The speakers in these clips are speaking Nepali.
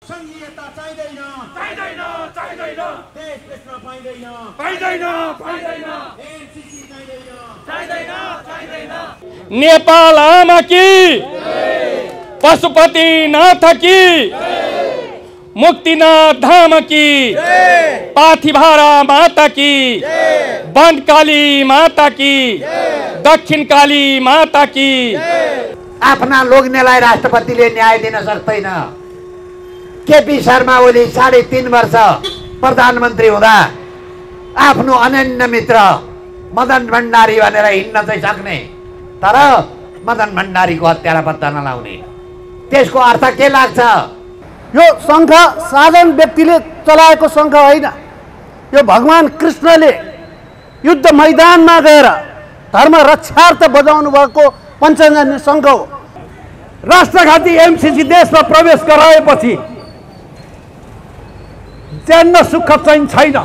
संघीयता चाहिँदैन चाहिँदैन चाहिँदैन देश बेच्न पाइँदैन एमसीसी चाहिँदैन चाहिँदैन नेपाल आमा की पशुपतिनाथ की मुक्तिनाथ धाम की पाथिभारा माता की बनकाली माता की दक्षिण काली माता की। आफ्ना लोग्नेलाई राष्ट्रपतिले न्याय दिन सक्दैन। केपी शर्मा ओली 3.5 वर्ष प्रधानमन्त्री हुँदा आफ्नो अनन्य मित्र मदन भण्डारी भनेर हिँड्न चाहिँ सक्ने, तर मदन भण्डारीको हत्यारा पत्ता नलाउने। त्यसको अर्थ के लाग्छ? यो शङ्ख साधारण व्यक्तिले चलाएको शङ्ख होइन, यो भगवान कृष्णले युद्ध मैदानमा गएर धर्म रक्षार्थ बजाउनु भएको पञ्चजन्य शङ्ख हो। राष्ट्रघाती एमसीसी देशमा प्रवेश गराएपछि च्यान्न सुख चाहिँ छैन,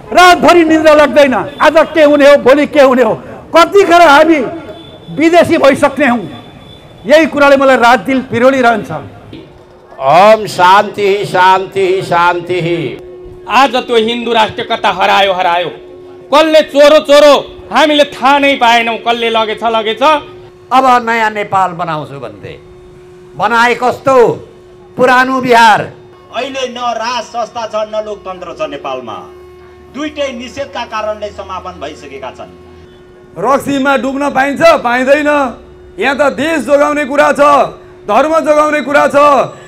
रातभरि निद्रा लाग्दैन। आज के हुने हो, भोलि के हुने हो, कतिखेर हामी विदेशी भइसक्ने हौँ, यही कुराले मलाई रात दिन पिरोलिरहन्छ। ओम शान्ति शान्ति शान्ति। आज त्यो हिन्दू राष्ट्र कता हरायो हरायो, कसले चोरो चोरो हामीले थाहा नै पाएनौँ, कसले लगेछ। अब नयाँ नेपाल बनाउँछु भन्थे, बनाए कस्तो? पुरानो बिहार। अहिले न राज संस्था छ न लोकतन्त्र छ नेपालमा, दुईटै निषेधका कारणले समापन भइसकेका छन्। रक्सीमा डुब्न पाइन्छ पाइँदैन? यहाँ त देश जोगाउने कुरा छ, धर्म जोगाउने कुरा छ।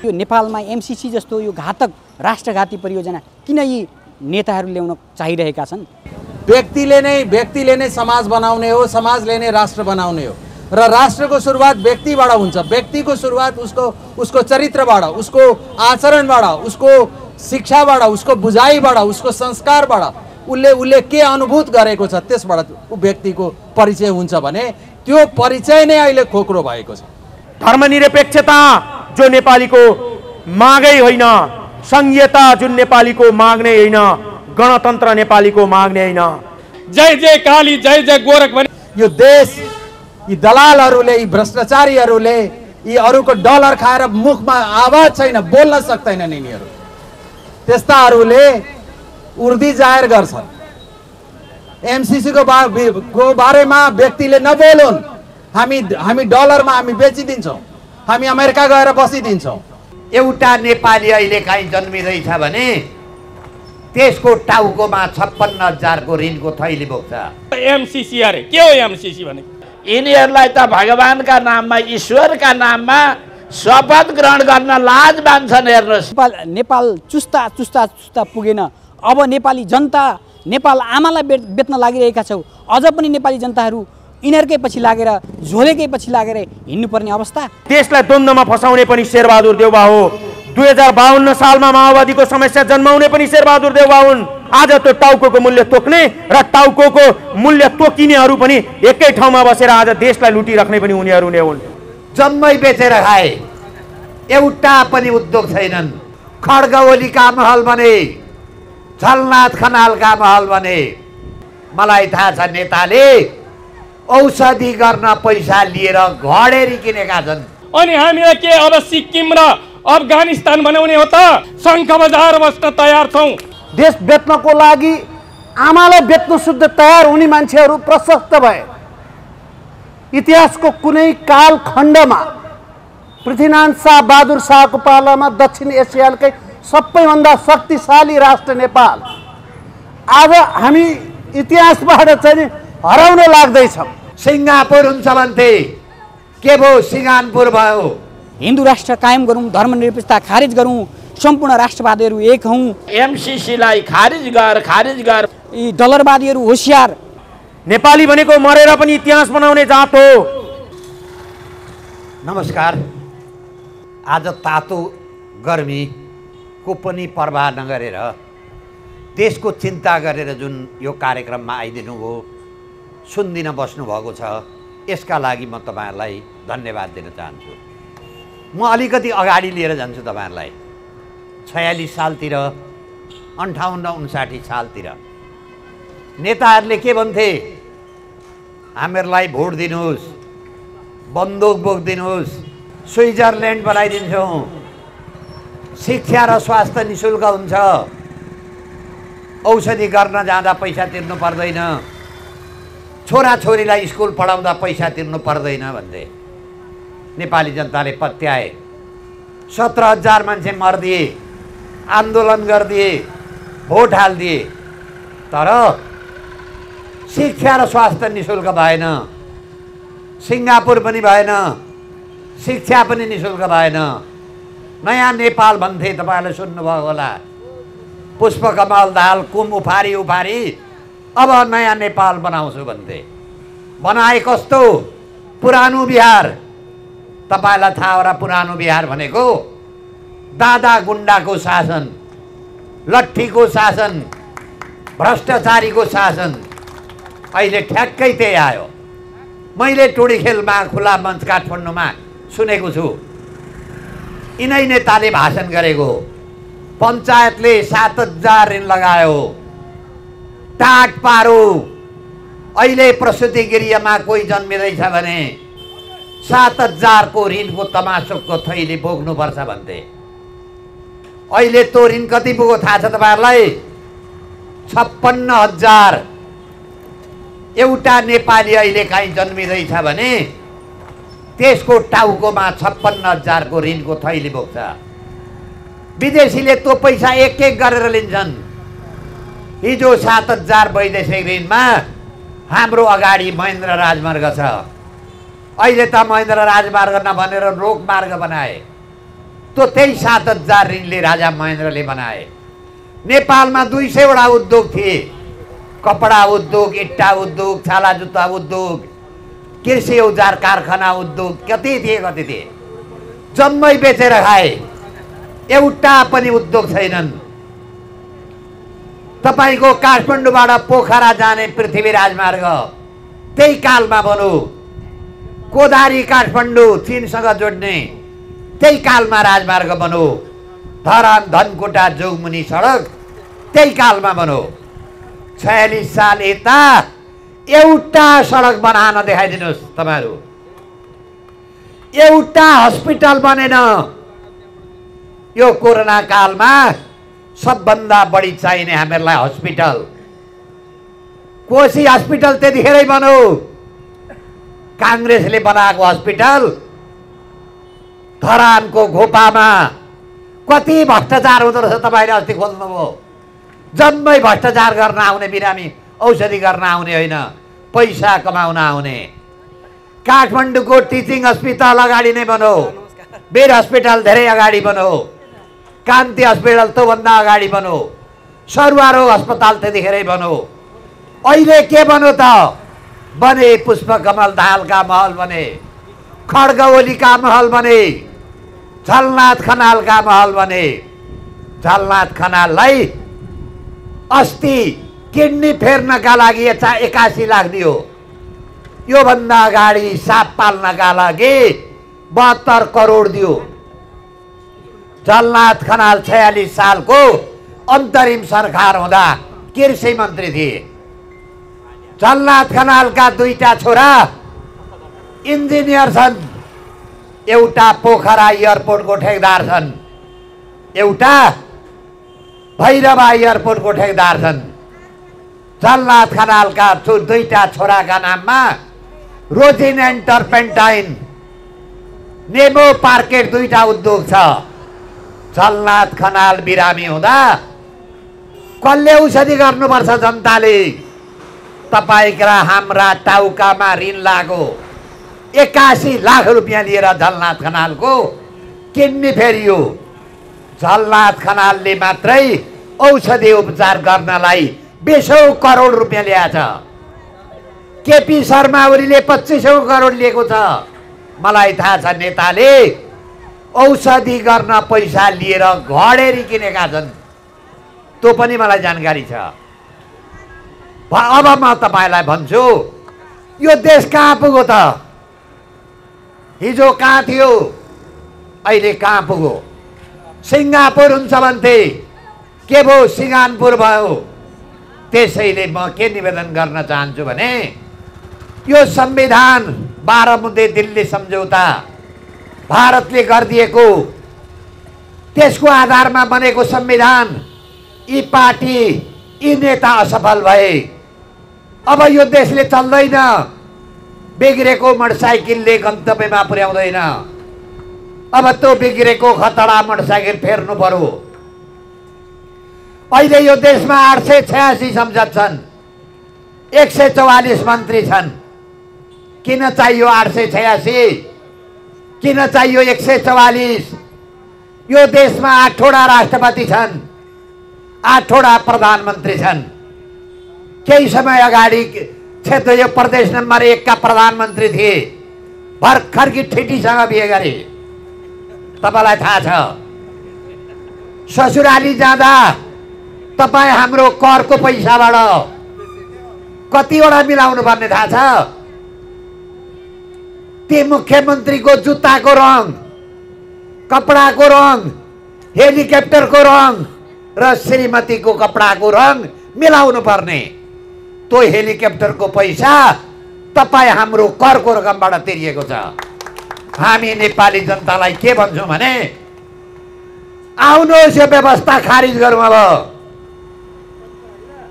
यो नेपालमा एमसीसी जस्तो यो घातक राष्ट्रघाती परियोजना किन यी नेताहरू ल्याउन चाहिरहेका छन्? व्यक्तिले नै समाज बनाउने हो, समाजले नै राष्ट्र बनाउने हो, र राष्ट्रको सुरुवात व्यक्तिबाट हुन्छ। व्यक्तिको सुरुवात उसको चरित्रबाट, उसको आचरणबाट, उसको शिक्षाबाट, उसको बुझाइबाट, उसको संस्कारबाट, उसले के अनुभूत गरेको छ त्यसबाट ऊ व्यक्तिको परिचय हुन्छ भने त्यो परिचय नै अहिले खोक्रो भएको छ। धर्मनिरपेक्षता जो नेपालीको मागै होइन, संघीयता जुन नेपालीको माग्ने होइन, गणतन्त्र नेपालीको माग्ने होइन। जय जय काली जय जय गोरख भने यो देश यी दलालहरूले, यी भ्रष्टाचारीहरूले, यी अरूको डलर खाएर मुखमा आवाज छैन, बोल्न सक्दैनन् यिनीहरू। त्यस्ताहरूले उर्दी जाहेर गर्छन्। एमसीसी को बारेमा व्यक्तिले नबोलुन्। हामी डलरमा हामी बेचिदिन्छौँ, हामी अमेरिका गएर बसिदिन्छौँ। एउटा नेपाली अहिले काहीँ जन्मिँदैछ भने त्यसको टाउकोमा 56,000 को ऋणको थैली बोक्छ। एमसीसी अरे के हो एमसीसी भने? यिनीहरूलाई त भगवानका नाममा, ईश्वरका नाममा शपथ ग्रहण गर्न लाज मान्छन्। हेर्नुहोस्, नेपाल चुस्ता पुगेन। अब नेपाली जनता नेपाल आमालाई बेच्न लागिरहेका छौ। अझ पनि नेपाली जनताहरू यिनीहरूकै पछि लागेर, झोलेकै पछि लागेर हिँड्नुपर्ने अवस्था। देशलाई द्वन्द्वमा फसाउने पनि शेरबहादुर देउवा हो। 2052 सालमा माओवादीको समस्या जन्माउने पनि शेरबहादुर देउवा हुन्। आज त्यो टाउको मूल्य तोक्ने र टाउको मूल्य तोकिनेहरू पनि एकै ठाउँमा बसेर आज देशलाई लुटिराख्ने पनि उनीहरू नै हुन्। जम्मै बेचेर खाए, एउटा पनि उद्योग छैनन्। खड्ग ओलीका महल बने, झलनाथ खनालका महल बने। मलाई थाहा छ नेताले औषधि गर्न पैसा लिएर घडेरी किनेका छन्। अनि हामीलाई के अब सिक्किम र अफगानिस्तान बनाउने हो त? शङ्ख बजार बस्न तयार छौँ। देश बेच्नको लागि आमालाई बेच्न शुद्ध तयार हुने मान्छेहरू प्रशस्त भए। इतिहासको कुनै कालखण्डमा पृथ्वीनारायण शाह बहादुर शाहको पालामा दक्षिण एसियाकै सबैभन्दा शक्तिशाली राष्ट्र नेपाल आज हामी इतिहासबाट चाहिँ हराउन लाग्दैछौँ। सिङ्गापुर हुन्छ भन्थे, के भयो? सिङ्गापुर भयो। हिन्दू राष्ट्र कायम गरौँ, धर्मनिरपेक्षता खारिज गरौँ, सम्पूर्ण राष्ट्रवादीहरू एक हौँ। एमसीसीलाई खारिज गर। यी डलरवादीहरू होसियार। नेपाली भनेको मरेर पनि इतिहास बनाउने जात हो। नमस्कार। आज तातो गर्मीको पनि प्रवाह नगरेर देशको चिन्ता गरेर जुन यो कार्यक्रममा आइदिनु भयो, सुनिदिन बस्नुभएको छ, यसका लागि म तपाईँहरूलाई धन्यवाद दिन चाहन्छु। म अलिकति अगाडि लिएर जान्छु तपाईँहरूलाई। 46 सालतिर, 58-59 सालतिर नेताहरूले के भन्थे? हामीहरूलाई भोट दिनुहोस्, बन्दुक बोकिदिनुहोस्, स्विजरल्यान्ड बनाइदिन्छौँ, शिक्षा र स्वास्थ्य निशुल्क हुन्छ, औषधि गर्न जाँदा पैसा तिर्नु पर्दैन, छोराछोरीलाई स्कुल पढाउँदा पैसा तिर्नु पर्दैन भन्थे। नेपाली जनताले पत्याए। 17,000 मान्छे मर्दिए, आन्दोलन गरिदिए, भोट हालिदिए, तर शिक्षा र स्वास्थ्य निशुल्क भएन, सिङ्गापुर पनि भएन, शिक्षा पनि निशुल्क भएन। नयाँ नेपाल भन्थे, तपाईँहरूले सुन्नुभयो होला। पुष्पकमल दाहाल कुम उफारी उफारी अब नयाँ नेपाल बनाउँछु भन्थे। बनाए कस्तो? पुरानो बिहार। तपाईँलाई थाहा हो र पुरानो बिहार भनेको? दादा गुन्डाको शासन, लट्ठीको शासन, भ्रष्टाचारीको शासन। अहिले ठ्याक्कै त्यही आयो। मैले टोडीखेलमा खुला मञ्च काठमाडौँमा सुनेको छु, यिनै नेताले भाषण गरेको। पञ्चायतले 7,000 ऋण लगायो, टाट पारो। अहिले प्रसुति गृहमा कोही जन्मिँदैछ भने 7,000 को ऋणको तमासुकको थैली बोक्नुपर्छ भन्थे। अहिले त्यो ऋण कति पुग्यो थाहा छ तपाईँहरूलाई? 56,000। एउटा नेपाली अहिले काहीँ जन्मिँदैछ भने त्यसको टाउकोमा 56,000 को ऋणको थैली बोक्छ। विदेशीले त्यो पैसा एक एक गरेर लिन्छन्। हिजो 7,000 वैदेशिक ऋणमा हाम्रो अगाडि महेन्द्र राजमार्ग छ। अहिले त महेन्द्र राजमार्ग नभनेर रोक मार्ग बनाए। त्यो त्यही 7,000 ऋणले राजा महेन्द्रले बनाए। नेपालमा 200 वटा उद्योग थिए, कपडा उद्योग, इट्टा उद्योग, छाला जुत्ता उद्योग, कृषि औजार कारखाना उद्योग, कति थिए। जम्मै बेचेर खाए, एउटा पनि उद्योग छैनन्। तपाईको काठमाडौँबाट पोखरा जाने पृथ्वी राजमार्ग त्यही कालमा बन्यो। कोदारी काठमाडौँ चीनसँग जोड्ने त्यही कालमा राजमार्ग बन्यो। धरान धनकुटा जोगमुनि सडक त्यही कालमा बन्यो। 46 साल यता एउटा सडक बनाउन देखाइदिनुहोस् तपाईहरु। एउटा हस्पिटल बनेन। यो कोरोना कालमा सबभन्दा बढी चाहिने हामीलाई हस्पिटल। कोशी हस्पिटल त्यतिखेरै बन्यो। कांग्रेसले बनाएको हस्पिटल धरानको घोपामा कति भ्रष्टाचार हुँदो रहेछ तपाईले अस्ति खोल्नुभयो। जम्मै भ्रष्टाचार गर्न आउने बिरामी औषधि गर्न आउने होइन, पैसा कमाउन आउने। काठमाडौँको टिचिङ अस्पताल अगाडि नै बन्यो। वीर हस्पिटल धेरै अगाडि बन्यो। कान्ति हस्पिटल त्योभन्दा अगाडि बन्यो। सरुवा रोग अस्पताल त्यतिखेरै बन्यो। अहिले के बन्यो त? बने पुष्पकमल दाहालका महल बने, खड्ग ओलीका महल बने, झलनाथ खनालका महल बने। झलनाथ खनाललाई अस्ति किडनी फेर्नका लागि 81 लाख दियो। यो भन्दा अगाडि साप पाल्नका लागि 72 करोड दियो। झलनाथ खनाल 46 सालको अन्तरिम सरकार हुँदा कृषि मन्त्री थिए। झलनाथ खनालका दुईटा छोरा इन्जिनियर छन्। एउटा पोखरा एयरपोर्टको ठेकदार छन्, एउटा भैरवा एयरपोर्टको ठेकदार छन्। झलनाथ खनालका दुईटा छोराका नाममा रोजिन एन्ड टर्पेन्टाइन, नेमो पार्केट दुईटा उद्योग छ। झलनाथ खनाल बिरामी हुँदा कसले औषधि गर्नुपर्छ? जनताले। तपाईका हाम्रा टाउकामा ऋण लाग्यो। 81 लाख रुपियाँ लिएर झलनाथ खनालको किडनी फेरियो। झलनाथ खनालले मात्रै औषधि उपचार गर्नलाई 20 करोड रुपियाँ ल्याएछ। केपी शर्मा ओलीले 25 करोड लिएको छ। मलाई थाहा छ नेताले औषधि गर्न पैसा लिएर घडेरी किनेका छन्। त्यो पनि मलाई जानकारी छ। अब म तपाईलाई भन्छु, यो देश कहाँ पुग्यो त? हिजो कहाँ थियो, अहिले कहाँ पुग्यो? सिङ्गापुर हुन्छ भन्थे, के भयो? सिङ्गापुर भयो। त्यसैले म के निवेदन गर्न चाहन्छु भने यो संविधान 12 मुद्दे दिल्ली सम्झौता भारतले गरिदिएको त्यसको आधारमा बनेको संविधान, यी पार्टी, यी नेता असफल भए। अब यो देशले चल्दैन। बिग्रेको मोटरसाइकलले गन्तव्यमा पुर्याउँदैन। अब त्यो बिग्रेको खतरा मोटरसाइकल फेर्नु पर्यो। अहिले यो देशमा 886 संसद छन्, 144 मन्त्री छन्। किन चाहियो 886? किन चाहियो 144? यो देशमा 8वटा राष्ट्रपति छन्, 8वटा प्रधानमन्त्री छन्। केही समय अगाडि क्षेत्रीय प्रदेश नम्बर 1 का प्रधानमन्त्री थिए, भर्खरकी ठिटीसँग बिहे गरे। तपाईलाई थाहा छ? ससुराली जाँदा तपाईँ हाम्रो करको पैसाबाट कतिवटा मिलाउनु पर्ने थाहा छ? ती मुख्यमन्त्रीको जुत्ताको रङ, कपडाको रङ, हेलिकप्टरको रङ र श्रीमतीको कपडाको रङ मिलाउनु पर्ने। त्यो हेलिकप्टरको पैसा तपाईँ हाम्रो करको रकमबाट तिरिएको छ। हामी नेपाली जनतालाई के भन्छौँ भने, आउनुहोस् यो व्यवस्था खारिज गरौँ। अब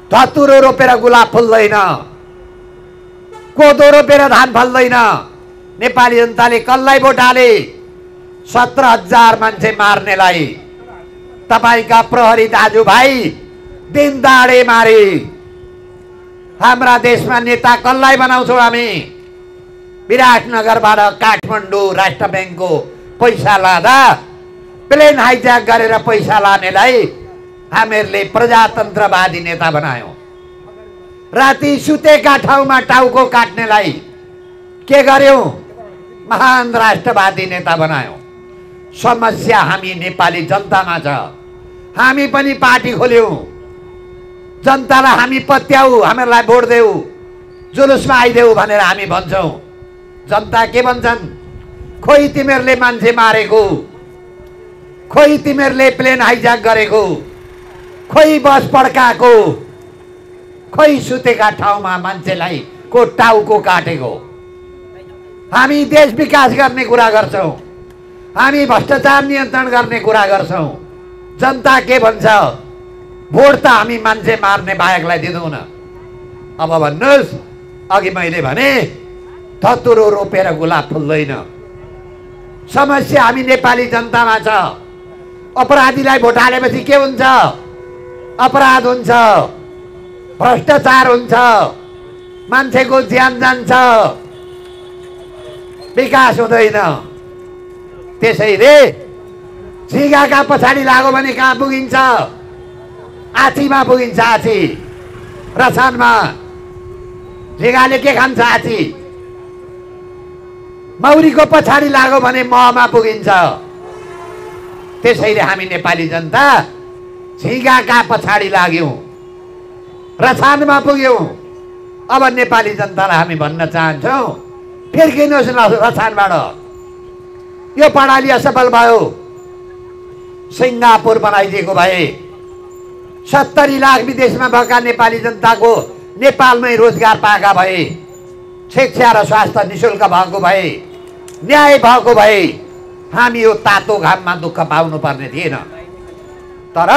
धतुरो रोपेर गुलाब फुल्दैन, कोदो रोपेर धान फल्दैन। नेपाली जनताले कसलाई भोट हाले? 17,000 मान्छे मार्नेलाई। तपाईका प्रहरी दाजुभाइ दिन दाडे मारे। हाम्रा देशमा नेता कसलाई बनाउँछौँ हामी? विराटनगरबाट काठमाडौँ राष्ट्र ब्याङ्कको पैसा लाँदा प्लेन हाइज्याक गरेर पैसा लानेलाई हामीहरूले प्रजातन्त्रवादी नेता बनायौँ। राति सुतेका ठाउँमा टाउको काट्नेलाई के गर्यौँ? महान राष्ट्रवादी नेता बनायौँ। समस्या हामी नेपाली जनतामा छ। हामी पनि पार्टी खोल्यौँ, जनतालाई हामी पत्याऊ, हामीहरूलाई भोट देऊ, जुलुसमा आइदेऊ भनेर हामी भन्छौँ। जनता के भन्छन्? खोइ तिमीहरूले मान्छे मारेको, खोइ तिमीहरूले प्लेन हाइज्याक गरेको, खोइ बस पड्काएको, खोइ सुतेका ठाउँमा मान्छेलाई को टाउको काटेको। हामी देश विकास गर्ने कुरा गर्छौँ, हामी भ्रष्टाचार नियन्त्रण गर्ने कुरा गर्छौँ। जनता के भन्छ? भोट त हामी मान्छे मार्ने बाहेकलाई दिँदैनौँ। अब भन्नुहोस्, अघि मैले भने धतुरो रोपेर गुलाब फुल्दैन। समस्या हामी नेपाली जनतामा छ। अपराधीलाई भोट हालेपछि के हुन्छ? अपराध हुन्छ, भ्रष्टाचार हुन्छ, मान्छेको ज्यान जान्छ, विकास हुँदैन। त्यसैले झिगाका पछाडि लाग्यो भने कहाँ पुगिन्छ? आँचीमा पुगिन्छ। आँची रसानमा झिगाले के खान्छ? आँची। मौरीको पछाडि लाग्यो भने महमा पुगिन्छ। त्यसैले हामी नेपाली जनता झिगाका पछाडि लाग्यौँ, रसानमा पुग्यौँ। अब नेपाली जनतालाई हामी भन्न चाहन्छौँ, फर्किनुहोस् न रसानबाट। यो प्रणाली असफल भयो। सिङ्गापुर बनाइदिएको भए 70 लाख विदेशमा भएका नेपाली जनताको नेपालमै रोजगार पाएका भए, शिक्षा र स्वास्थ्य निःशुल्क भएको भए, न्याय भएको भए हामी यो तातो घाममा दुःख पाउनु पर्ने थिएन। तर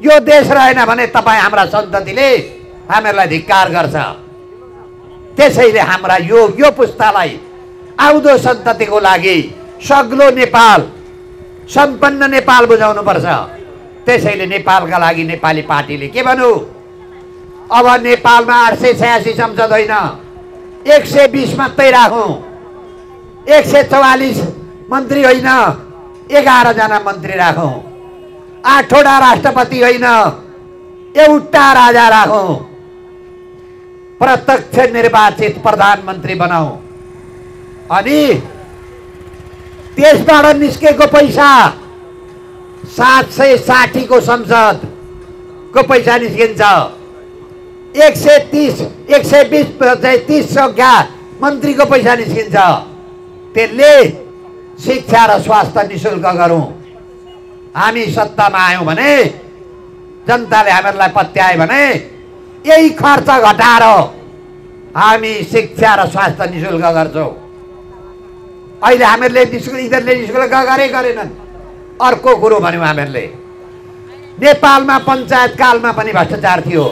यो देश रहेन भने तपाईँ हाम्रा सन्ततिले हामीहरूलाई धिक्कार गर्छ। त्यसैले हाम्रा यो पुस्तालाई, आउँदो सन्ततिको लागि सग्लो नेपाल, सम्पन्न नेपाल बुझाउनुपर्छ। त्यसैले नेपालका लागि नेपाली पार्टीले के भन्नु? अब नेपालमा 886 संसद होइन, 120 मात्रै राखौँ। 144 मन्त्री होइन, 11 जना मन्त्री राखौँ। 8वटा राष्ट्रपति होइन, एउटा राजा राखौँ। प्रत्यक्ष निर्वाचित प्रधानमन्त्री बनाऊ। अनि त्यसबाट निस्केको पैसा 760 को संसदको पैसा निस्किन्छ। 120 संख्या मन्त्रीको पैसा निस्किन्छ। त्यसले शिक्षा र स्वास्थ्य निःशुल्क गरौँ। हामी सत्तामा आयौँ भने, जनताले हामीहरूलाई पत्याए भने यही खर्च घटाएर हामी शिक्षा र स्वास्थ्य निःशुल्क गर्छौँ। अहिले हामीहरूले यिनीहरूले निःशुल्क गरेनन्। अर्को कुरो भन्यो हामीहरूले, नेपालमा पञ्चायत कालमा पनि भ्रष्टाचार थियो,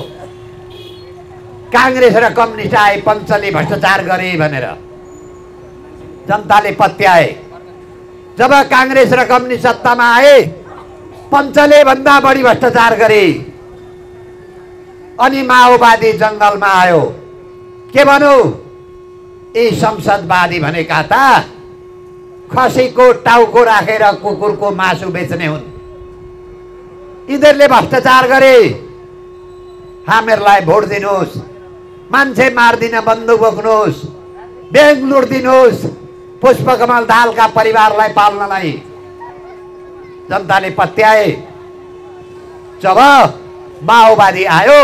काङ्ग्रेस र कम्युनिस्ट आए, पञ्चले भ्रष्टाचार गरे भनेर जनताले पत्याए। जब काङ्ग्रेस र कम्युनिस्ट सत्तामा आए, पञ्चले भन्दा बढी भ्रष्टाचार गरे। अनि माओवादी जङ्गलमा आयो। के भनौँ, यी संसदवादी भनेका त खसीको टाउको राखेर कुकुरको मासु बेच्ने हुन्। यिनीहरूले भ्रष्टाचार गरे। हामीहरूलाई भोट दिनुहोस्, मान्छे मार्दिन बन्दुक बोक्नुहोस्, ब्याङ्क लुटिदिनुहोस्, पुष्पकमल दाहालका परिवारलाई पाल्नलाई जनताले पत्याए। जब माओवादी आयो,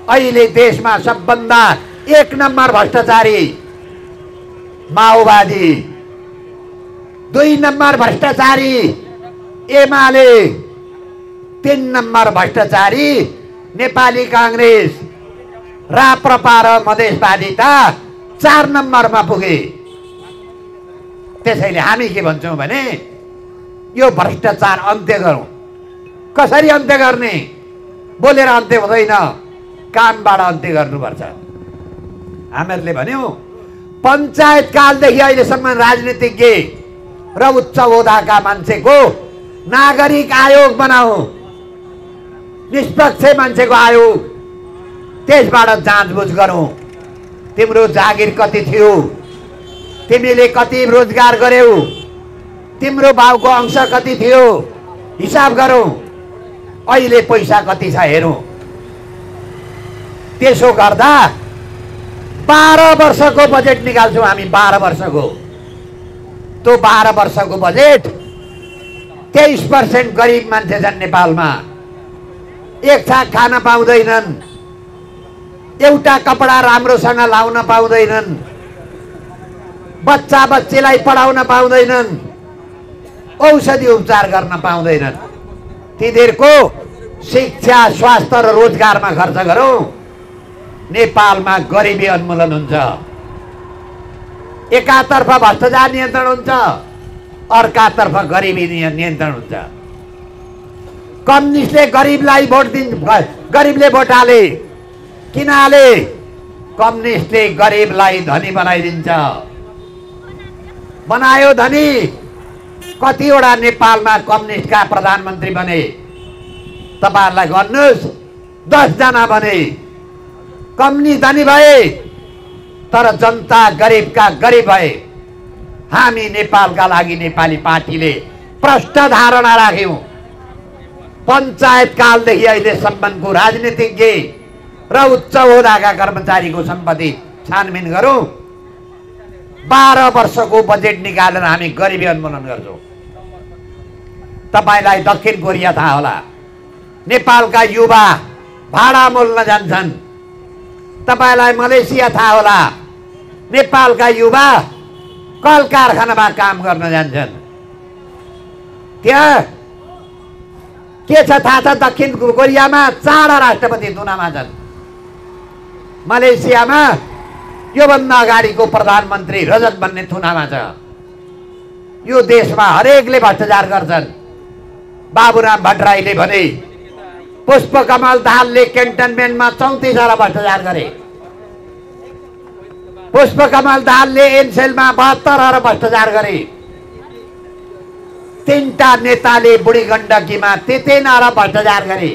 अहिले देशमा सबभन्दा 1 नम्बर भ्रष्टाचारी माओवादी, 2 नम्बर भ्रष्टाचारी एमाले, 3 नम्बर भ्रष्टाचारी नेपाली काङ्ग्रेस, राप्रपा र मधेसवादिता 4 नम्बरमा पुगे। त्यसैले हामी के भन्छौँ भने यो भ्रष्टाचार अन्त्य गरौँ। कसरी अन्त्य गर्ने? बोलेर अन्त्य हुँदैन, कामबाट अन्त्य गर्नुपर्छ। हामीहरूले भन्यौँ पञ्चायत कालदेखि अहिलेसम्म राजनीतिज्ञ र उच्च ओहदाका मान्छेको नागरिक आयोग बनाऊ, निष्पक्ष मान्छेको आयोग, त्यसबाट जाँचबुझ गरौँ। तिम्रो जागिर कति थियो, तिमीले कति रोजगार गर्यौ, तिम्रो बाउको अंश कति थियो, हिसाब गरौँ। अहिले पैसा कति छ हेरौँ। त्यसो गर्दा 12 वर्षको बजेट निकाल्छौँ हामी। 12 वर्षको, त्यो 12 वर्षको बजेट 23% गरिब मान्छे छन् नेपालमा। एक छाक खान पाउँदैनन्, एउटा कपडा राम्रोसँग लाउन पाउँदैनन्, बच्चा बच्चीलाई पढाउन पाउँदैनन्, औषधि उपचार गर्न पाउँदैनन्। तिनीहरूको शिक्षा, स्वास्थ्य र रोजगारमा खर्च गरौँ। नेपालमा गरिबी उन्मूलन हुन्छ। एकातर्फ भ्रष्टाचार नियन्त्रण हुन्छ, अर्कातर्फ गरिबी नियन्त्रण हुन्छ। कम्युनिस्टले गरिबलाई भोट गरिबले भोट हाले। किन हाले? कम्युनिस्टले गरिबलाई धनी बनाइदिन्छ। बनायो धनी। कतिवटा नेपालमा कम्युनिस्टका प्रधानमन्त्री बने? तपाईहरुलाई गर्नुस्, 10 जना बने। कम्युनिस्ट धनी भए, तर जनता गरिबका गरिब भए। हामी नेपालका लागि नेपाली पार्टीले प्रष्ट धारणा राख्यौं। पञ्चायत कालदेखि अहिलेसम्मको राजनीतिज्ञ र उच्च ओहदाका कर्मचारीको सम्पत्ति छानबिन गरौँ। 12 वर्षको बजेट निकालेर हामी गरिबी उन्मूलन गर्छौँ। तपाईलाई दक्षिण कोरिया थाहा होला। नेपालका युवा भाडा मोल्न जान्छन्। तपाईलाई मलेसिया थाहा होला। नेपालका युवा कल कारखानामा काम गर्न जान्छन्। त्यहाँ के छ थाहा छ? दक्षिण कोरियामा 4 राष्ट्रपति चुनावमा छन्। मलेसियामा योभन्दा अगाडिको प्रधानमन्त्री रजत भन्ने थुनामा छ। यो देशमा हरेकले भ्रष्टाचार गर्छन्। बाबुराम भट्टराईले भने पुष्पकमल दाहालले क्यान्टनमेन्टमा 34 वटा भ्रष्टाचार गरे। पुष्पकमल दाहालले एनसेलमा 72 वटा भ्रष्टाचार गरे। 3टा नेताले बुढी गण्डकीमा 33 वटा भ्रष्टाचार गरे।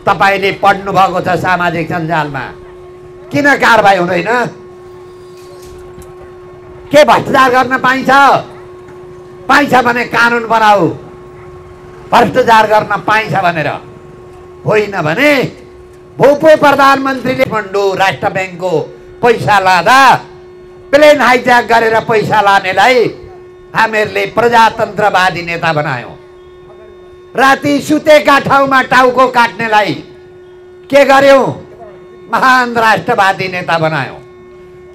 तपाईले पढ्नु भएको छ सामाजिक सञ्जालमा। किन कारबाही हुँदैन? के भ्रष्टाचार गर्न पाइन्छ? पाइन्छ भने कानुन बनाऊ। भ्रष्टाचार गर्न पाइन्छ भनेर होइन भने भूपू प्रधानमन्त्रीले काठमाडौँ राष्ट्र ब्याङ्कको पैसा लादा प्लेन हाइज्याक गरेर पैसा लानेलाई हामीहरूले प्रजातन्त्रवादी नेता बनायौं। राति सुतेका ठाउँमा टाउको काट्नेलाई के गर्यौं? महान राष्ट्रवादी नेता बनायौं।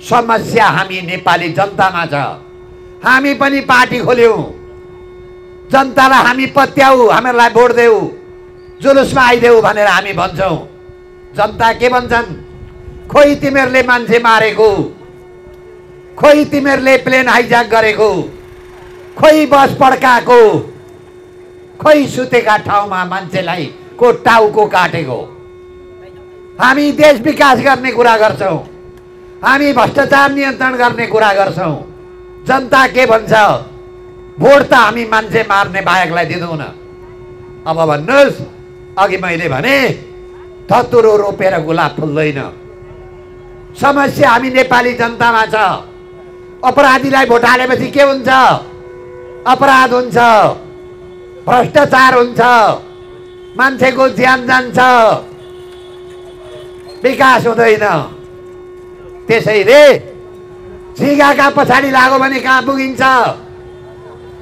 समस्या हामी नेपाली जनतामा छ। हामी पनि पार्टी खोल्यौं। जनतालाई हामी पत्याऊ, हामीलाई भोट देऊ, जुलुसमा आइदेऊ भनेर हामी भन्छौं। जनता के भन्छन्? खोइ तिमीहरूले मान्छे मारेको, खोइ तिमीहरूले प्लेन हाइज्याक गरेको, खोइ बस पड्काएको, खोइ सुतेका ठाउँमा मान्छेलाई को टाउको काटेको। हामी देश विकास गर्ने कुरा गर्छौँ, हामी भ्रष्टाचार नियन्त्रण गर्ने कुरा गर्छौँ। जनता के भन्छ? भोट त हामी मान्छे मार्ने बाहेकलाई दिँदैनौँ। अब भन्नुहोस्, अघि मैले भने धतुरो रोपेर गुलाब फुल्दैन। समस्या हामी नेपाली जनतामा छ। अपराधीलाई भोट हालेपछि के हुन्छ? अपराध हुन्छ, भ्रष्टाचार हुन्छ, मान्छेको ज्यान जान्छ, विकास हुँदैन। त्यसैले झिगाका पछाडि लाग्यो भने कहाँ पुगिन्छ?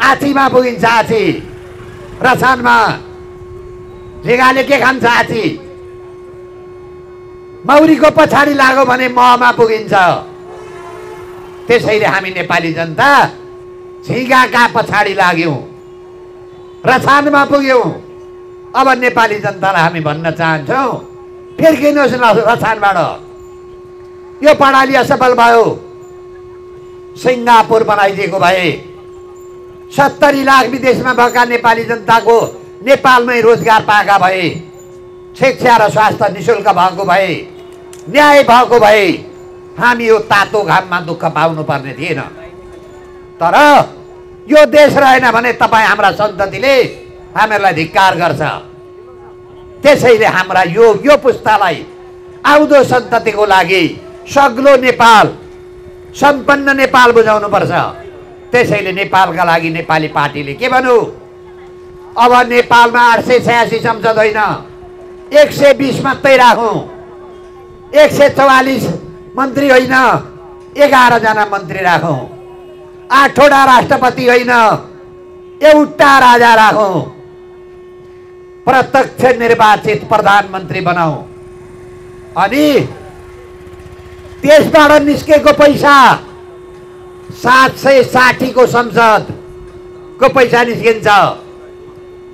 आँचीमा पुगिन्छ। आँची रसानमा झिगाले के खान्छ? आँची। मौरीको पछाडि लाग्यो भने महमा पुगिन्छ। त्यसैले हामी नेपाली जनता झिगाका पछाडि लाग्यौँ, रसानमा पुग्यौँ। अब नेपाली जनतालाई हामी भन्न चाहन्छौँ, फर्किनुहोस् न रसानबाट। यो प्रणाली असफल भयो। सिङ्गापुर बनाइदिएको भए 70 लाख विदेशमा भएका नेपाली जनताको नेपालमै रोजगार पाएका भए, शिक्षा र स्वास्थ्य निःशुल्क भएको भए, न्याय भएको भए हामी यो तातो घाममा दुःख पाउनु पर्ने थिएन। तर यो देश रहेन भने तपाईँ हाम्रा सन्ततिले हामीहरूलाई धिक्कार गर्छ। त्यसैले हाम्रा यो पुस्तालाई, आउँदो सन्ततिको लागि सग्लो नेपाल, सम्पन्न नेपाल बुझाउनुपर्छ। त्यसैले नेपालका लागि नेपाली पार्टीले के भन्नु? अब नेपालमा 886 संसद होइन, 120 मात्रै राखौँ। 144 मन्त्री होइन, 11 जना मन्त्री राखौँ। 8वटा राष्ट्रपति होइन, एउटा राजा राखौँ। प्रत्यक्ष निर्वाचित प्रधानमन्त्री बनाऊ। अनि त्यसबाट निस्केको पैसा 760 को संसदको पैसा निस्किन्छ।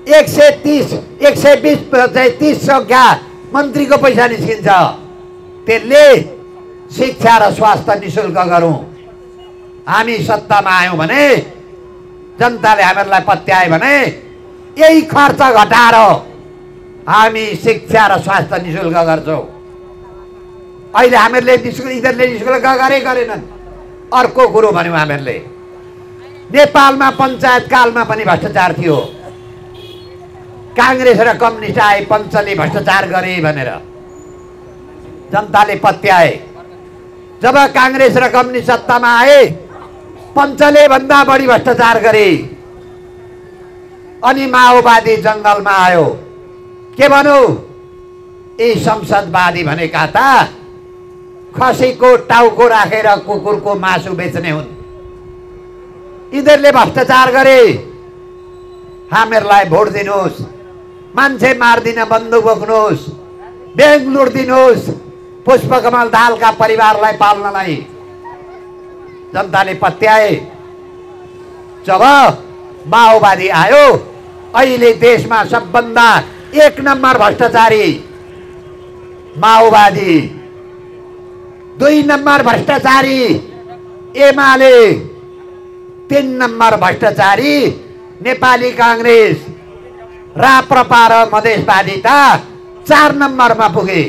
120 संख्या मन्त्रीको पैसा निस्किन्छ। त्यसले शिक्षा र स्वास्थ्य निःशुल्क गरौँ। हामी सत्तामा आयौँ भने, जनताले हामीहरूलाई पत्यायो भने यही खर्च घटाएर हामी शिक्षा र स्वास्थ्य निःशुल्क गर्छौँ। अहिले हामीहरूले यिनीहरूले निःशुल्क गरेनन्। अर्को कुरो भन्यौँ हामीहरूले, नेपालमा पञ्चायत कालमा पनि भ्रष्टाचार थियो। काङ्ग्रेस र कम्युनिस्ट आए, पञ्चले भ्रष्टाचार गरे भनेर जनताले पत्याए। जब काङ्ग्रेस र कम्युनिस्ट सत्तामा आए, पञ्चले भन्दा बढी भ्रष्टाचार गरे। अनि माओवादी जङ्गलमा आयो। के भनौँ? यी संसदवादी भनेका त खसीको टाउको राखेर कुकुरको मासु बेच्ने हुन्। यिनीहरूले भ्रष्टाचार गरे। हामीहरूलाई भोट दिनुहोस्, मान्छे मार्दिन बन्दुक बोक्नुहोस्, ब्याङ्क लुट्दिनुहोस्, पुष्पकमल दाहालका परिवारलाई पाल्नलाई जनताले पत्याए। जब माओवादी आयो, अहिले देशमा सबभन्दा 1 नम्बर भ्रष्टाचारी माओवादी, 2 नम्बर भ्रष्टाचारी एमाले, 3 नम्बर भ्रष्टाचारी नेपाली काङ्ग्रेस, राप्रपा र मधेसवादिता 4 नम्बरमा पुगे।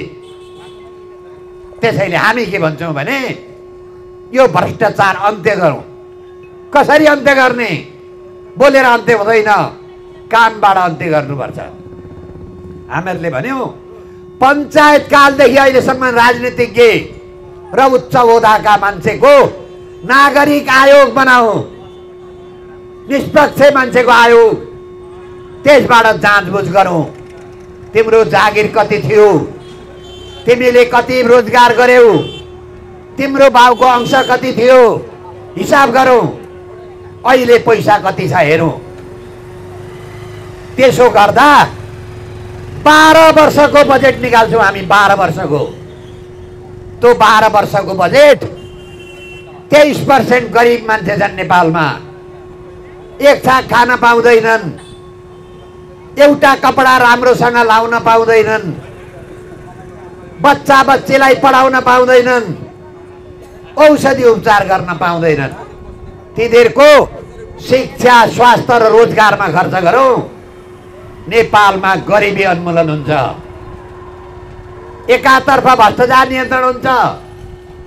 त्यसैले हामी के भन्छौँ भने यो भ्रष्टाचार अन्त्य गरौँ। कसरी अन्त्य गर्ने? बोलेर अन्त्य हुँदैन, कामबाट अन्त्य गर्नुपर्छ। हामीहरूले भन्यौँ पञ्चायत कालदेखि अहिलेसम्म राजनीतिज्ञ र उच्च ओहदाका मान्छेको नागरिक आयोग बनाऊ, निष्पक्ष मान्छेको आयोग। त्यसबाट जाँचबुझ गरौँ। तिम्रो जागिर कति थियो, तिमीले कति रोजगार गर्यौ, तिम्रो बाउको अंश कति थियो, हिसाब गरौँ। अहिले पैसा कति छ हेरौँ। त्यसो गर्दा 12 वर्षको बजेट निकाल्छौँ हामी। 12 वर्षको त्यो 12 वर्षको बजेट 23% गरिब मान्छे छन् नेपालमा। एक छाक खान पाउँदैनन्, एउटा कपडा राम्रोसँग लाउन पाउँदैनन्, बच्चा बच्चीलाई पढाउन पाउँदैनन्, औषधि उपचार गर्न पाउँदैनन्। तिनीहरूको शिक्षा, स्वास्थ्य र रोजगारमा खर्च गरौँ। नेपालमा गरिबी उन्मूलन हुन्छ, एकातर्फ भ्रष्टाचार नियन्त्रण हुन्छ,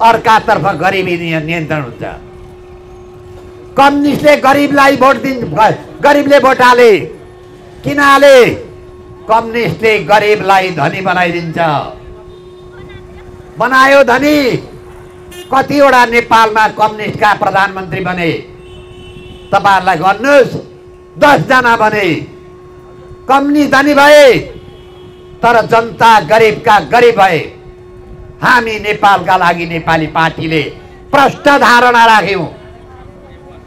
अर्कातर्फ गरिबी नियन्त्रण हुन्छ। कम्युनिस्टले गरिबलाई भोट गरिबले भोट हाले, किन हाले? कम्युनिस्टले गरिबलाई धनी बनाइदिन्छ। बनायो धनी। कतिवटा नेपालमा कम्युनिस्टका प्रधानमन्त्री बने? तपाईहरुलाई गर्नुस्, 10 जना बने। कम्युनिस्ट धनी भए, तर जनता गरिबका गरिब भए। हामी नेपालका लागि नेपाली पार्टीले प्रष्ट धारणा राख्यौं।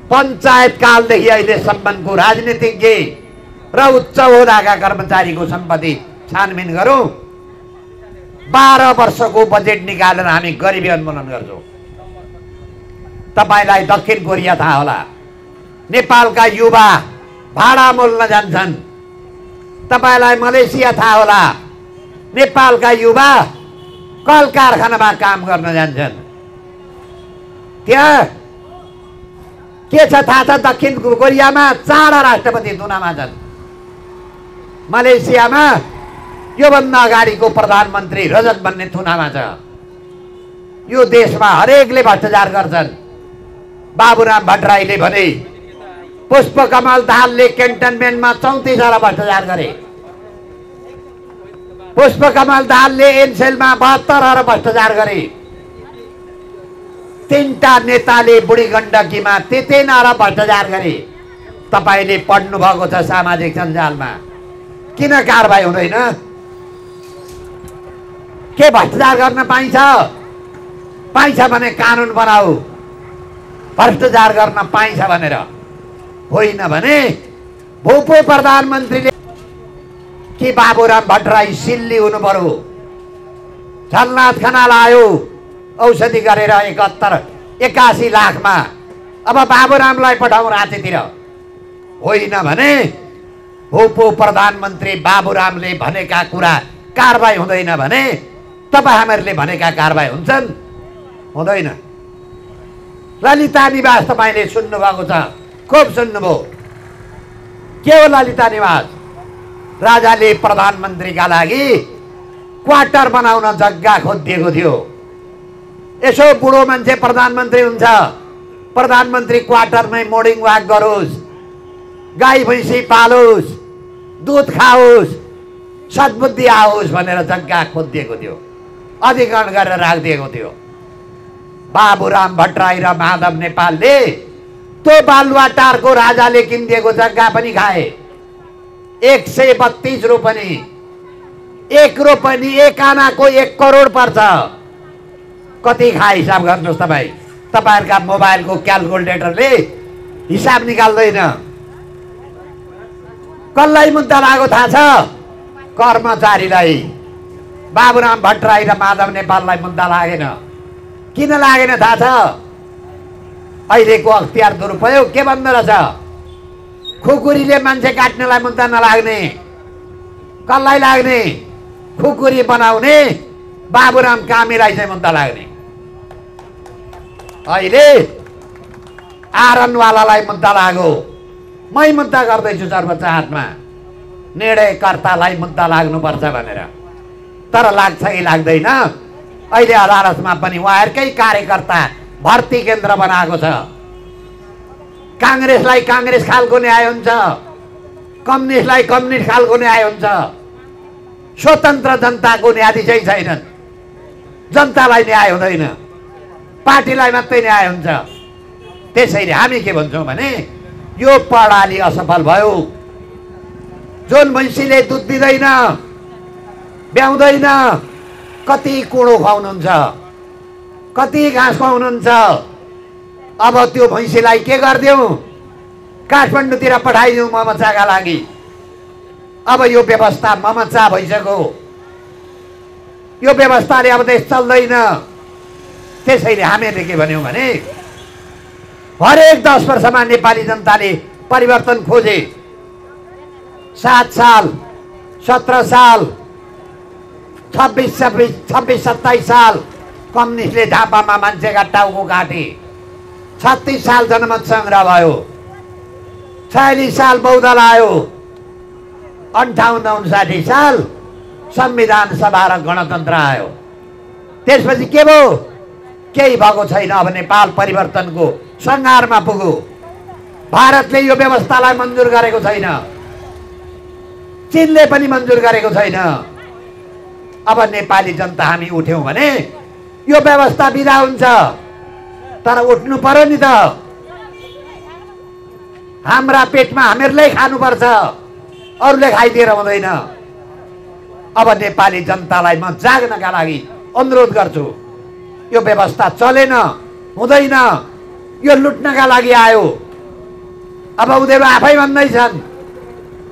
पञ्चायत कालदेखि अहिलेसम्मको राजनीतिज्ञ र उच्च होदाका कर्मचारीको सम्पत्ति छानबिन गरौँ। 12 वर्षको बजेट निकालेर हामी गरिबी उन्मूलन गर्छौँ। तपाईलाई दक्षिण कोरिया थाहा होला, नेपालका युवा भाडा मोल्न जान्छन्। तपाईलाई मलेसिया थाहा होला, नेपालका युवा कल कारखानामा काम गर्न जान्छन्। त्यहाँ के छ थाहा छ? दक्षिण कोरियामा 4 राष्ट्रपति चुनावमा छन्। मलेसियामा योभन्दा अगाडिको प्रधानमन्त्री रजत भन्ने थुनामा छ। यो देशमा हरेकले भ्रष्टाचार गर्छन्। बाबुराम भट्टराईले भने पुष्पकमल दाहालले क्यान्टनमेन्टमा 34 वटा भ्रष्टाचार गरे। पुष्पकमल दाहालले एनसेलमा 72 वटा भ्रष्टाचार गरे। 3टा नेताले बुढी गण्डकीमा 53 वटा भ्रष्टाचार गरे। तपाईले पढ्नु भएको छ सामाजिक सञ्जालमा। किन कारबाही हुँदैन? के भ्रष्टाचार गर्न पाइन्छ? पाइन्छ भने कानुन बनाऊ। भ्रष्टाचार गर्न पाइन्छ भनेर होइन भने भूपू प्रधानमन्त्रीले कि बाबुराम भट्टराई सिल्ली हुनु पर्यो। झलनाथ खनाल आयो औषधि गरेर 81 लाखमा। अब बाबुरामलाई पठाउँ राँचीतिर। होइन भने भूपू प्रधानमन्त्री बाबुरामले भनेका कुरा कारबाही हुँदैन भने तपाईँ हामीहरूले भनेका कारबाही हुन्छन्? हुँदैन। ललिता निवास तपाईले सुन्नु भएको छ, खूब सुन्नुभयो। के हो ललिता निवास? राजाले प्रधानमन्त्रीका लागि क्वार्टर बनाउन जग्गा खोजिदिएको थियो। यसो बुढो मान्छे प्रधानमन्त्री हुन्छ, प्रधानमन्त्री क्वार्टरमै मोर्निङ वाक गरोस्, गाई भैँसी पालोस्, दुध खाओस्, सद्बुद्धि आओस् भनेर जग्गा खोजिदिएको थियो, अधिग्रहण गरेर राखिदिएको थियो। बाबुराम भट्टराई र माधव नेपालले त्यो बालुवाटारको राजाले किनिदिएको जग्गा पनि खाए। 132 रोपनी, 1 रोपनी 1 आनाको 1 करोड पर्छ। कति खाए हिसाब गर्नुहोस् तपाईँ। तपाईँहरूका मोबाइलको क्यालकुलेटरले हिसाब निकाल्दैन। कसलाई मुद्दा लाग्यो थाहा छ? कर्मचारीलाई। बाबुराम भट्टराई र माधव नेपाललाई मुद्दा लागेन। किन लागेन थाहा छ? अहिलेको अख्तियार दुरुपयोग के भन्दो रहेछ? खुकुरीले मान्छे काट्नेलाई मुद्दा नलाग्ने, कसलाई लाग्ने? खुकुरी बनाउने बाबुराम कामीलाई चाहिँ मुद्दा लाग्ने। अहिले आरनवालालाई मुद्दा लाग्यो। मै मुद्दा गर्दैछु सर्वोच्च हातमा, निर्णयकर्तालाई मुद्दा लाग्नुपर्छ भनेर। तर लाग्छ कि लाग्दैन? अहिले अदालतमा पनि उहाँहरूकै कार्यकर्ता भर्ती केन्द्र बनाएको छ। काङ्ग्रेसलाई काङ्ग्रेस खालको न्याय हुन्छ, कम्युनिस्टलाई कम्युनिस्ट खालको न्याय हुन्छ। स्वतन्त्र जनताको न्यायाधीशै छैनन्। जनतालाई न्याय हुँदैन, पार्टीलाई मात्रै न्याय हुन्छ। त्यसैले हामी के भन्छौँ भने यो प्रणाली असफल भयो। जुन भैँसीले दुध दिँदैन, ब्याउँदैन, कति कुँडो खुवाउनुहुन्छ, कति घाँस खुवाउनुहुन्छ। अब त्यो भैँसीलाई के गरिदिउँ? काठमाडौँतिर पठाइदिउँ ममचाका लागि। अब यो व्यवस्था ममचा भइसक्यो। यो व्यवस्थाले अब देश चल्दैन। त्यसैले हामीले के भन्यौँ भने हरेक 10 वर्षमा नेपाली जनताले परिवर्तन खोजे। 7 साल, 17 साल, 26-27 साल कम्युनिस्टले झापामा मान्छेका टाउको काटे। 36 साल जनमत सङ्ग्रह भयो। 46 साल बहुदल आयो। 58-59 साल संविधान सभा र गणतन्त्र आयो। त्यसपछि के भयो? केही भएको छैन। अब नेपाल परिवर्तनको सङ्घारमा पुग्यो। भारतले यो व्यवस्थालाई मन्जुर गरेको छैन, चीनले पनि मन्जुर गरेको छैन। अब नेपाली जनता हामी उठ्यौँ भने यो व्यवस्था बिदा हुन्छ। तर उठ्नु पर्यो नि त। हाम्रा पेटमा हामीहरूले खानुपर्छ, अरूले खाइदिएर हुँदैन। अब नेपाली जनतालाई म जाग्नका लागि अनुरोध गर्छु। यो व्यवस्था चलेन, हुँदैन, यो लुट्नका लागि आयो। अब उनीहरू आफै भन्दैछन्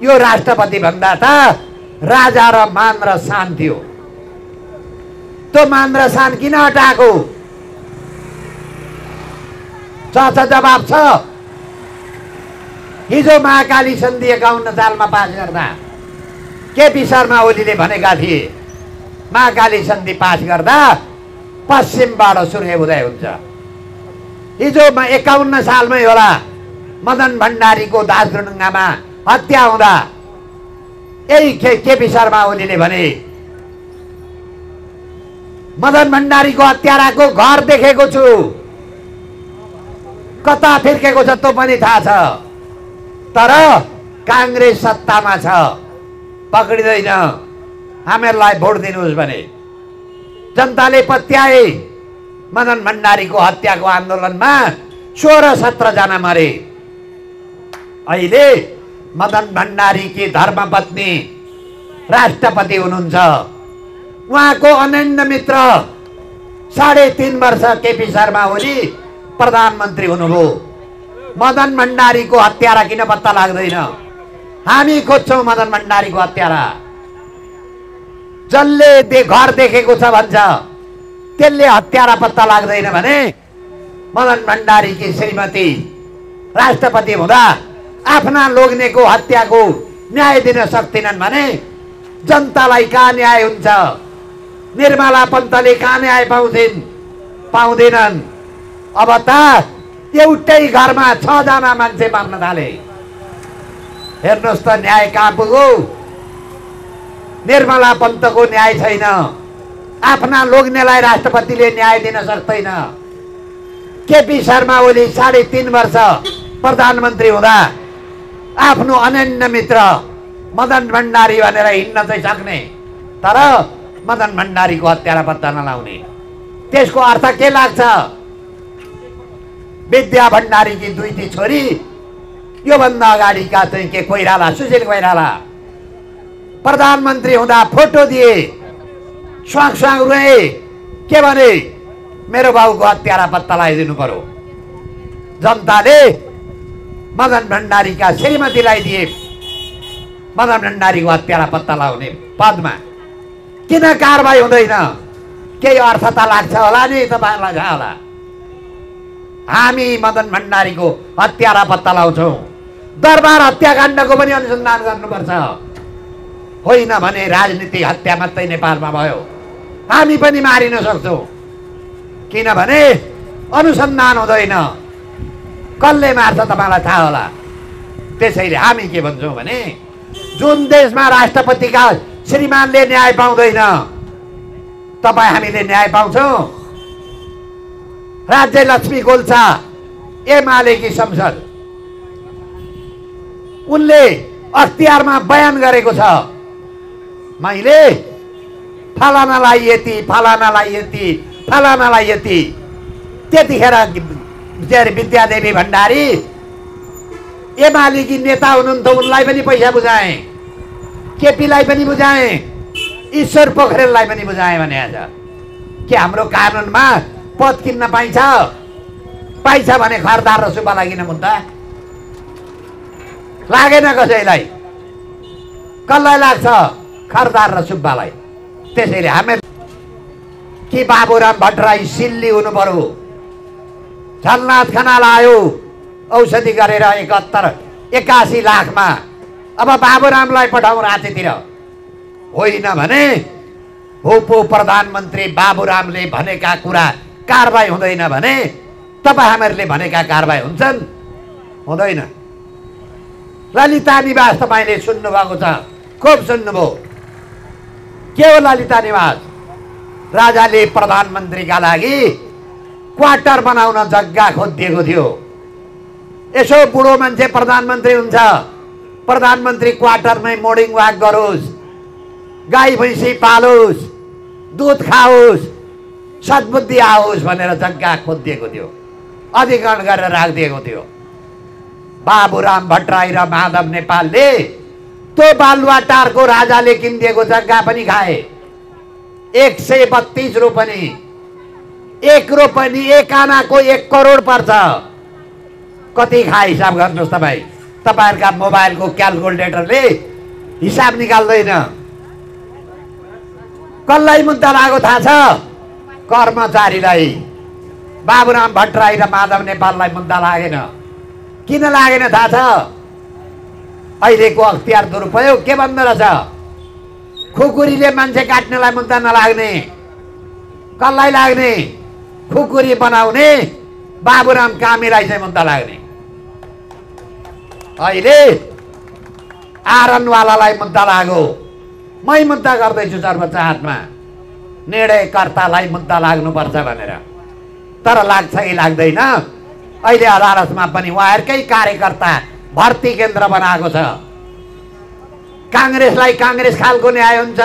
यो राष्ट्रपति भन्दा त राजा र मान र शान थियो। त्यो मान र शान किन हटाएको? जवाब छ। हिजो महाकाली सन्धि 51 सालमा पास गर्दा केपी शर्मा ओलीले भनेका थिए महाकाली सन्धि पास गर्दा पश्चिमबाट सूर्य उदय हुन्छ। हिजो 51 सालमै होला मदन भण्डारीको दार्जुलिङमा हत्या हुँदा यही केपी शर्मा ओलीले भने मदन भण्डारीको हत्याराको घर देखेको छु, कता फिर्केको छ त्यो पनि थाहा छ, तर काङ्ग्रेस सत्तामा छ, पक्रिँदैन, हामीहरूलाई भोट दिनुहोस् भने। जनताले पत्याए। मदन भण्डारीको हत्याको आन्दोलनमा 16-17 जना मरे। अहिले मदन भण्डारीकी धर्मपत्नी राष्ट्रपति हुनुहुन्छ। उहाँको अनन्य मित्र 3.5 वर्ष केपी शर्मा ओली प्रधानमन्त्री हुनुभयो। मदन भण्डारीको हत्यारा किन पत्ता लाग्दैन? हामी खोज्छौँ मदन भण्डारीको हत्यारा। जसले घर देखेको छ भन्छ, त्यसले हत्यारा पत्ता लाग्दैन भने मदन भण्डारीकी श्रीमती राष्ट्रपति हुँदा आफ्ना लोग्नेको हत्याको न्याय दिन सक्दैनन् भने जनतालाई कहाँ न्याय हुन्छ? निर्मला पन्तले कहाँ न्याय पाउँदैनन्? अब त एउटै घरमा 6 जना मान्छे मर्न थाले। हेर्नुहोस् त न्याय कहाँ पुग्यो? निर्मला पन्तको न्याय छैन। आफ्ना लोग्नेलाई राष्ट्रपतिले न्याय दिन सक्दैन। केपी शर्मा ओली 3.5 वर्ष प्रधानमन्त्री हुँदा आफ्नो अनन्य मित्र मदन भण्डारी भनेर हिँड्न चाहिँ सक्ने, तर मदन भण्डारीको हत्यारा पत्ता नलाउने। त्यसको अर्थ के लाग्छ? विद्या भण्डारीकी 2 छोरी, योभन्दा अगाडिका चाहिँ के कोइराला, सुशील कोइराला प्रधानमन्त्री हुँदा फोटो दिए, स्वाङ स्वाङ रोए। के भने? मेरो बाउको हत्यारा पत्ता लगाइदिनु पर्यो। जनताले मदन भण्डारीका श्रीमतीलाई दिए मदन भण्डारीको हत्यारा पत्ता लगाउने पदमा। किन कारबाही हुँदैन? केही अर्थ त लाग्छ होला नि तपाईँहरूलाई थाहा होला। हामी मदन भण्डारीको हत्यारा पत्ता लगाउँछौँ। दरबार हत्याकाण्डको पनि अनुसन्धान गर्नुपर्छ। होइन भने राजनीतिक हत्या मात्रै नेपालमा भयो, हामी पनि मारिन सक्छौँ। किनभने अनुसन्धान हुँदैन, कसले मार्छ तपाईँलाई थाहा होला। त्यसैले हामी के भन्छौँ भने जुन देशमा राष्ट्रपतिका श्रीमानले न्याय पाउँदैन, हामीले न्याय पाउँछौँ। राज्य लक्ष्मी गोल्छा एमालेकी संसद, उनले अख्तियारमा बयान गरेको छ, मैले फलानालाई यति, फलानालाई यति, फलानालाई यति। त्यतिखेर विद्यादेवी भण्डारी एमालेकी नेता हुनुहुन्थ्यो, उनलाई पनि पैसा बुझाएँ, केपीलाई पनि बुझाएँ, ईश्वर पोखरेललाई पनि बुझाएँ भने आज के हाम्रो कानुनमा पद किन्न पाइन्छ? पाइन्छ भने खरदार र सुब्बालाई किन मुद्दा लागेन? कसैलाई? कसलाई लाग्छ? खरदार र सुब्बालाई। त्यसैले हामी कि बाबुराम भट्टराई सिल्ली हुनु पर्यो। झलनाथ खनाल आयो औषधि गरेर 81 लाखमा। अब बाबुरामलाई पठाउँ राँचीतिर। होइन भने उप प्रधानमन्त्री बाबुरामले भनेका कुरा कारबाही हुँदैन भने तपाईँ हामीहरूले भनेका कारबाही हुन्छन्? हुँदैन। ललिता निवास तपाईँले सुन्नुभएको छ, खुब सुन्नुभयो। के हो ललिता निवास? राजाले प्रधानमन्त्रीका लागि क्वार्टर बनाउन जग्गा खोजिदिएको थियो। यसो बुढो मान्छे प्रधानमन्त्री हुन्छ, प्रधानमन्त्री क्वार्टरमै मोर्निङ वाक गरोस्, गाई भैँसी पालोस्, दुध खाओस्, सद्बुद्धि आओस् भनेर जग्गा खोजिदिएको थियो, अधिग्रहण गरेर राखिदिएको थियो। बाबुराम भट्टराई र माधव नेपालले त्यो बालुवाटारको राजाले किनिदिएको जग्गा पनि खाए। 132 रोपनी, 1 रोपनी 1 आनाको 1 करोड पर्छ। कति खाए हिसाब गर्नुहोस् तपाईँ। तपाईँहरूका मोबाइलको क्यालकुलेटरले हिसाब निकाल्दैन। कसलाई मुद्दा लाग्यो थाहा छ? कर्मचारीलाई। बाबुराम भट्टराई र माधव नेपाललाई मुद्दा लागेन। किन लागेन थाहा छ? अहिलेको अख्तियार दुरुपयोग के भन्दो रहेछ? खुकुरीले मान्छे काट्नेलाई मुद्दा नलाग्ने, कसलाई लाग्ने? खुकुरी बनाउने बाबुराम कामीलाई चाहिँ मुद्दा लाग्ने। अहिले आरनवालालाई मुद्दा लाग्यो। मै मुद्दा गर्दैछु सर्वोच्च हातमा, निर्णयकर्तालाई मुद्दा लाग्नुपर्छ भनेर। तर लाग्छ कि लाग्दैन? अहिले अदालतमा पनि उहाँहरूकै कार्यकर्ता भर्ती केन्द्र बनाएको छ। काङ्ग्रेसलाई काङ्ग्रेस खालको न्याय हुन्छ,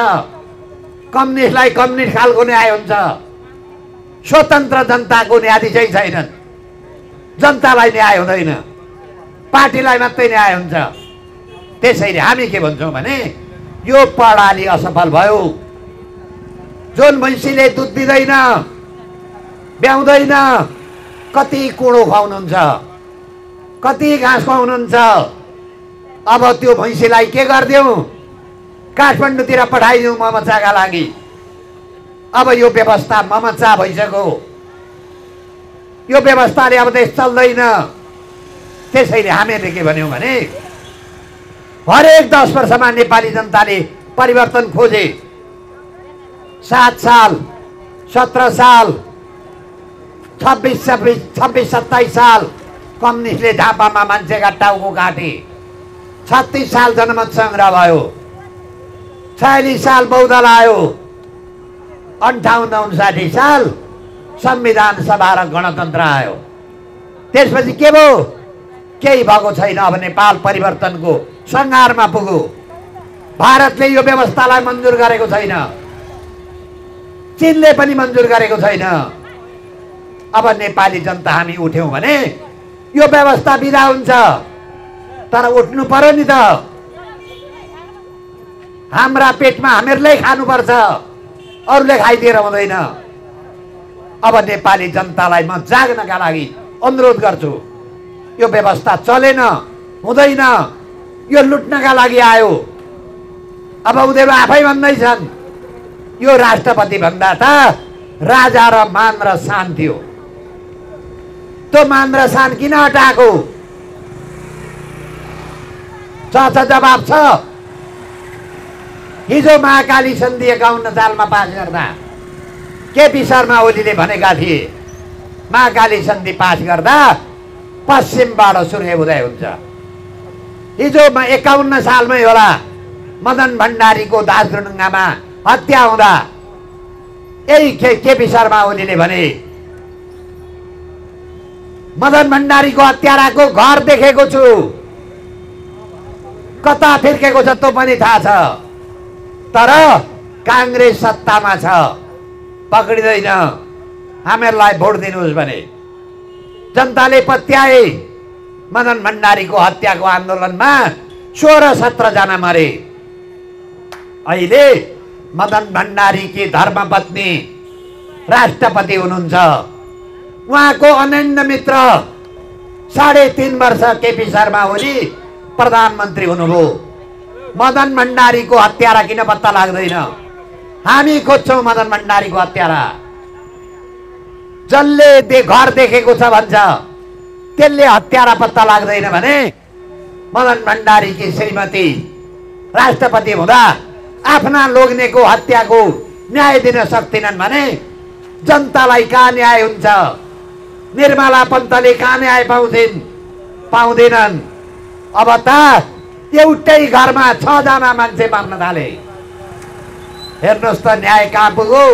कम्युनिस्टलाई कम्युनिस्ट खालको न्याय हुन्छ। स्वतन्त्र जनताको न्यायाधीश छैनन्। जनतालाई न्याय हुँदैन, पार्टीलाई मात्रै न्याय हुन्छ। त्यसैले हामी के भन्छौँ भने यो प्रणाली असफल भयो। जुन भैँसीले दुध दिँदैन, ब्याउँदैन, कति कुँडो खुवाउनुहुन्छ, कति घाँस खुवाउनुहुन्छ। अब त्यो भैँसीलाई के गरिदिउँ? काठमाडौँतिर पठाइदिउँ ममचाका लागि। अब यो व्यवस्था ममचा भइसक्यो। यो व्यवस्थाले अब देश चल्दैन। त्यसैले हामीले के भन्यौँ भने हरेक 10 वर्षमा नेपाली जनताले परिवर्तन खोजे। 7 साल, 17 साल, 26-27 साल कम्युनिस्टले झापामा मान्छेका टाउको काटे। 36 साल जनमत सङ्ग्रह भयो। 46 साल बहुदल आयो। 58-59 साल संविधान सभा र गणतन्त्र आयो। त्यसपछि के भयो? केही भएको छैन। अब नेपाल परिवर्तनको सङ्घारमा पुग्यो। भारतले यो व्यवस्थालाई मन्जुर गरेको छैन, चीनले पनि मन्जुर गरेको छैन। अब नेपाली जनता हामी उठ्यौँ भने यो व्यवस्था बिदा हुन्छ। तर उठ्नु पर्यो नि त। हाम्रा पेटमा हामीहरूले खानुपर्छ, अरूले खाइदिएर हुँदैन। अब नेपाली जनतालाई म जाग्नका लागि अनुरोध गर्छु। यो व्यवस्था चलेन, हुँदैन, यो लुट्नका लागि आयो। अब उनीहरू आफै भन्दैछन् यो राष्ट्रपति भन्दा त राजा र मान र शान थियो। त्यो मान र शान किन हटाएको? छ जवाब छ। हिजो महाकाली सन्धि 51 सालमा पास गर्दा केपी शर्मा ओलीले भनेका थिए महाकाली सन्धि पास गर्दा पश्चिमबाट सूर्य उदय हुन्छ। हिजो 51 सालमै होला मदन भण्डारीको दासढुङ्गामा हत्या हुँदा यही केपी शर्मा ओलीले भने मदन भण्डारीको हत्याराको घर देखेको छु, कता फिर्केको छ त्यो पनि थाहा छ। तर काङ्ग्रेस सत्तामा छ, पक्रिँदैन। हामीहरूलाई भोट दिनुहोस् भने जनताले पत्याए। मदन भण्डारीको हत्याको आन्दोलनमा 16-17 जना मरे। अहिले मदन भण्डारीकी धर्मपत्नी राष्ट्रपति हुनुहुन्छ। उहाँको अनन्य मित्र 3.5 वर्ष केपी शर्मा ओली प्रधानमन्त्री हुनुभयो। मदन भण्डारीको हत्यारा किन पत्ता लाग्दैन? हामी खोज्छौँ मदन भण्डारीको हत्यारा। जसले घर देखेको छ भन्छ, त्यसले हत्यारा पत्ता लाग्दैन भने मदन भण्डारीकी श्रीमती राष्ट्रपति हुँदा आफ्ना लोग्नेको हत्याको न्याय दिन सक्दिनन् भने जनतालाई कहाँ न्याय हुन्छ? निर्मला पन्तले कहाँ न्याय पाउँदैनन्? अब त एउटै घरमा 6 जना मान्छे मर्न थाले। हेर्नुहोस् त न्याय कहाँ पुग्यो।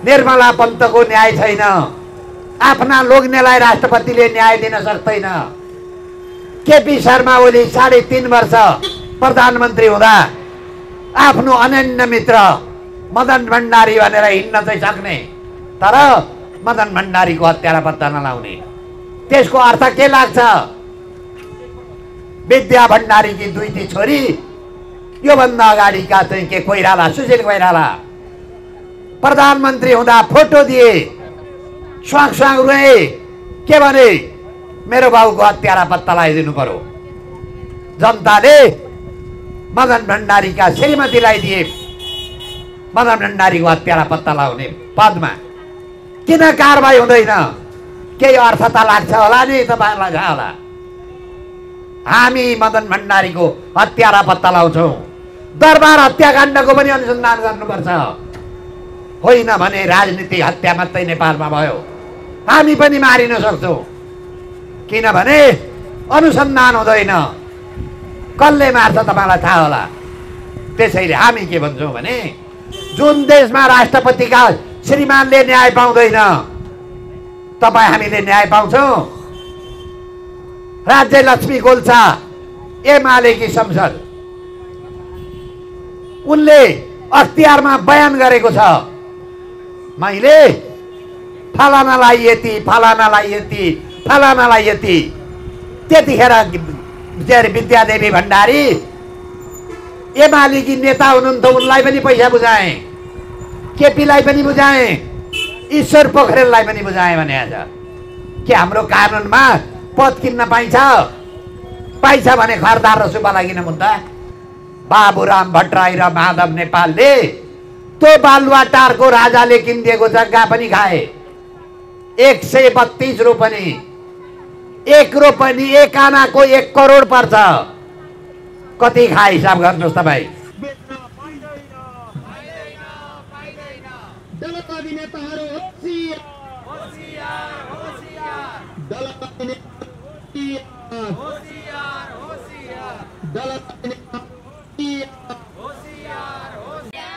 निर्मला पन्तको न्याय छैन। आफ्ना लोग्नेलाई राष्ट्रपतिले न्याय दिन सक्दैन। केपी शर्मा ओली 3.5 वर्ष प्रधानमन्त्री हुँदा आफ्नो अनन्य मित्र मदन भण्डारी भनेर हिँड्न चाहिँ सक्ने, तर मदन भण्डारीको हत्यारा पत्ता नलाउने। त्यसको अर्थ के लाग्छ? विद्या भण्डारीकी दुईटी छोरी, योभन्दा अगाडिका चाहिँ के कोइराला, सुशील कोइराला प्रधानमन्त्री हुँदा फोटो दिए, स्वाङ स्वाङ रोए। के भने? मेरो बाबुको हत्यारा पत्ता लगाइदिनु पर्यो। जनताले मदन भण्डारीका श्रीमतीलाई दिए मदन भण्डारीको हत्यारा पत्ता लगाउने पदमा। किन कारबाही हुँदैन? केही अर्थ त लाग्छ होला नि तपाईँहरूलाई थाहा होला। हामी मदन भण्डारीको हत्यारा पत्ता लगाउँछौँ। दरबार हत्याकाण्डको पनि अनुसन्धान गर्नुपर्छ। होइन भने राजनीतिक हत्या मात्रै नेपालमा भयो। हामी पनि मारिन सक्छौँ, किनभने अनुसन्धान हुँदैन। कसले मार्छ तपाईँलाई थाहा होला। त्यसैले हामी के भन्छौँ भने जुन देशमा राष्ट्रपतिका श्रीमानले न्याय पाउँदैन, तपाईँ हामीले न्याय पाउँछौँ। राज्य लक्ष्मी गोल्छा एमालेकी संसद, उनले अख्तियारमा बयान गरेको छ, मैले फलानालाई यति, फलानालाई यति, फलानालाई यति। त्यतिखेर विद्यादेवी भण्डारी एमालेकी नेता हुनुहुन्थ्यो, उनलाई पनि पैसा बुझाएँ, केपीलाई पनि बुझाएँ, ईश्वर पोखरेललाई पनि बुझाएँ भने आज के हाम्रो कानुनमा पद किन्न पाइन्छ? पाइन्छ भने खरदार र सुब्बालाई किन मुद्दा? बाबुराम भट्टराई र माधव नेपालले त्यो बालुवाटारको राजाले किनिदिएको जग्गा पनि खाए। 132 रोपनी, 1 रोपनी 1 आनाको 1 करोड पर्छ। कति खाए हिसाब गर्नुहोस् तपाईँ। दलवादी नेताहरू होसियार, होसियार, होसियार। दलवादी नेताहरू होसियार, होसियार। दलवादी नेताहरू होसियार, होसियार।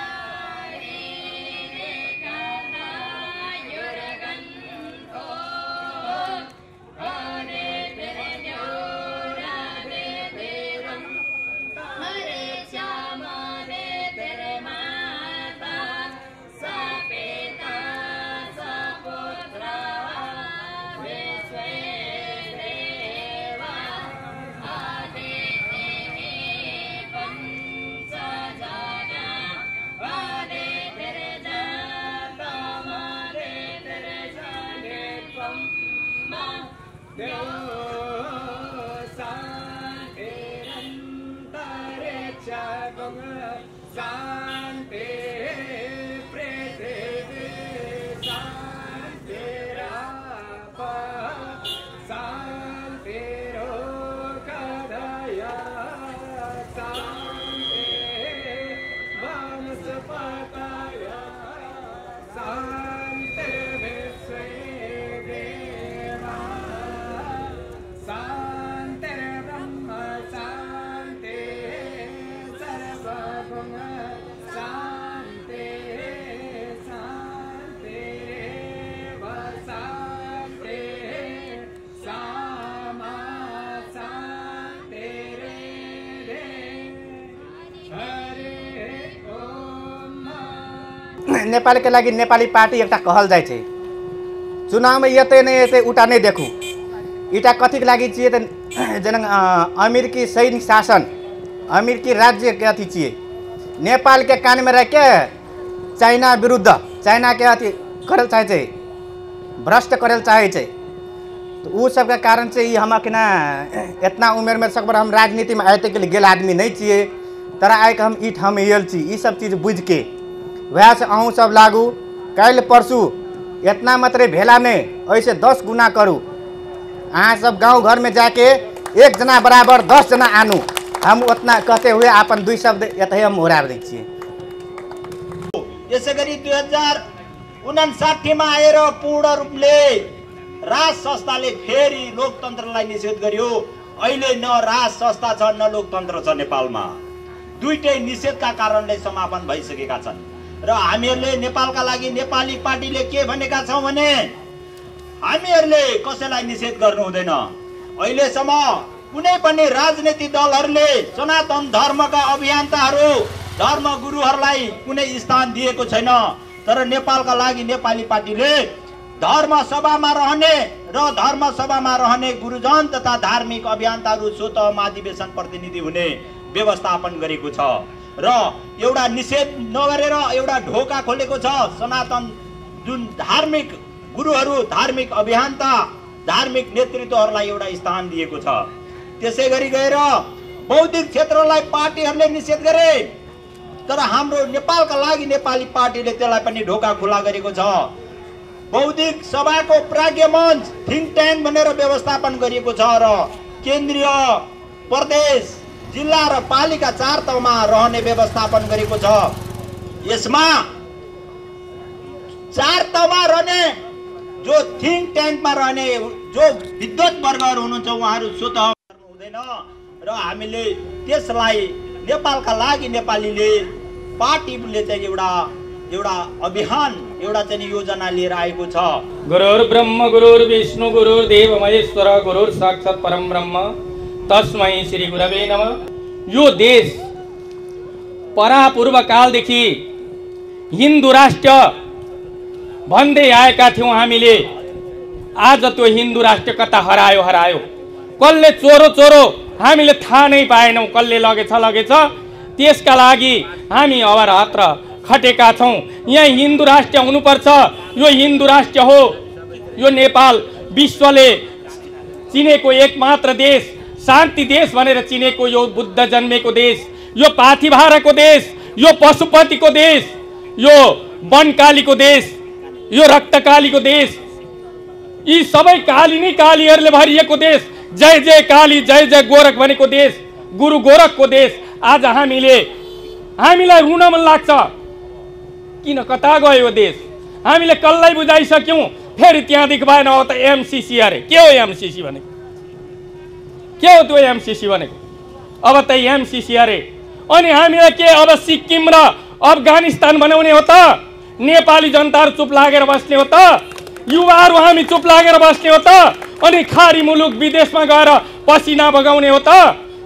नेपालका लागि नेपाली पार्टी एउटा कहल जाइ छै। चुनावमा यतै नै यतै उटा नै देखू। इटा कथिको लागि चाहिए त जेना अमेरिकी सैनिक शासन, अमेरिकी राज्य के अथी चाहिए। नेपाल के कान में रह के चाइना विरुद्ध, चाइना के अथी करल चाहे छै, भ्रष्ट करल चाहे छै। तो वो सब के कारण से ये हम ना इतना उम्र में सकबर हम राजनीति में आए के लिए गेल आदमी नहीं चाहिए। तरह आए के हम ईट हम यल छी, ये सब चीज़ बुझ के वह से अहूँ सब लागू कल परसू इतना मात्रे भेला में ऐसे 10 गुना करूँ। अहाँ सब गांव घर में जाके 1 जना बराबर 10 जना आनू। हम उतना कहते हुए अपन 2 शब्द यतै हम ओरार दै छियै। यसै गरी 2059 मा आएर पूर्ण रूपले राज संस्थाले फेरि लोकतन्त्रलाई निषेध गर्यो। अहिले न राज संस्था छ न लोकतन्त्र छ नेपालमा। दुईटै निषेधका कारणले समापन भइसकेका छन् र हामीहरूले नेपालका लागि नेपाली पार्टीले के भनेका छौँ भने हामीहरूले कसैलाई निषेध गर्नु हुँदैन। अहिलेसम्म कुनै पनि राजनीतिक दलहरूले सनातन धर्मका अभियन्ताहरू धर्मगुरुहरूलाई कुनै स्थान दिएको छैन। तर नेपालका लागि नेपाली पार्टीले धर्मसभामा रहने र धर्मसभामा रहने गुरुजन तथा धार्मिक अभियन्ताहरू स्वतः महाधिवेशन प्रतिनिधि हुने व्यवस्थापन गरेको छ र एउटा निषेध नगरेर एउटा ढोका खोलेको छ। सनातन जुन धार्मिक गुरुहरू, धार्मिक अभियन्ता, धार्मिक नेतृत्वहरूलाई एउटा स्थान दिएको छ। त्यसै गरी गएर बौद्धिक क्षेत्रलाई पार्टीहरूले निषेध गरे, तर हाम्रो नेपालका लागि नेपाली पार्टीले त्यसलाई पनि ढोका खुला गरेको छ। बौद्धिक सभाको प्राज्ञ मञ्च थिङ्क ट्याङ्क भनेर व्यवस्थापन गरिएको छ र केन्द्रीय, प्रदेश, जिल्ला र पालिका 4 तहमा रहने व्यवस्थापन गरेको छ। यसमा 4 तहमा रहने जो थिङ्क ट्याङ्कमा रहने जो विद्वत वर्गहरू हुनुहुन्छ उहाँहरू स्वतः हुँदैन र हामीले त्यसलाई नेपालका लागि नेपालीले पार्टीले चाहिँ एउटा अभियान, एउटा चाहिँ योजना लिएर आएको छ। गुरुर् ब्रह्म गुरुर् विष्णु गुरुर्देव महेश्वर गुरुर् साक्षात् परम ब्रह्म तस्मै श्री गुरवे नमः। यो देश परापूर्व कालदेखि हिन्दू राष्ट्र भन्दै आएका थियौँ हामीले। आज त्यो हिन्दू राष्ट्र कता हरायो हरायो। कसले चोरो हामीले थाहा नै पाएनौँ, कसले लगेछ। त्यसका लागि हामी अहरहत्र खटेका छौँ। यहाँ हिन्दू राष्ट्र हुनुपर्छ। यो हिन्दू राष्ट्र हो। यो नेपाल विश्वले चिनेको एकमात्र देश, शान्ति देश भनेर चिनेको यो बुद्ध जन्मेको देश, यो पाथिभाराको देश, यो पशुपतिको देश, यो वनकालीको देश, यो रक्तकालीको देश, यी सबै काली नै कालीहरूले भरिएको देश। जय जय काली, जय जय गोरख भनेको देश, गुरु गोरखको देश। आज हामीलाई रुन मन लाग्छ। किन कता गयो यो देश? हामीले कसलाई बुझाइसक्यौँ, फेरि त्यहाँदेखि भएन। अब त एमसिसी अरे के हो एमसिसी भनेको? के हो त्यो एमसिसी भनेको? अब त एमसिसी अरे। अनि हामीलाई के अब सिक्किम र अफगानिस्तान बनाउने हो त? नेपाली जनताहरू चुप लागेर बस्ने हो त? युवाहरू हामी चुप लागेर बस्ने हो त? अनि खाडी मुलुक विदेशमा गएर पसिना बगाउने हो त?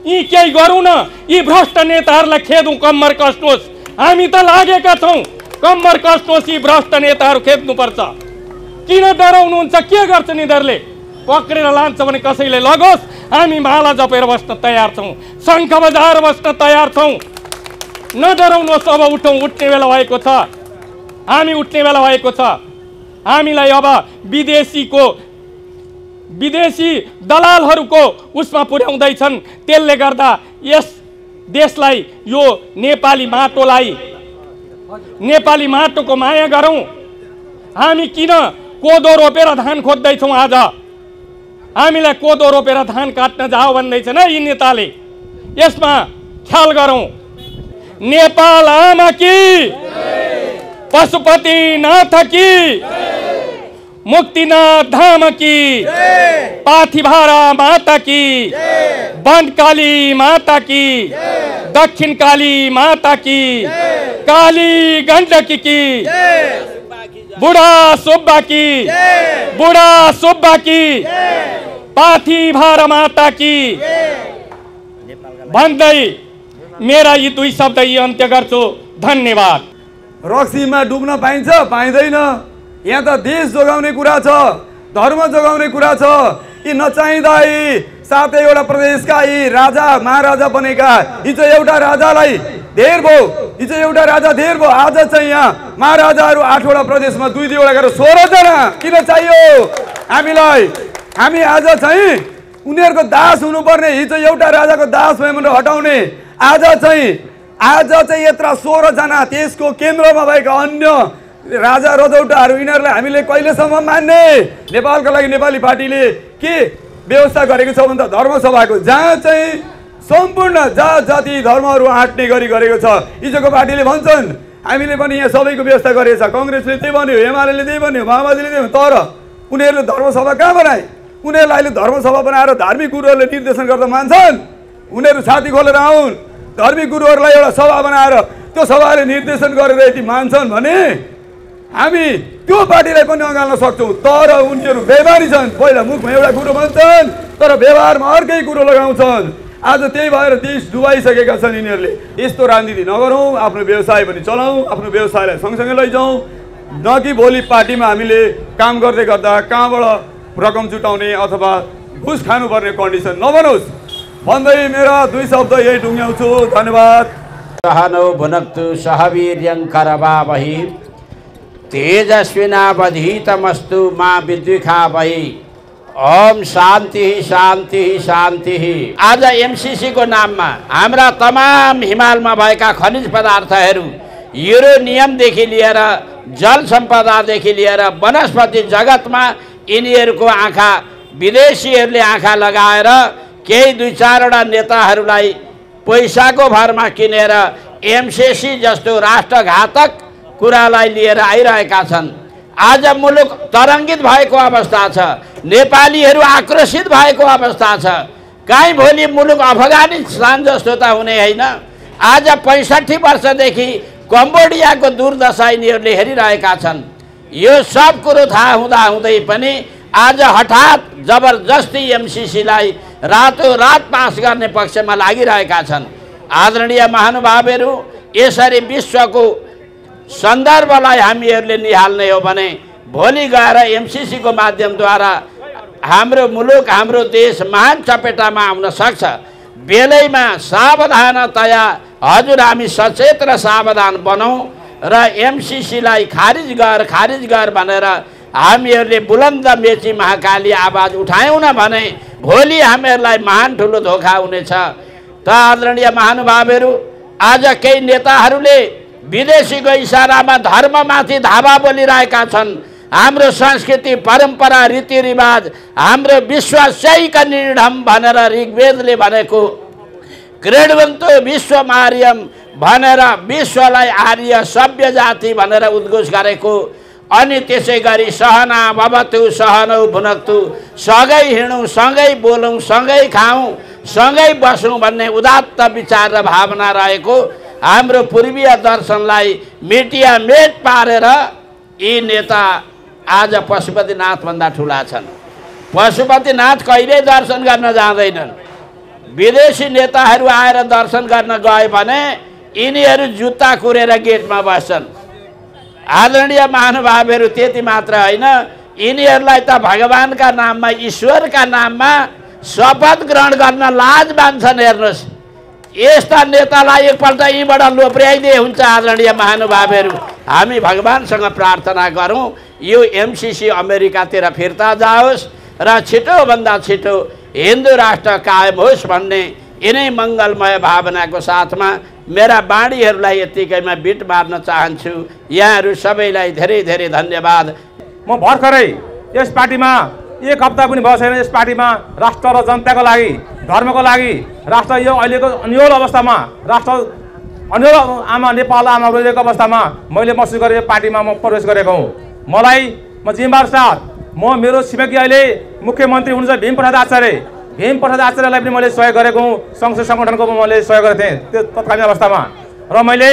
यी केही गरौँ न। यी भ्रष्ट नेताहरूलाई खेदौँ, कम्मर कस्नुहोस्। हामी त लागेका छौँ, कम्मर कस्नुहोस्। यी भ्रष्ट नेताहरू खेद्नुपर्छ। किन डराउनुहुन्छ? के गर्छ यिनीहरूले? पक्रेर लान्छ भने कसैले लगोस्। हामी माला जपेर बस्न तयार छौँ, शङ्ख बजाएर बस्न तयार छौँ। नडराउनुहोस्। अब उठौँ, उठ्ने बेला भएको छ। हामी उठ्ने बेला भएको छ। हामीलाई अब विदेशी दलालहरूको उसमा पुर्याउँदैछन्। त्यसले गर्दा यस देशलाई, यो नेपाली माटोको माया गरौँ। हामी किन कोदो रोपेर धान खोज्दैछौँ? आज हामीलाई कोदो रोपेर धान काट्न जाऊ भन्दैछन् यी नेताले। यसमा ख्याल गरौँ। नेपाल आमा की, पशुपतिनाथ की, मुक्तिनाथ धाम की, पाथिभारा माता की, वनकाली माता की, दक्षिण काली माता की, काली गंडकी की, बुढ़ा सुब्बा की, पाथिभारा माता की भन्दै मेरा यी 2 शब्द यी अन्त्य गर्छु। धन्यवाद। रक्सीमा डुब्न पाइन्छ? पाइँदैन। यहाँ त देश जोगाउने कुरा छ, धर्म जोगाउने कुरा छ। यी नचाहिँदा साथै एउटा प्रदेशका यी राजा महाराजा बनेका, हिजो एउटा राजालाई धेर भयो, हिजो एउटा राजा धेर भयो। आज चाहिँ यहाँ महाराजाहरू 8वटा प्रदेशमा 2-2वटा गरेर 16 जना किन चाहियो हामीलाई? हामी आज चाहिँ उनीहरूको दास हुनुपर्ने। हिजो एउटा राजाको दास भयो भनेर हटाउने। आज चाहिँ यत्र 16 जना त्यसको केन्द्रमा भएका अन्य राजा रजौटाहरू, यिनीहरूलाई हामीले कहिलेसम्म मान्ने? नेपालको लागि नेपाली पार्टीले के व्यवस्था गरेको छ भने त धर्मसभाको, जहाँ चाहिँ सम्पूर्ण जात जाति धर्महरू आँट्ने गरी गरेको छ। हिजोको पार्टीले भन्छन् हामीले पनि यहाँ सबैको व्यवस्था गरेको छ। कङ्ग्रेसले त्यही भन्यो, एमाले त्यही भन्यो, माओवादीले त्यही भन्यो। तर उनीहरूले धर्मसभा कहाँ बनाए? उनीहरूलाई अहिले धर्मसभा बनाएर धार्मिक गुरुहरूले निर्देशन गर्दा मान्छन्? उनीहरू छाती खोलेर आउन्, धार्मिक गुरुहरूलाई एउटा सभा बनाएर त्यो सभाले निर्देशन गरेर यदि मान्छन् भने हामी त्यो पार्टीलाई पनि अँगाल्न सक्छौँ। तर उनीहरू व्यवहारी छन्, पहिला मुखमा एउटा कुरो भन्छन् तर व्यवहारमा अर्कै कुरो लगाउँछन्। आज त्यही भएर देश डुबाइसकेका छन् यिनीहरूले। यस्तो राजनीति नगरौँ, आफ्नो व्यवसाय पनि चलाउँ, आफ्नो व्यवसायलाई सँगसँगै लैजाउँ, न कि भोलि पार्टीमा हामीले काम गर्दै गर्दा कहाँबाट रकम जुटाउने अथवा घुस खानुपर्ने कन्डिसन नबनोस् भन्दै मेरा 2 शब्द यही टुङ्ग्याउँछु। धन्यवाद। सहनौ भुनक्तु सहवीर्यं करवावहि तेजस्विनावधीतमस्तु मा विद्विषावहि। ओम शान्ति शान्ति शान्ति। आज एमसीसी को नाममा हाम्रा तमाम हिमालमा भएका खनिज पदार्थहरू, युरेनियमदेखि लिएर जल सम्पदादेखि लिएर वनस्पति जगतमा यिनीहरूको आँखा विदेशीहरूले आँखा लगाएर केही 2-4वटा नेताहरूलाई पैसाको भरमा किनेर एमसीसी जस्तो राष्ट्रघातक कुरालाई लिएर आइरहेका छन्। आज मुलुक तरङ्गित भएको अवस्था छ, नेपालीहरू आक्रोशित भएको अवस्था छ। काहीँ भोलि मुलुक अफगानिस्तान जस्तो त हुने होइन। आज 65 वर्षदेखि कम्बोडियाको दुर्दशा यिनीहरूले हेरिरहेका छन्। यो सब कुरो थाहा हुँदाहुँदै पनि आज हठात जबरजस्ती एमसीसीलाई रातोरात पास गर्ने पक्षमा लागिरहेका छन्। आदरणीय महानुभावहरू, यसरी विश्वको सन्दर्भलाई हामीहरूले निहाल्ने हो भने भोलि गएर एमसीसीको माध्यमद्वारा हाम्रो मुलुक, हाम्रो देश महान चपेटामा आउन सक्छ। बेलैमा सावधानतया हजुर हामी सचेत र सावधान बनौँ र एमसीसीलाई खारिज गर भनेर हामीहरूले बुलन्द मेची महाकाली आवाज उठायौँ न भने भोलि हामीहरूलाई महान ठुलो धोका हुनेछ। त आदरणीय महानुभावहरू, आज केही नेताहरूले विदेशीको इसारामा धर्ममाथि धावा बोलिरहेका छन्। हाम्रो संस्कृति, परम्परा, रीतिरिवाज, हाम्रो विश्वासैक निर्ढम भनेर ऋग्वेदले भनेको क्रीडवन्तो विश्वमार्यम भनेर विश्वलाई आर्य सभ्य जाति भनेर उद्घोष गरेको, अनि त्यसै गरी सहना भवतु सहनौ भुनक्तु, सँगै हिँडौँ, सँगै बोलौँ, सँगै खाऊँ, सँगै बसौँ भन्ने उदात्त विचार र भावना रहेको हाम्रो पूर्वीय दर्शनलाई मेटियामेट पारेर यी नेता आज पशुपतिनाथभन्दा ठुला छन्। पशुपतिनाथ कहिल्यै दर्शन गर्न जाँदैनन्। विदेशी नेताहरू आएर दर्शन गर्न गए भने यिनीहरू जुत्ता कुरेर गेटमा बस्छन्। आदरणीय महानुभावहरू, त्यति मात्र होइन, यिनीहरूलाई त भगवानका नाममा, ईश्वरका नाममा शपथ ग्रहण गर्न लाज मान्छन्। हेर्नुहोस्, यस्ता नेतालाई एकपल्ट यहीँबाट लोप्र्याइदिए हुन्छ। आदरणीय महानुभावहरू, हामी भगवानसँग प्रार्थना गरौँ यो एमसीसी अमेरिकातिर फिर्ता जाओस् र छिटोभन्दा छिटो हिन्दू राष्ट्र कायम होस् भन्ने यिनै मङ्गलमय भावनाको साथमा मेरा बाणीहरूलाई यतिकैमा बिट मार्न चाहन्छु। यहाँहरू सबैलाई धेरै धेरै धन्यवाद। म भर्खरै यस पार्टीमा 1 हप्ता पनि भयो छैन। यस पार्टीमा राष्ट्र र जनताको लागि, धर्मको लागि, राष्ट्र यो अहिलेको अन्यल अवस्थामा, राष्ट्र अन्यल आमा नेपाल आमा रोजेको अवस्थामा मैले महसुस गरेँ पार्टीमा म प्रवेश गरेको हुँ। म जिम्बार साथ म मेरो छिमेकी अहिले मुख्यमन्त्री हुनुहुन्छ भीमप्रसाद आचार्य, भीमप्रसाद आचार्यलाई पनि मैले सहयोग गरेको हुँ। संसद सङ्गठनको मैले सहयोग गरेको थिएँ त्यो तत्कालीन अवस्थामा। र मैले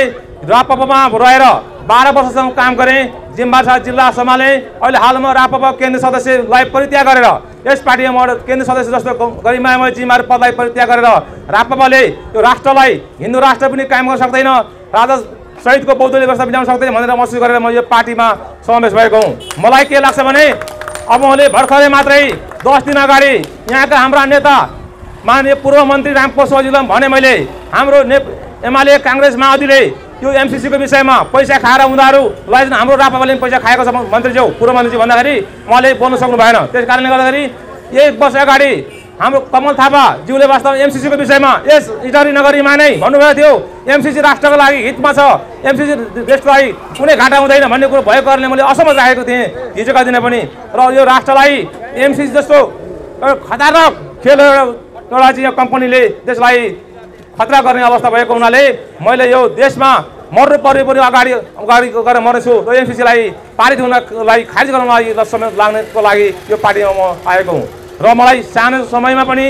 राप्रपामा रहेर 12 वर्षसम्म काम गरेँ, जिम्बार साथ जिल्ला सम्हालेँ। अहिले हालमा राप्रपा केन्द्र सदस्यलाई परित्याग गरेर यस पार्टीमा म केन्द्र सदस्य जस्तो गरिमामय जिम्मेवारी पदलाई परित्याग गरेर राप्रपाले यो राष्ट्रलाई हिन्दू राष्ट्र पनि कायम गर्न सक्दैन, राजा सहितको बौद्धले व्यवस्था मिलाउन सक्दैन भनेर महसुस गरेर म यो पार्टीमा समावेश भएको हुँ। मलाई के लाग्छ भने अब मैले भर्खरै मात्रै 10 दिन अगाडि यहाँका हाम्रा नेता माननीय पूर्व मन्त्री रामप्रसाद ओलीलाई भने मैले हाम्रो एमाले काङ्ग्रेस माओवादीले यो एमसीसीको विषयमा पैसा खाएर उनीहरूलाई हाम्रो राप्रपाले पैसा खाएको छ मन्त्रीज्यू, पूर्व मन्त्रीज्यू भन्दाखेरि उहाँले बोल्न सक्नु भएन। त्यस कारणले गर्दाखेरि 1 वर्ष अगाडि हाम्रो कमल थापा ज्यूले वास्तवमा एमसीसीको विषयमा यस इटरी नगरीमा नै भन्नुभएको थियो एमसीसी राष्ट्रको लागि हितमा छ, एमसीसी देशलाई कुनै घाटा हुँदैन भन्ने कुरो भएको कारणले मैले असहमत राखेको थिएँ हिजोका दिन पनि। र यो राष्ट्रलाई एमसीसी जस्तो खतरनाक खेल एउटा चाहिँ यो कम्पनीले देशलाई खतरा गर्ने अवस्था भएको हुनाले मैले यो देशमा मर्नु पर्यो अगाडि गएर मर्नेछु। र एमसीसीलाई पारित हुनको लागि, खारिज गर्नको लागि समय लाग्नेको लागि यो पार्टीमा म आएको हुँ। र र मलाई सानो समयमा पनि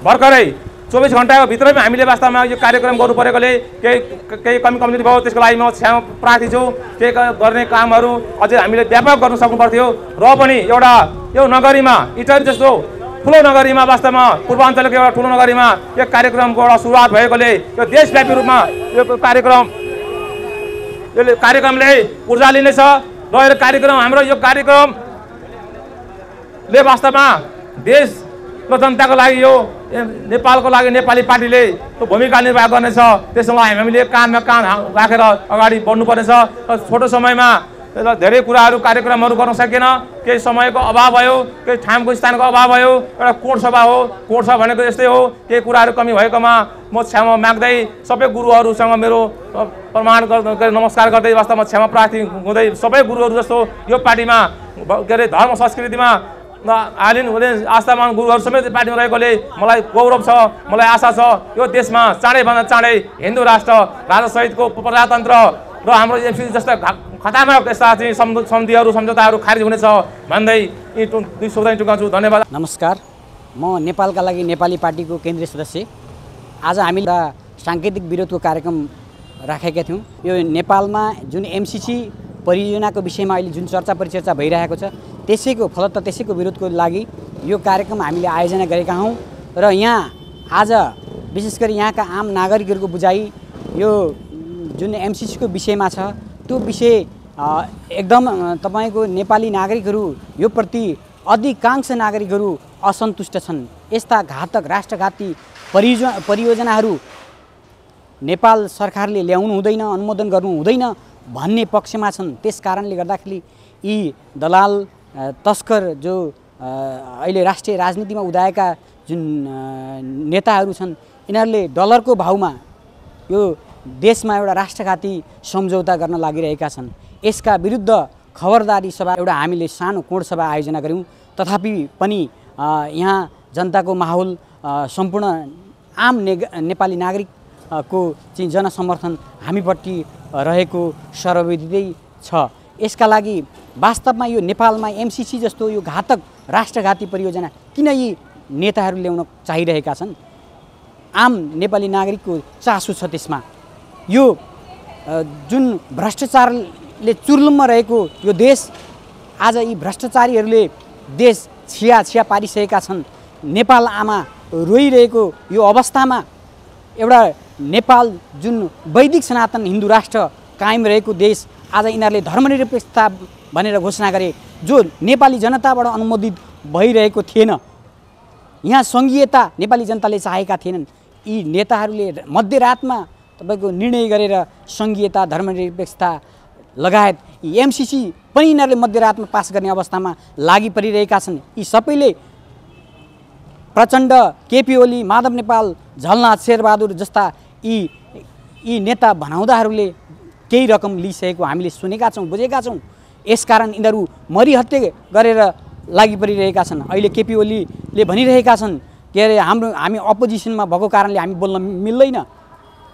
भर्खरै 24 घण्टाको भित्रमै हामीले वास्तवमा यो कार्यक्रम गर्नु परेकोले केही कमी कमजोरी भयो, त्यसको लागि म क्षमा प्रार्थी छु। केही गर्ने कामहरू अझै हामीले व्यापक गर्न सक्नु पर्थ्यो र पनि एउटा यो नगरीमा इटरी जस्तो ठुलो नगरीमा वास्तवमा पूर्वाञ्चलको एउटा ठुलो नगरीमा यो कार्यक्रमको एउटा सुरुवात भएकोले यो देशव्यापी रूपमा यो कार्यक्रमले ऊर्जा लिनेछ र यो कार्यक्रम हाम्रो यो कार्यक्रमले वास्तवमा देश र जनताको लागि यो नेपालको लागि नेपाली पार्टीले भूमिका निर्वाह गर्नेछ। त्यसलाई हामीले कानमा कान राखेर अगाडि बढ्नुपर्नेछ। छोटो समयमा धेरै कुराहरू कार्यक्रमहरू गर्न सकेन, केही समयको अभाव भयो, केही ठाउँको स्थानको अभाव भयो। एउटा कोट सभा हो, कोट सभा भनेको यस्तै हो, केही कुराहरू कमी भएकोमा म क्षमा माग्दै सबै गुरुहरूसँग मेरो प्रमाण गर्दै नमस्कार गर्दै वास्तवमा क्षमा प्रार्थी हुँदै सबै गुरुहरू जस्तो यो पार्टीमा के अरे धर्म संस्कृतिमा आलिन हुँदै आस्थामान गुरुहरू समेत पार्टीमा रहेकोले मलाई गौरव छ, मलाई आशा छ यो देशमा चाँडैभन्दा चाँडै हिन्दू राष्ट्र राजासहितको प्रजातन्त्र र हाम्रो एमसिसी जस्ता खतरनाक यस्ता चाहिँ सन्धिहरू सम्झौताहरू खारिज हुनेछ भन्दै यी दुई शब्द टुकाउँछु। धन्यवाद। नमस्कार, म नेपालका लागि नेपाली पार्टीको केन्द्रीय सदस्य। आज हामीले साङ्केतिक विरोधको कार्यक्रम राखेका थियौँ। यो नेपालमा जुन एमसिसी परियोजनाको विषयमा अहिले जुन चर्चा परिचर्चा भइरहेको छ त्यसैको फलत त्यसैको विरोधको लागि यो कार्यक्रम हामीले आयोजना गरेका हौँ र यहाँ आज विशेष गरी यहाँका आम नागरिकहरूको बुझाइ यो जुन एमसिसीको विषयमा छ त्यो विषय एकदम तपाईको नेपाली नागरिकहरू यो प्रति अधिकांश नागरिकहरू असन्तुष्ट छन्। यस्ता घातक राष्ट्रघाती परियोजनाहरू नेपाल सरकारले ल्याउनु हुँदैन, अनुमोदन गर्नु हुँदैन भन्ने पक्षमा छन्। त्यस कारणले गर्दाखेरि यी दलाल तस्कर जो अहिले राष्ट्रिय राजनीतिमा उदाएका जुन नेताहरू छन् यिनीहरूले डलरको भाउमा यो देशमा एउटा राष्ट्रघाती सम्झौता गर्न लागिरहेका छन्। यसका विरुद्ध खबरदारी सभा एउटा हामीले सानो कोण सभा आयोजना गऱ्यौँ। तथापि पनि यहाँ जनताको माहौल सम्पूर्ण आम नेपाली नागरिकको चाहिँ जनसमर्थन हामीपट्टि रहेको सर्वविदितै छ। यसका लागि वास्तवमा यो नेपालमा एमसिसी जस्तो यो घातक राष्ट्रघाती परियोजना किन यी नेताहरू ल्याउन चाहिरहेका छन्? आम नेपाली नागरिकको चासो छ त्यसमा। यो जुन भ्रष्टाचारले चुर्लुममा रहेको यो देश आज यी भ्रष्टाचारीहरूले देश छिया पारिसकेका छन्। नेपाल आमा रोइरहेको यो अवस्थामा एउटा नेपाल जुन वैदिक सनातन हिन्दू राष्ट्र कायम रहेको देश आज यिनीहरूले धर्मनिरपेक्षता भनेर घोषणा गरे जो नेपाली जनताबाट अनुमोदित भइरहेको थिएन। यहाँ सङ्घीयता नेपाली जनताले चाहेका थिएनन्। यी नेताहरूले मध्यरातमा तपाईँको निर्णय गरेर सङ्घीयता धर्मनिरपेक्षता लगायत एमसिसी पनि यिनीहरूले मध्यरातमा पास गर्ने अवस्थामा लागि परिरहेका छन्। यी सबैले प्रचण्ड, केपी ओली, माधव नेपाल, झलनाथ शेरबहादुर जस्ता यी नेता भनाउँदाहरूले केही रकम लिइसकेको हामीले सुनेका छौँ, बुझेका छौँ। यसकारण यिनीहरू मरिहत्ते गरेर लागि परिरहेका छन्। अहिले केपी ओलीले भनिरहेका छन् के अरे हामी अपोजिसनमा भएको कारणले हामी बोल्न मिल्दैन।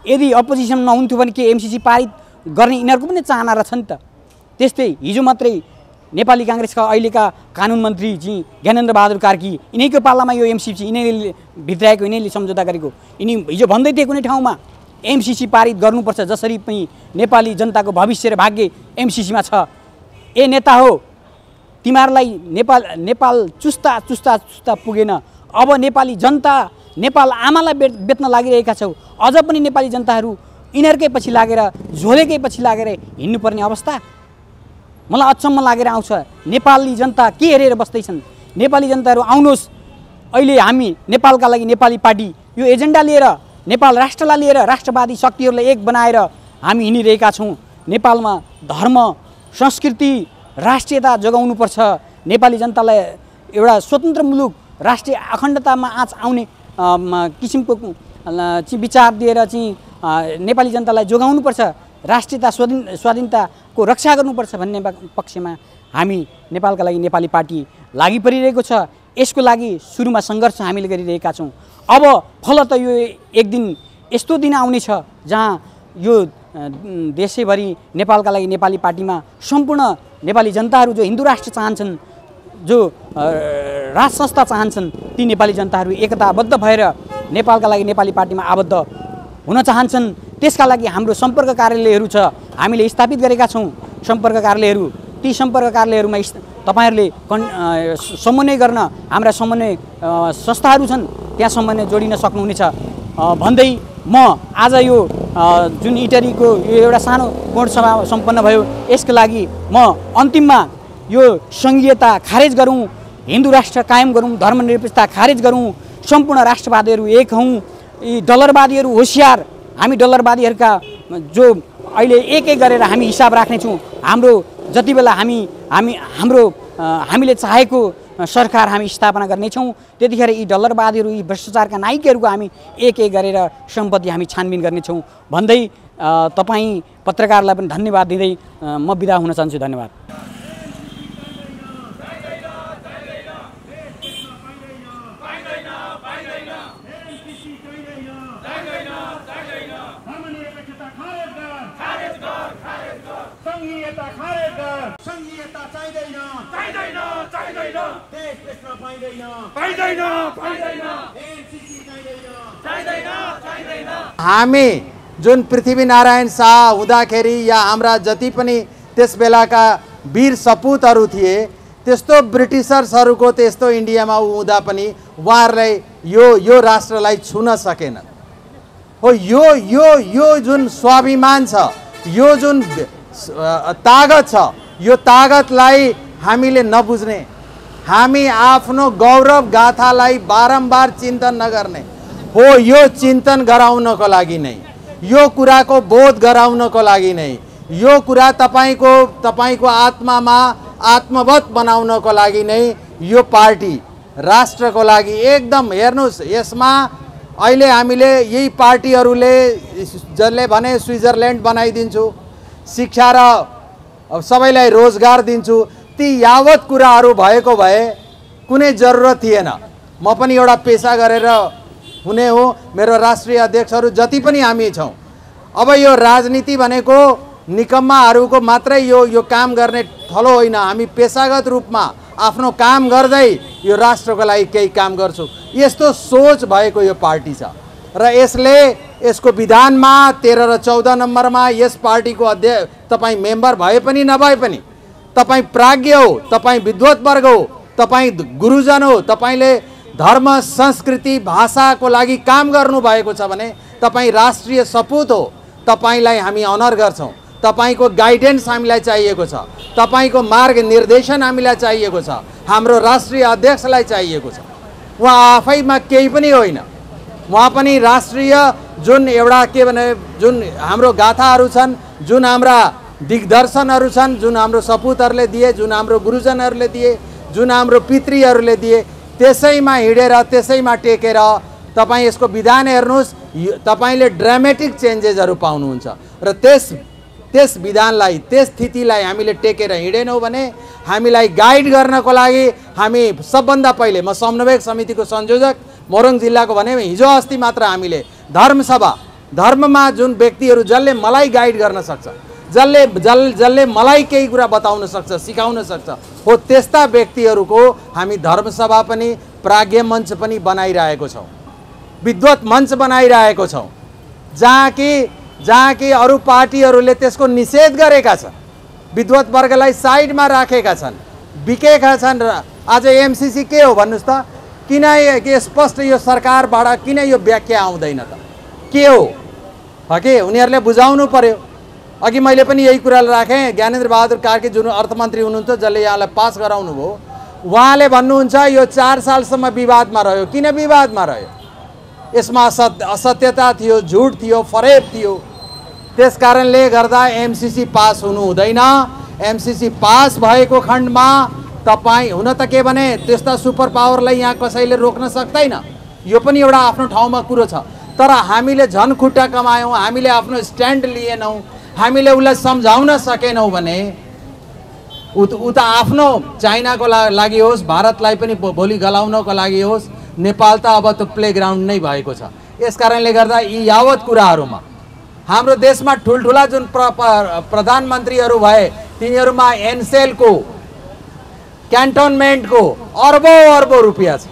यदि अपोजिसन नहुन्थ्यो भने के एमसिसी पारित गर्ने यिनीहरूको पनि चाहना रहेछ नि त। त्यस्तै हिजो मात्रै नेपाली काङ्ग्रेसका अहिलेका कानुन मन्त्री जी ज्ञानेन्द्र बहादुर कार्की यिनीको पालामा यो एमसिसी यिनीहरूले भित्राएको, यिनीहरूले सम्झौता गरेको। यिनी हिजो भन्दै थिए कुनै ठाउँमा एमसिसी पारित गर्नुपर्छ, जसरी पनि नेपाली जनताको भविष्य र भाग्य एमसिसीमा छ। ए नेता हो, तिमीहरूलाई नेपाल चुस्ता पुगेन। अब नेपाली जनता, नेपाल आमालाई बेच्न लागिरहेका छौ। अझ पनि नेपाली जनताहरू यिनीहरूकै पछि लागेर, झोलेकै पछि लागेर हिँड्नुपर्ने अवस्था मलाई अचम्म लागेर आउँछ। नेपाली जनता के हेरेर बस्दैछन्? नेपाली जनताहरू आउनुहोस्, अहिले हामी नेपालका लागि नेपाली पार्टी यो एजेन्डा लिएर, नेपाल राष्ट्रलाई लिएर, राष्ट्रवादी शक्तिहरूलाई एक बनाएर हामी हिँडिरहेका छौँ। नेपालमा धर्म, संस्कृति, राष्ट्रियता जोगाउनुपर्छ। नेपाली जनतालाई एउटा स्वतन्त्र मुलुक, राष्ट्रिय अखण्डतामा आँच आउने किसिमको विचार दिएर चाहिँ नेपाली जनतालाई जोगाउनुपर्छ। राष्ट्रियता, स्वाधीनताको रक्षा गर्नुपर्छ भन्ने पक्षमा हामी नेपालका लागि नेपाली पार्टी लागि परिरहेको छ। यसको लागि सुरुमा सङ्घर्ष हामीले गरिरहेका छौँ। अब फलत यो एक दिन यस्तो दिन आउनेछ जहाँ यो देशैभरि नेपालका लागि नेपाली पार्टीमा सम्पूर्ण नेपाली जनताहरू जो हिन्दू राष्ट्र चाहन्छन्, जो राज संस्था चाहन्छन् ती नेपाली जनताहरू एकताबद्ध भएर नेपालका लागि नेपाली पार्टीमा आबद्ध हुन चाहन्छन्। त्यसका लागि हाम्रो सम्पर्क कार्यालयहरू छ, हामीले स्थापित गरेका छौँ सम्पर्क कार्यालयहरू। ती सम्पर्क कार्यालयहरूमा तपाईँहरूले समन्वय गर्न हाम्रा समन्वय संस्थाहरू छन्, त्यहाँ समन्वय जोडिन सक्नुहुनेछ भन्दै म आज यो जुन इटरीको यो एउटा सानो कोण सभा सम्पन्न भयो, यसको लागि म अन्तिममा यो सङ्घीयता खारेज गरौँ, हिन्दू राष्ट्र कायम गरौँ, धर्मनिरपेक्षता खारेज गरौँ, सम्पूर्ण राष्ट्रवादीहरू एक हौँ, यी डलरवादीहरू होसियार, हामी डलरवादीहरूका जो अहिले एक एक गरेर हामी हिसाब राख्नेछौँ। हाम्रो जति बेला हामीले चाहेको सरकार हामी स्थापना गर्नेछौँ त्यतिखेर यी डलरवादीहरू, यी भ्रष्टाचारका नायकहरूको हामी एक एक गरेर सम्पत्ति हामी छानबिन गर्नेछौँ भन्दै तपाईँ पत्रकारलाई पनि धन्यवाद दिँदै म बिदा हुन चाहन्छु। धन्यवाद। हामी जुन पृथ्वीनारायण शाह हुँदाखेरि या हाम्रा जति पनि त्यस बेलाका वीर सपुतहरू थिए त्यस्तो ब्रिटिसर्सहरूको त्यस्तो इन्डियामा हुँदा पनि उहाँहरूलाई यो राष्ट्रलाई छुन सकेन हो। यो जुन स्वाभिमान छ, यो जुन तागत छ, यो तागतलाई हामीले नबुझ्ने, हामी आफ्नो गौरव गाथालाई बारम्बार चिन्तन नगर्ने हो। यो चिन्तन गराउनको लागि नै, यो कुराको बोध गराउनको लागि नै, यो कुरा तपाईको आत्मामा आत्मवत बनाउनको लागि नै यो पार्टी राष्ट्रको लागि एकदम हेर्नुस्। यसमा अहिले हामीले यही पार्टीहरूले जसले भने स्विजरल्यान्ड बनाइदिन्छु, शिक्षा र सबैलाई रोजगार दिन्छु, ती यावत कुराहरू भएको भए कुनै जरुरत थिएन। म पनि एउटा पेसा गरेर हुने हो, मेरो राष्ट्रिय अध्यक्षहरू जति पनि हामी छौँ। अब यो राजनीति भनेको निकम्माहरूको मात्रै यो काम गर्ने थलो होइन। हामी पेसागत रूपमा आफ्नो काम गर्दै यो राष्ट्रको लागि केही काम गर्छु, यस्तो सोच भएको यो पार्टी छ। र यसको विधानमा 13 र 14 नम्बरमा यस पार्टीको अध्यक्ष तपाईँ मेम्बर भए पनि नभए पनि तपाईँ प्राज्ञ हो, तपाईँ विद्वत वर्ग हो, तपाईँ गुरुजन हो, तपाईँले धर्म संस्कृति भाषाको लागि काम गर्नुभएको छ भने तपाईँ राष्ट्रिय सपूत हो। तपाईँलाई हामी अनर गर्छौँ। तपाईँको गाइडेन्स हामीलाई चाहिएको छ, तपाईँको मार्ग निर्देशन हामीलाई चाहिएको छ, हाम्रो राष्ट्रिय अध्यक्षलाई चाहिएको छ। उहाँ आफैमा केही पनि होइन, उहाँ पनि राष्ट्रिय जुन एउटा के भने जुन हाम्रो गाथाहरू छन्, जुन हाम्रा दिग्दर्शनहरू छन्, जुन हाम्रो सपुतहरूले दिए, जुन हाम्रो गुरुजनहरूले दिए, जुन हाम्रो पितृहरूले दिए, त्यसैमा हिँडेर त्यसैमा टेकेर तपाईँ यसको विधान हेर्नुहोस्, तपाईँले ड्रामेटिक चेन्जेसहरू पाउनुहुन्छ। र त्यस विधानलाई, त्यस स्थितिलाई हामीले टेकेर हिँडेनौँ भने हामीलाई गाइड गर्नको लागि हामी सबभन्दा पहिले, म समन्वयक समितिको संयोजक मोरङ जिल्लाको भने हिजो अस्ति मात्र हामीले धर्मसभा, धर्ममा जुन व्यक्तिहरू जसले मलाई गाइड गर्न सक्छ, जसले मलाई केही कुरा बताउन सक्छ, सिकाउन सक्छ हो, त्यस्ता व्यक्तिहरूको हामी धर्मसभा पनि, प्राज्ञ मञ्च पनि बनाइरहेको छौँ, विद्वत मञ्च बनाइरहेको छौँ, जहाँ कि अरू पार्टीहरूले त्यसको निषेध गरेका छन्, विद्वत वर्गलाई साइडमा राखेका छन्, बिकेका छन्। आज एमसीसी के हो भन्नुहोस् त? किन स्पष्ट यो सरकारबाट किन यो व्याख्या आउँदैन त? के हो कि उनीहरूले बुझाउनु पर्यो। अघि मैले पनि यही कुरा राखेँ, ज्ञानेन्द्र बहादुर कार्की जुन अर्थमन्त्री हुनुहुन्थ्यो, जसले यहाँलाई पास गराउनु भयो, उहाँले भन्नुहुन्छ यो 4 सालसम्म विवादमा रह्यो। किन विवादमा रह्यो? यसमा असत्यता थियो, झुट थियो, फरेब थियो। त्यस कारणले गर्दा एमसीसी पास हुनु हुँदैन। एमसीसी पास भएको खण्डमा तपाईँ हुन त के भने त्यस्ता सुपर पावरलाई यहाँ कसैले रोक्न सक्दैन, यो पनि एउटा आफ्नो ठाउँमा कुरो छ। तर हामीले झन् खुट्टा कमायौँ, हामीले आफ्नो स्ट्यान्ड लिएनौँ, हामीले उसलाई सम्झाउन सकेनौँ भने उता आफ्नो चाइनाको लागि होस्, भारतलाई पनि भोलि गलाउनको लागि होस्, नेपाल त अब त प्लेग्राउन्ड नै भएको छ। यस कारणले गर्दा यी यावत कुराहरूमा हाम्रो देशमा ठुल्ठुला जुन प्रधानमन्त्रीहरू भए, तिनीहरूमा एनसेलको क्यान्टोनमेन्टको अर्बौं रुपियाँ छ।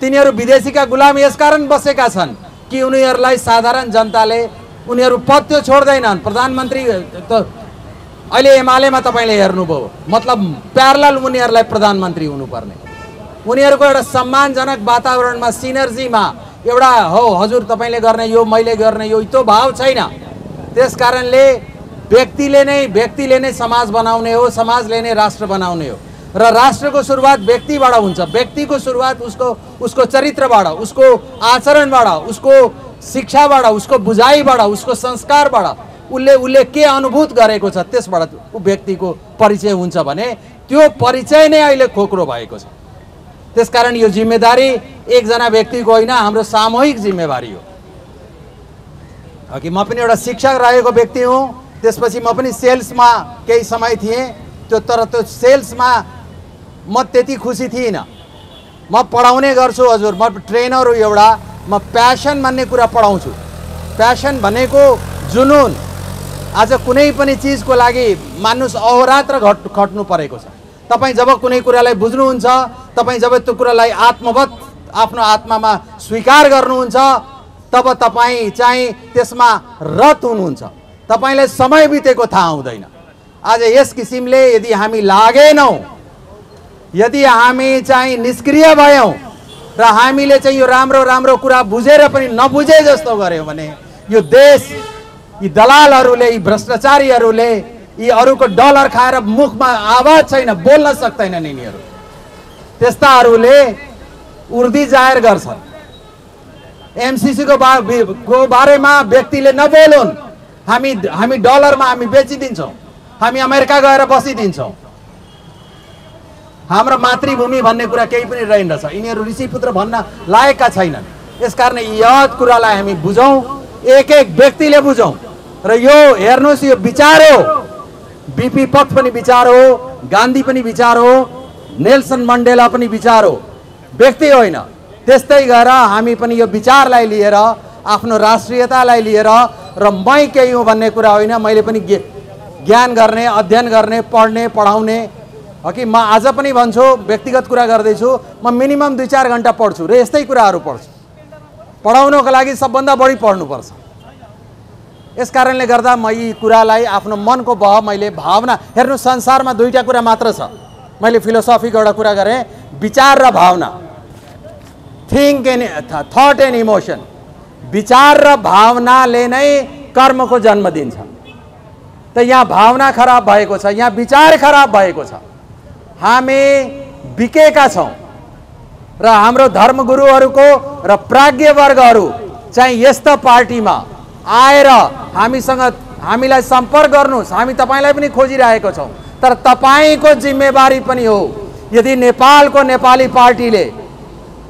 तिनीहरू विदेशीका गुलाम यसकारण बसेका छन् कि उनीहरूलाई साधारण जनताले उनीहरू पत्यो छोड्दैनन्। प्रधानमन्त्री त अहिले एमालेमा तपाईँले हेर्नुभयो, मतलब प्यारलल उनीहरूलाई प्रधानमन्त्री हुनुपर्ने। उनीहरूको एउटा सम्मानजनक वातावरणमा सिनर्जीमा एउटा हो हजुर तपाईँले गर्ने यो मैले गर्ने यो त्यो भाव छैन। त्यस कारणले व्यक्तिले नै समाज बनाउने हो, समाजले नै राष्ट्र बनाउने हो र राष्ट्रको सुरुवात व्यक्तिबाट हुन्छ। व्यक्तिको सुरुवात उसको चरित्रबाट, उसको आचरणबाट, उसको शिक्षाबाट, उसको बुझाइबाट, उसको संस्कारबाट, उसले के अनुभूत गरेको छ त्यसबाट ऊ व्यक्तिको परिचय हुन्छ भने त्यो परिचय नै अहिले खोक्रो भएको छ। त्यसकारण यो जिम्मेदारी एकजना व्यक्तिको होइन, हाम्रो सामूहिक जिम्मेवारी हो। कि म पनि एउटा शिक्षक रहेको व्यक्ति हुँ, त्यसपछि म पनि सेल्समा केही समय थिएँ। तर त्यो सेल्समा म त्यति खुसी थिइनँ। म पढाउने गर्छु हजुर, म ट्रेनर हो एउटा, म प्यासन भन्ने कुरा पढाउँछु। प्यासन भनेको जुनुन। आज कुनै पनि चिजको लागि मान्नुस् अहोरात्र खट्नु परेको छ। तपाईँ जब कुनै कुरालाई बुझ्नुहुन्छ, तपाईँ जब त्यो कुरालाई आत्मवत आफ्नो आत्मामा स्वीकार गर्नुहुन्छ, तब तपाईँ चाहिँ त्यसमा रत हुनुहुन्छ। तपाईलाई समय बितेको थाहा हुँदैन। आज यस किसिमले यदि हामी लागेनौँ, यदि हामी चाहिँ निष्क्रिय भयौँ र हामीले चाहिँ यो राम्रो कुरा बुझेर पनि नबुझे जस्तो गर्यौँ भने यो देश यी दलालहरूले, यी भ्रष्टाचारीहरूले, यी अरूको डलर खाएर मुखमा आवाज छैन, बोल्न सक्दैनन् यिनीहरू। त्यस्ताहरूले उर्दी जाहेर गर्छन्। एमसीसीको बारेमा व्यक्तिले नबोलुन्। हामी डलरमा हामी बेचिदिन्छौँ, हामी अमेरिका गएर बसिदिन्छौँ। हाम्रो मातृभूमि भन्ने कुरा केही पनि रहेनछ। यिनीहरू ऋषिपुत्र भन्न लायकका छैनन्। यसकारण यद कुरालाई हामी बुझौँ, एक व्यक्तिले बुझौँ। र यो हेर्नुहोस्, यो विचार हो, बीपी पथ पनि विचार हो, गान्धी पनि विचार हो, नेल्सन मण्डेला पनि विचार हो, व्यक्ति होइन। त्यस्तै गरेर हामी पनि यो विचारलाई लिएर, आफ्नो राष्ट्रियतालाई लिएर र मै केही हुँ भन्ने कुरा होइन, मैले पनि ज्ञान गर्ने, अध्ययन गर्ने, पढ्ने, पढाउने हो कि म आज पनि भन्छु, व्यक्तिगत कुरा गर्दैछु, म मिनिमम 2-4 घन्टा पढ्छु र यस्तै कुराहरू पढ्छु। पढाउनको लागि सबभन्दा बढी पढ्नुपर्छ। यस कारणले गर्दा म यी कुरालाई आफ्नो मनको मैले भावना हेर्नु, संसारमा दुईटा कुरा मात्र छ। मैले फिलोसफीको एउटा कुरा गरेँ, विचार र भावना, थट एन्ड इमोसन। विचार र भावनाले नै कर्मको जन्म दिन्छ। त यहाँ भावना खराब भएको छ, यहाँ विचार खराब भएको छ। हामी बिकेका छौँ र हाम्रो धर्मगुरुहरूको र प्राज्ञवर्गहरू चाहिँ यस्ता पार्टीमा आएर हामीलाई सम्पर्क गर्नुहोस्, हामी तपाईँलाई पनि खोजिरहेको छौँ। तर तपाईँको जिम्मेवारी पनि हो। यदि नेपालको नेपाली पार्टीले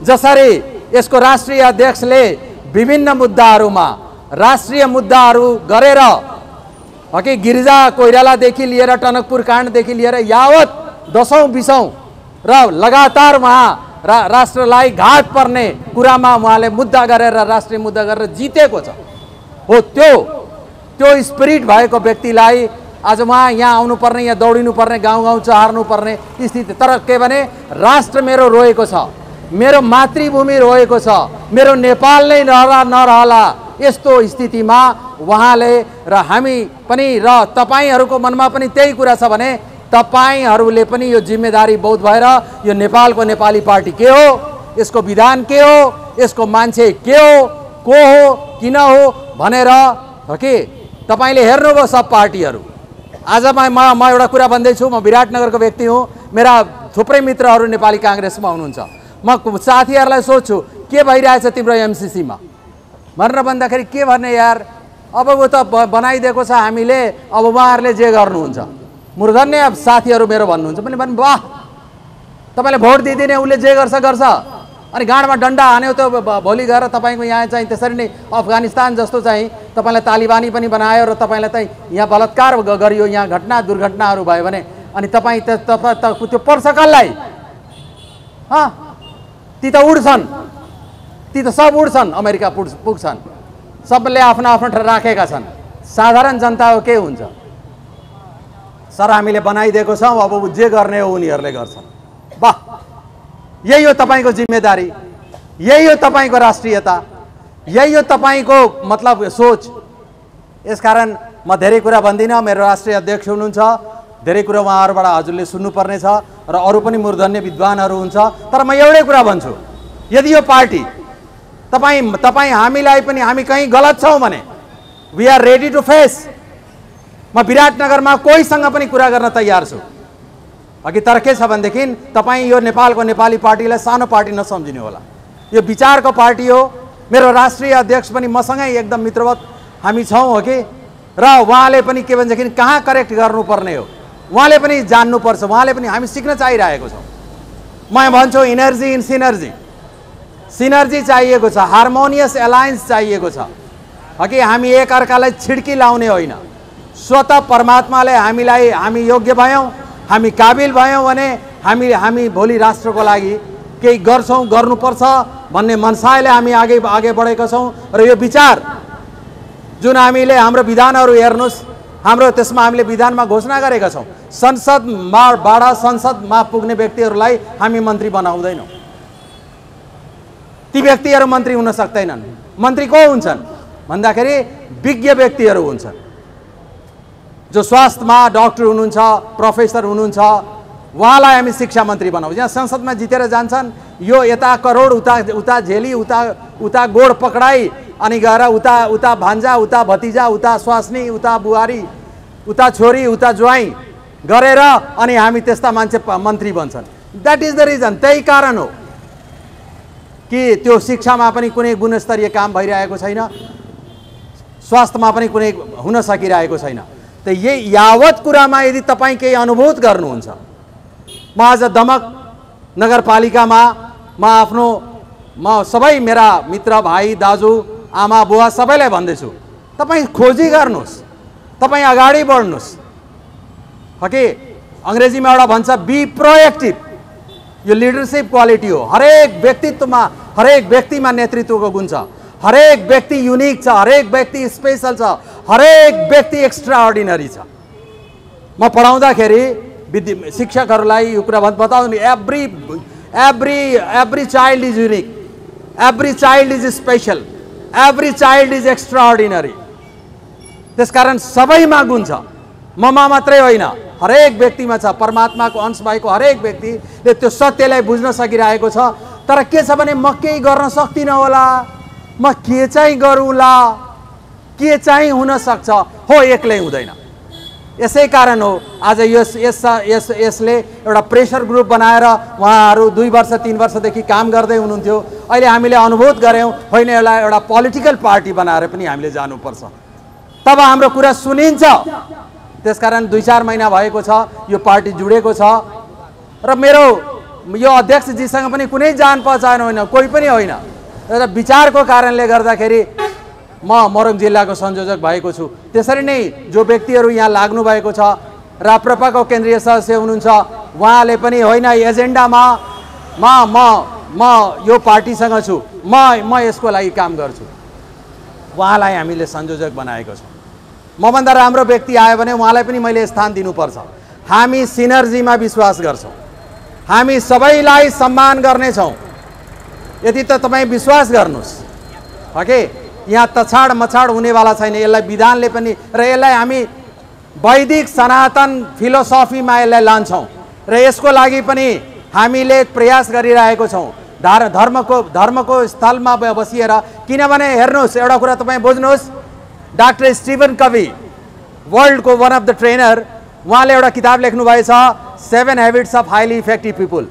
जसरी यसको राष्ट्रिय अध्यक्षले विभिन्न मुद्दाहरूमा राष्ट्रिय मुद्दाहरू गरेर कि गिरिजा कोइरालादेखि लिएर टनकपुर काण्डदेखि लिएर यावत 10औं-20औं र लगातार उहाँ राष्ट्रलाई घात पर्ने कुरामा उहाँले मुद्दा गरेर, राष्ट्रिय मुद्दा गरेर जितेको छ। हो त्यो स्पिरिट भएको व्यक्तिलाई आज उहाँ यहाँ आउनुपर्ने, यहाँ दौडिनु पर्ने, गाउँ चहार्नु पर्ने स्थिति। तर के भने राष्ट्र मेरो रोएको छ, मेरो मातृभूमि रोएको छ, मेरो नेपाल नै नरहला, यस्तो स्थितिमा उहाँले र हामी पनि र तपाईँहरूको मनमा पनि त्यही कुरा छ भने तपाईँहरूले पनि यो जिम्मेदारी बहुत भएर यो नेपालको नेपाली पार्टी के हो, यसको विधान के हो, यसको मान्छे के हो, को हो, किन हो भनेर हो कि तपाईँले हेर्नुभयो सब पार्टीहरू। आज म एउटा कुरा भन्दैछु, म विराटनगरको व्यक्ति हुँ, मेरा थुप्रै मित्रहरू नेपाली काङ्ग्रेसमा हुनुहुन्छ। म साथीहरूलाई सोध्छु के भइरहेछ तिम्रो एमसीसीमा भनेर भन्दाखेरि के भन्ने यार, अब वो त बनाइदिएको छ हामीले, अब उहाँहरूले जे गर्नुहुन्छ। मूर्धन्य साथीहरू मेरो भन्नुहुन्छ पनि वाह, तपाईँले भोट दिँदैन, उसले जे गर्छ गर्छ, अनि गाडमा डन्डा हान्यो त भोलि गएर तपाईँको यहाँ चाहिँ त्यसरी नै अफगानिस्तान जस्तो चाहिँ तपाईँलाई तालिबानी पनि बनायो र तपाईँलाई चाहिँ यहाँ बलात्कार गरियो, यहाँ दुर्घटनाहरू भयो भने अनि तपाईँ त्यो पर्छ कसलाई? ती त उड्छन्, ती त सब उड्छन्, अमेरिका पुग्छन्, सबले आफ्नो आफ्नो राखेका छन्। साधारण जनताको के हुन्छ? सर हामीले बनाइदिएको छौँ, अब जे गर्ने हो उनीहरूले गर्छन्। वाह, यही हो तपाईँको जिम्मेदारी, यही हो तपाईँको राष्ट्रियता, यही हो तपाईँको मतलब सोच। यसकारण म धेरै कुरा भन्दिनँ। मेरो राष्ट्रिय अध्यक्ष हुनुहुन्छ, धेरै कुरा उहाँहरूबाट हजुरले सुन्नुपर्ने छ र अरू पनि मूर्धन्य विद्वानहरू हुन्छ। तर म एउटै कुरा भन्छु, यदि यो पार्टी तपाईँ हामीलाई पनि हामी कहीँ गलत छौँ भने we are ready to face. म विराटनगरमा कोहीसँग पनि कुरा गर्न तयार छु। अघि तर के छ भनेदेखि तपाईँ यो नेपालको नेपाली पार्टीलाई सानो पार्टी नसम्झिनु होला। यो विचारको पार्टी हो। मेरो राष्ट्रिय अध्यक्ष पनि मसँगै एकदम मित्रवत हामी छौँ हो कि, र उहाँले पनि के भन्छदेखि कहाँ करेक्ट गर्नुपर्ने हो उहाँले पनि जान्नुपर्छ। उहाँले पनि हामी सिक्न चाहिरहेको छौँ। म भन्छु इनर्जी इन सिनर्जी, सिनर्जी चाहिएको छ, हार्मोनियस एलायन्स चाहिएको छ। कि हामी एकअर्कालाई छिड्की लाउने होइन। स्वतः परमात्माले हामी योग्य भयौँ, हामी काबिल भयौँ भने हामी भोलि राष्ट्रको लागि केही गर्छौँ, गर्नुपर्छ भन्ने मनसायले हामी अघि बढेका छौँ। र यो विचार जुन हामीले हाम्रो विधानहरू हेर्नुहोस्, हाम्रो त्यसमा हामीले विधानमा घोषणा गरेका छौँ, संसदबाट संसदमा पुग्ने व्यक्तिहरूलाई हामी मन्त्री बनाउँदैनौँ। ती व्यक्तिहरू मन्त्री हुन सक्दैनन्। मन्त्री को हुन्छन् भन्दाखेरि विज्ञ व्यक्तिहरू हुन्छन्, जो स्वास्थ्यमा डक्टर हुनुहुन्छ, प्रोफेसर हुनुहुन्छ, उहाँलाई हामी शिक्षा मन्त्री बनाउँछौँ। यहाँ संसदमा जितेर जान्छन्, यो यता करोड उता झेली उता गोड पकडाई अनि गएर उता भान्जा उता भतिजा उता स्वास्नी उता बुहारी उता छोरी उता ज्वाइँ गरेर अनि हामी त्यस्ता मान्छे मन्त्री बन्छन्। That is the reason. त्यही कारण हो कि त्यो शिक्षामा पनि कुनै गुणस्तरीय काम भइरहेको छैन, स्वास्थ्यमा पनि कुनै हुन सकिरहेको छैन। त यही यावत कुरामा यदि तपाईँ केही अनुभूत गर्नुहुन्छ, म आज दमक नगरपालिकामा म सबै मेरा मित्र भाइ दाजु आमा बुवा सबैलाई भन्दैछु, तपाईँ खोजी गर्नुहोस्, तपाईँ अगाडि बढ्नुहोस्। कि अङ्ग्रेजीमा एउटा भन्छ बी प्रोएक्टिभ। यो लिडरसिप क्वालिटी हो। हरेक व्यक्तिमा नेतृत्वको गुण छ। हरेक व्यक्ति युनिक छ, हरेक व्यक्ति स्पेशल छ, हरेक व्यक्ति एक्स्ट्रा अर्डिनरी छ। म पढाउँदाखेरि शिक्षकहरूलाई यो कुरा बताउँछु, every child is unique, every child is special, every child is extra ordinary. त्यसकारण सबैमा गुण छ, ममा मात्रै होइन, हरेक व्यक्तिमा छ। परमात्माको अंश भएको हरेक व्यक्तिले त्यो सत्यलाई बुझ्न सकिरहेको छ। तर के छ भने म केही गर्न सक्दिनँ होला, म के चाहिँ गरौँला, के चाहिँ हुन सक्छ, हो एक्लै हुँदैन। यसै कारण हो आज यसले एउटा प्रेसर ग्रुप बनाएर उहाँहरू 2 वर्ष 3 वर्षदेखि काम गर्दै हुनुहुन्थ्यो। अहिले हामीले अनुभूत गऱ्यौँ होइन, यसलाई एउटा पोलिटिकल पार्टी बनाएर पनि हामीले जानुपर्छ, तब हाम्रो कुरा सुनिन्छ। त्यसकारण 2-4 महिना भएको छ यो पार्टी जुडेको छ र मेरो यो अध्यक्षजीसँग पनि कुनै जान पहिचान होइन, कोही पनि होइन। र विचारको कारणले गर्दाखेरि म मोरङ जिल्लाको संयोजक भएको छु। त्यसरी नै जो व्यक्तिहरू यहाँ लाग्नु भएको छ, राप्रपाको केन्द्रीय सदस्य हुनुहुन्छ, उहाँले पनि होइन एजेन्डामा म यो पार्टीसँग छु, म यसको लागि काम गर्छु, उहाँलाई हामीले संयोजक बनाएको छौँ। मभन्दा राम्रो व्यक्ति आयो भने उहाँलाई पनि मैले स्थान दिनुपर्छ। हामी सिनर्जीमा विश्वास गर्छौँ, हामी सबैलाई सम्मान गर्नेछौँ। यदि त तपाईँ विश्वास गर्नुहोस् कि यहाँ तछाड मछाड हुनेवाला छैन। यसलाई विधानले पनि र यसलाई हामी वैदिक सनातन फिलोसफीमा यसलाई लान्छौँ र यसको लागि पनि हामीले प्रयास गरिरहेको छौँ। धर्मको स्थलमा बसिएर, किनभने हेर्नुहोस् एउटा कुरा तपाईँ बुझ्नुहोस्, डाक्टर स्टिभन कभी वर्ल्डको वान अफ द ट्रेनर, उहाँले एउटा किताब लेख्नुभएछ 7 Habits of Highly Effective People,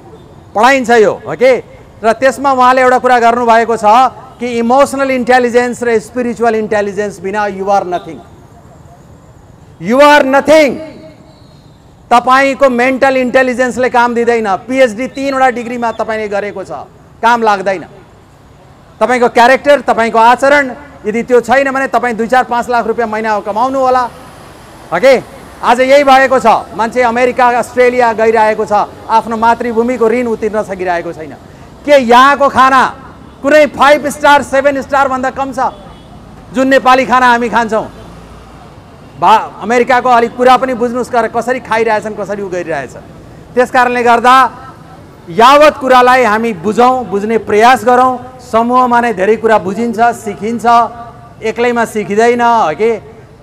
पढाइन्छ यो हो कि। र त्यसमा उहाँले एउटा कुरा गर्नुभएको छ कि इमोसनल इन्टेलिजेन्स र स्पिरिचुअल इन्टेलिजेन्स बिना you are nothing, you are nothing. तपाईँको मेन्टल इन्टेलिजेन्सले काम दिँदैन। PhD 3वटा डिग्रीमा तपाईँले गरेको छ, काम लाग्दैन। तपाईँको क्यारेक्टर, तपाईँको आचरण यदि त्यो छैन भने तपाईँ 2-4-5 लाख रुपियाँ महिना कमाउनु होला हो कि। आज यही भएको छ, मान्छे अमेरिका अस्ट्रेलिया गइरहेको छ, आफ्नो मातृभूमिको ऋण उतिर्न सकिरहेको छैन। के यहाँको खाना कुनै 5 स्टार 7 स्टार भन्दा कम छ जुन नेपाली खाना हामी खान्छौँ? अमेरिकाको अलिक कुरा पनि बुझ्नुहोस्, कसरी खाइरहेछन्, कसरी उ गरिरहेछ। त्यस कारणले गर्दा यावत कुरालाई हामी बुझ्ने प्रयास गरौँ। समूहमा नै धेरै कुरा बुझिन्छ, सिकिन्छ, एक्लैमा सिकिँदैन हो कि।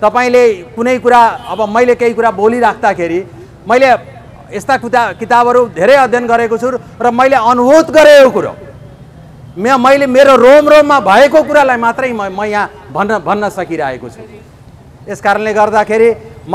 तपाईँले कुनै कुरा, अब मैले केही कुरा बोलिराख्दाखेरि मैले यस्ता किताबहरू धेरै अध्ययन गरेको छु र मैले अनुभूत गरेँ यो कुरो। मैले मेरो रोममा भएको कुरालाई मात्रै म यहाँ भन्न सकिरहेको छु। यस कारणले गर्दाखेरि म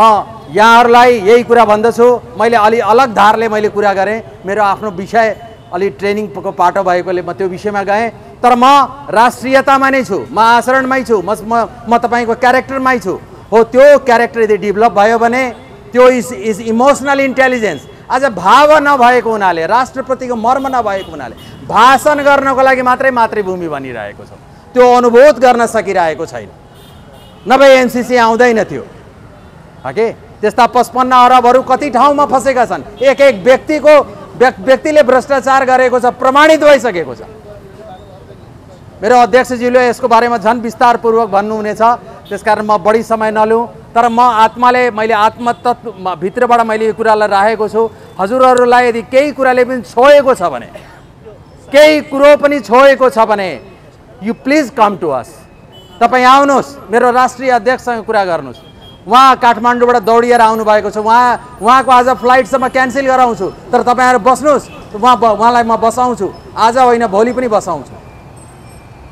यहाँहरूलाई यही कुरा भन्दछु। मैले अलि अलग धारले मैले कुरा गरेँ, मेरो आफ्नो विषय अलि ट्रेनिङको पाटो भएकोले म त्यो विषयमा गएँ। तर म राष्ट्रियतामा नै छु, म आचरणमै छु, म तपाईँको क्यारेक्टरमै छु। हो, त्यो क्यारेक्टर यदि डेभलप भयो भने त्यो इज इमोसनल इन्टेलिजेन्स। आज भाव नभएको हुनाले, राष्ट्रप्रतिको मर्म नभएको हुनाले भाषण गर्नको लागि मात्रै मातृभूमि भनिरहेको छ, त्यो अनुभूत गर्न सकिरहेको छैन। नभए एमसिसी आउँदैन थियो के। त्यस्ता 55 अरबहरू कति ठाउँमा फसेका छन्। एक व्यक्तिले भ्रष्टाचार गरेको छ, प्रमाणित भइसकेको छ। मेरो अध्यक्षज्यूले यसको बारेमा झन् विस्तारपूर्वक भन्नुहुनेछ, त्यसकारण म बढी समय नलिउँ। तर मैले आत्मतत्त्वभित्रबाट मैले यो कुरालाई राखेको छु। हजुरहरूलाई यदि केही कुराले पनि छोएको छ भने, केही कुरो पनि छोएको छ भने, you please come to us. तपाईँ आउनुहोस्, मेरो राष्ट्रिय अध्यक्षसँग कुरा गर्नुहोस्। उहाँ काठमाडौँबाट दौडिएर आउनुभएको छ, उहाँको आज फ्लाइटसम्म क्यान्सल गराउँछु, तर तपाईँहरू बस्नुहोस्, उहाँलाई म बसाउँछु। आज होइन, भोलि पनि बसाउँछु।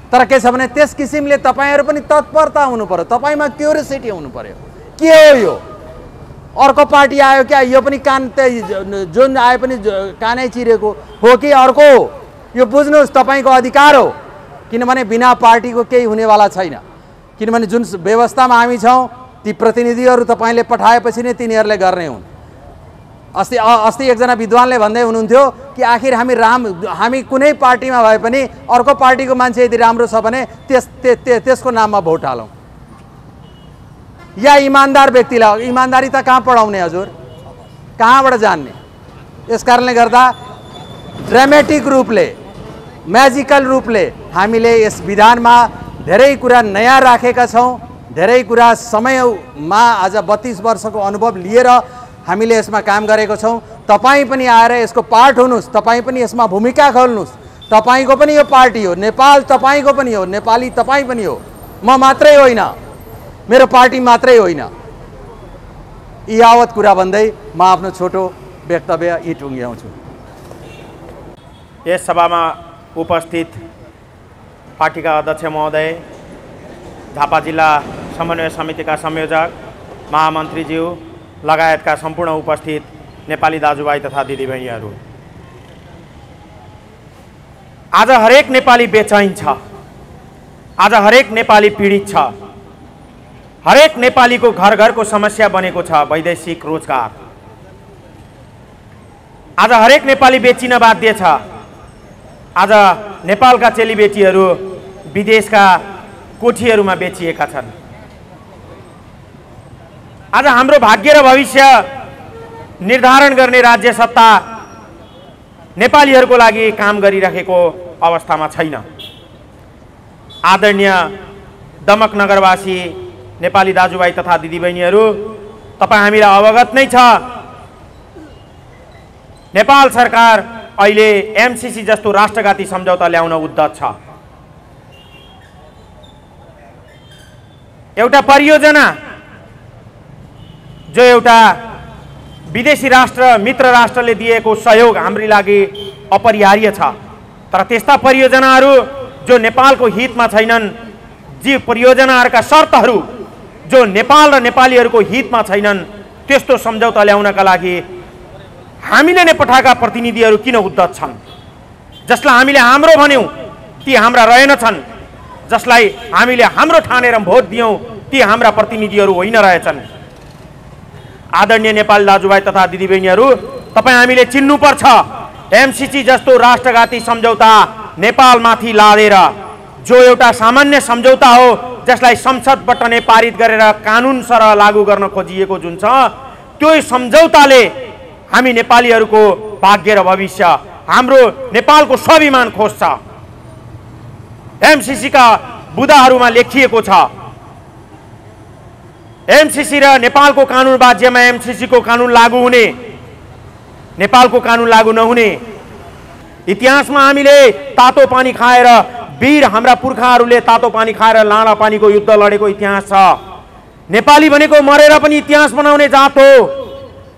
तर के छ भने त्यस किसिमले तपाईँहरू पनि तत्परता हुनु पर्यो, तपाईँमा क्युरियोसिटी हुनु पर्यो। के हो यो? अर्को पार्टी आयो क्या, यो पनि जुन आए पनि कानै चिरेको हो कि अर्को हो? यो बुझ्नुहोस्, तपाईँको अधिकार हो। किनभने बिना पार्टीको केही हुनेवाला छैन। किनभने जुन व्यवस्थामा हामी छौँ, ती प्रतिनिधिहरू तपाईँले पठाएपछि नै तिनीहरूले गर्ने हुन्। अस्ति एकजना विद्वानले भन्दै हुनुहुन्थ्यो कि आखिर हामी कुनै पार्टीमा भए पनि अर्को पार्टीको मान्छे यदि राम्रो छ भने त्यसको नाममा भोट हालौँ, या इमान्दार व्यक्तिलाई। इमान्दारी त कहाँ पढाउने हजुर, कहाँबाट जान्ने? यस कारणले गर्दा ड्रामेटिक रूपले, म्याजिकल रूपले हामीले यस विधानमा धेरै कुरा नयाँ राखेका छौँ। धेरै कुरा समयमा आज 32 वर्षको अनुभव लिएर हामीले यसमा काम गरेको छौँ। तपाईँ पनि आएर यसको पार्ट हुनुहोस्, तपाईँ पनि यसमा भूमिका खेल्नुहोस्। तपाईँको पनि यो पार्टी हो, नेपाल तपाईँको पनि हो, नेपाली तपाईँ पनि हो, म मात्रै होइन, मेरो पार्टी मात्रै होइन। यी यावत कुरा भन्दै म आफ्नो छोटो वक्तव्य यी टुङ्ग्याउँछु। यस सभामा उपस्थित पार्टीका अध्यक्ष महोदय, झापा जिल्ला समन्वय समितिका संयोजक, महामन्त्रीज्यू लगायतका सम्पूर्ण उपस्थित नेपाली दाजुभाइ तथा दिदीबहिनीहरू, आज हरेक नेपाली बेचैन छ, आज हरेक नेपाली पीडित छ। हरेक नेपालीको घर घरको समस्या बनेको छ वैदेशिक रोजगार। आज हरेक नेपाली बेचिन बाध्य छ। आज नेपालका चेलीबेटीहरू विदेशका कोठीहरूमा बेचिएका छन्। आज हाम्रो भाग्य र भविष्य निर्धारण गर्ने राज्य सत्ता नेपालीहरूको लागि काम गरिरहेको अवस्थामा छैन। आदरणीय दमक नगरवासी नेपाली दाजुभाइ तथा दिदीबहिनीहरू, तपाईँ हामीलाई अवगत नै छ, नेपाल सरकार अहिले एमसिसी जस्तो राष्ट्रघाती सम्झौता ल्याउन उद्यत छ। एउटा परियोजना जो एउटा विदेशी राष्ट्र, मित्र राष्ट्रले दिएको सहयोग हाम्रो लागि अपरिहार्य छ। तर त्यस्ता परियोजनाहरू जो नेपालको हितमा छैनन्, जी परियोजनाहरूका शर्तहरू जो नेपाल र नेपालीहरूको हितमा छैनन्, त्यस्तो सम्झौता ल्याउनका लागि हामीले नै पठाएका प्रतिनिधिहरू किन उद्यत छन्? जसलाई हामीले हाम्रो भन्यौँ ती हाम्रा रहेनछन्, जसलाई हामीले हाम्रो ठानेर भोट दियौँ ती हाम्रा प्रतिनिधिहरू होइन रहेछन्। आदरणीय नेपाली दाजुभाइ तथा दिदीबहिनीहरू, तपाईँ हामीले चिन्नुपर्छ, एमसिसी जस्तो राष्ट्रघाती सम्झौता नेपालमाथि लादेर जो एउटा सामान्य सम्झौता हो, जसलाई संसदबाट नै पारित गरेर कानुन सरह लागू गर्न खोजिएको जुन छ, त्यो सम्झौताले हामी नेपालीहरूको भाग्य र भविष्य, हाम्रो नेपालको स्वाभिमान खोज्छ। एमसिसीका बुदाहरूमा लेखिएको छ, एमसिसी र नेपालको कानुन बाध्यमा एमसिसी को कानुन लागू हुने, नेपालको कानुन लागू नहुने, इतिहासमा हामीले तातो पानी खाएर वीर हाम्रा पुर्खाहरूले तातो पानी खाएर लाडा पानीको युद्ध लडेको इतिहास छ। नेपाली भनेको मरेर पनि इतिहास बनाउने जात हो।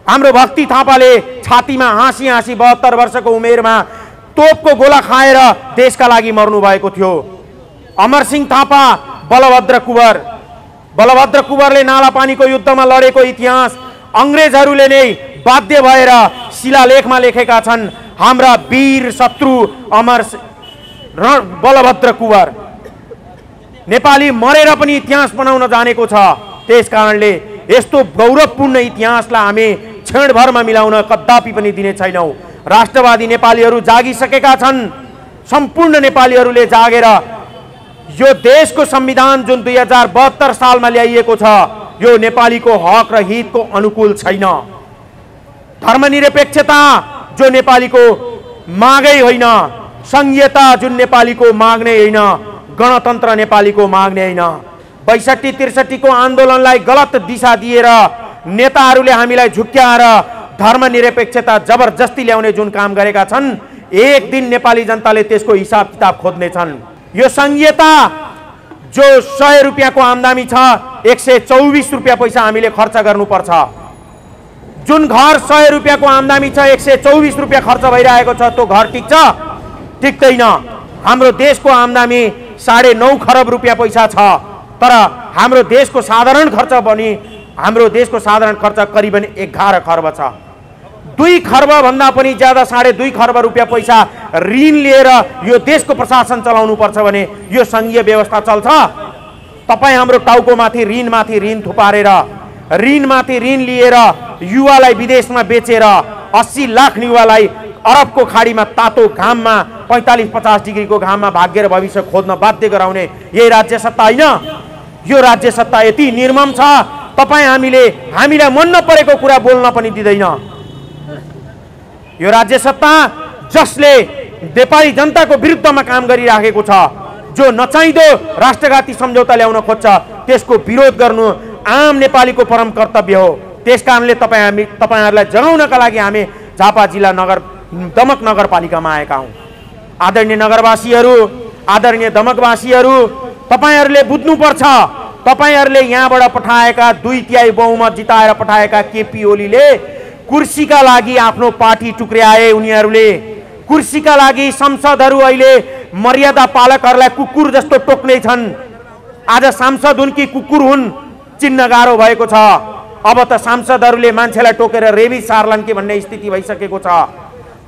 हाम्रो भक्ति थापाले छातीमा हाँसी हाँसी 72 वर्षको उमेरमा तोपको गोला खाएर देशका लागि मर्नु भएको थियो। अमरसिंह थापा, बलभद्र कुँवरले नाला पानीको युद्धमा लडेको इतिहास अंग्रेजहरूले नै बाध्य भएर शिलालेखमा लेखेका छन्। हाम्रा वीर शत्रु बलभद्र कुँवर। नेपाली मरेर पनि इतिहास बनाउन जानेको छ। त्यसकारणले यस्तो गौरवपूर्ण इतिहासलाई हामी क्षणभरमा मिलाउन कदापि पनि दिने छैनौं। राष्ट्रवादी नेपालीहरू जागिसकेका छन्। सम्पूर्ण नेपालीहरूले जागेर यो देशको संविधान जुन 2072 सालमा ल्याइएको छ यो नेपालीको हक र हितको अनुकूल छैन। धर्मनिरपेक्षता जो नेपालीको मागै होइन, संघीयता जुन नेपालीको माग नै होइन, गणतन्त्र नेपालीको माग नै होइन। 62-63 को आन्दोलनलाई गलत दिशा दिएर नेताहरूले हामीलाई झुक्क्याएर धर्मनिरपेक्षता जबरजस्ती ल्याउने जुन काम गरेका छन्, एक दिन नेपाली जनताले त्यसको हिसाब किताब खोज्नेछन्। यो संघीयता जो 100 रुपियाँको आम्दानी छ 124 रुपियाँ पैसा हामीले खर्च गर्नुपर्छ। जुन घर 100 रुपियाँको आम्दानी छ 124 रुपियाँ खर्च भइरहेको छ त्यो घर टिक्छ? टिक्दैन। हाम्रो देशको आम्दानी 9.5 खरब रुपियाँ पैसा छ, तर हाम्रो देशको साधारण खर्च करिबन 11 खर्ब छ। 2 खर्ब भन्दा पनि ज्यादा 2.5 खर्ब रुपियाँ पैसा ऋण लिएर यो देशको प्रशासन चलाउनु पर्छ भने यो संघीय व्यवस्था चल्छ? तपाई हाम्रो टाउकोमाथि ऋण थुपारेर ऋणमाथि ऋण लिएर युवालाई विदेशमा बेचेर 80 लाख युवालाई अरबको खाडीमा तातो घाममा 45-50 डिग्रीको घाममा भागेर भविष्य खोज्न बाध्य गराउने यही राज्य सत्ता होइन? यो राज्य सत्ता यति निर्मम छ, तपाई हामीलाई मन नपरेको कुरा बोल्न पनि दिँदैन। यो राज्य सत्ता जसले नेपाली जनताको विरुद्धमा काम गरिराखेको छ, जो नचाहिँदो राष्ट्रघाती सम्झौता ल्याउन खोज्छ, त्यसको विरोध गर्नु आम नेपालीको परम कर्तव्य हो। त्यसकारणले तपाईहरुलाई जगाउनका लागि हामी झापा जिल्ला दमक नगरपालिकामा आएका हौं। आदरणीय नगरवासीहरू, आदरणीय दमकवासीहरू, तपाईहरुले बुझ्नुपर्छ, तपाईहरुले यहाँबाट पठाएका 2/3 बहुमत जिताएर पठाएका केपी ओलीले कुर्सीका लागि आफ्नो पार्टी टुक्र्याए। उनीहरूले कुर्सीका लागि संसदहरू अहिले मर्यादा पालकहरूलाई कुकुर जस्तो टोक्ने छन्। आज सांसद हुन् कि कुकुर हुन् चिन्न गाह्रो भएको छ। अब त सांसदहरूले मान्छेलाई टोकेर रेबी सार्लान् कि भन्ने स्थिति भइसकेको छ।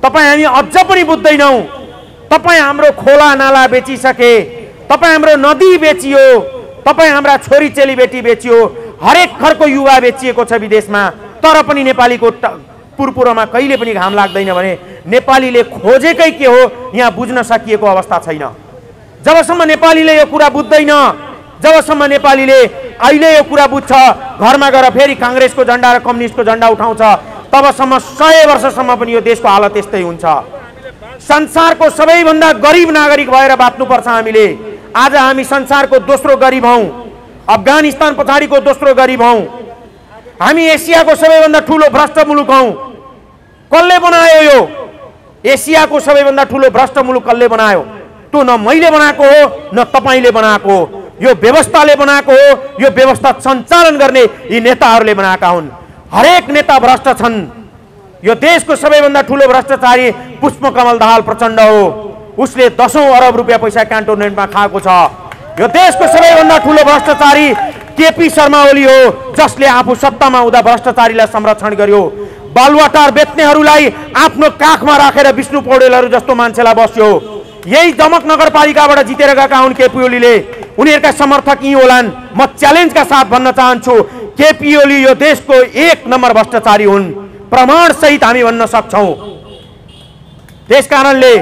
तपाई हामी अझ पनि बुझ्दैनौं। तपाई हाम्रो खोला नाला बेचिसके, तपाई हाम्रो नदी बेचियो, तपाई हाम्रा छोरी चेलीबेटी बेचियो, हरेक घरको युवा बेचिएको छ विदेशमा, तर पनि नेपालीको पुरपुरमा कहिले पनि घाम लाग्दैन भने नेपालीले खोजेकै के हो यहाँ बुझ्न सकिएको अवस्था छैन। जबसम्म नेपालीले यो कुरा बुझ्दैन, जबसम्म नेपालीले अहिले यो कुरा बुझ्छ, घरमा गएर फेरि कांग्रेसको झण्डा र कम्युनिस्टको झण्डा उठाउँछ, तबसम्म 100 वर्षसम्म पनि यो देशको हालत यस्तै हुन्छ। संसारको सबैभन्दा गरिब नागरिक भएर बाँच्नुपर्छ हामीले। आज हामी संसारको दोस्रो गरिब हौं, अफगानिस्तान पछाडिको दोस्रो गरिब हौं, हामी एसियाको सबैभन्दा ठूलो भ्रष्ट मुलुक हौं। कसले बनायो यो एसियाको सबैभन्दा ठूलो भ्रष्ट मुलुक? कसले बनायो? त्यो न मैले बनाएको हो न तपाईले बनाएको हो, यो व्यवस्थाले बनाएको हो। यो व्यवस्था सञ्चालन गर्ने यी नेताहरूले बनाएका हुन्। हरेक नेता भ्रष्ट छन्। यो देशको सबैभन्दा ठूलो भ्रष्टाचारी पुष्पकमल दाहाल प्रचण्ड हो। उसले 10 अरब रुपियाँ पैसा क्यान्टोनमेन्टमा खाएको छ। यो देशको सबैभन्दा ठूलो भ्रष्टाचारी केपी शर्मा ओली हो, जसले आफू सत्तामा हुँदा भ्रष्टाचारीलाई संरक्षण गर्यो। बालुवाटार बेच्नेहरूलाई आफ्नो काखमा राखेर विष्णु पौडेलहरू जस्तो मान्छेलाई बस्यो। यही दमक नगरपालिकाबाट जितेर गएका हुन् केपी ओलीले। उनीहरूका समर्थक यी होलान्। म च्यालेन्जका साथ भन्न चाहन्छु, केपी ओली यो देशको 1 नम्बर भ्रष्टाचारी हुन्, प्रमाण सहित हामी भन्न सक्छौं। त्यसकारणले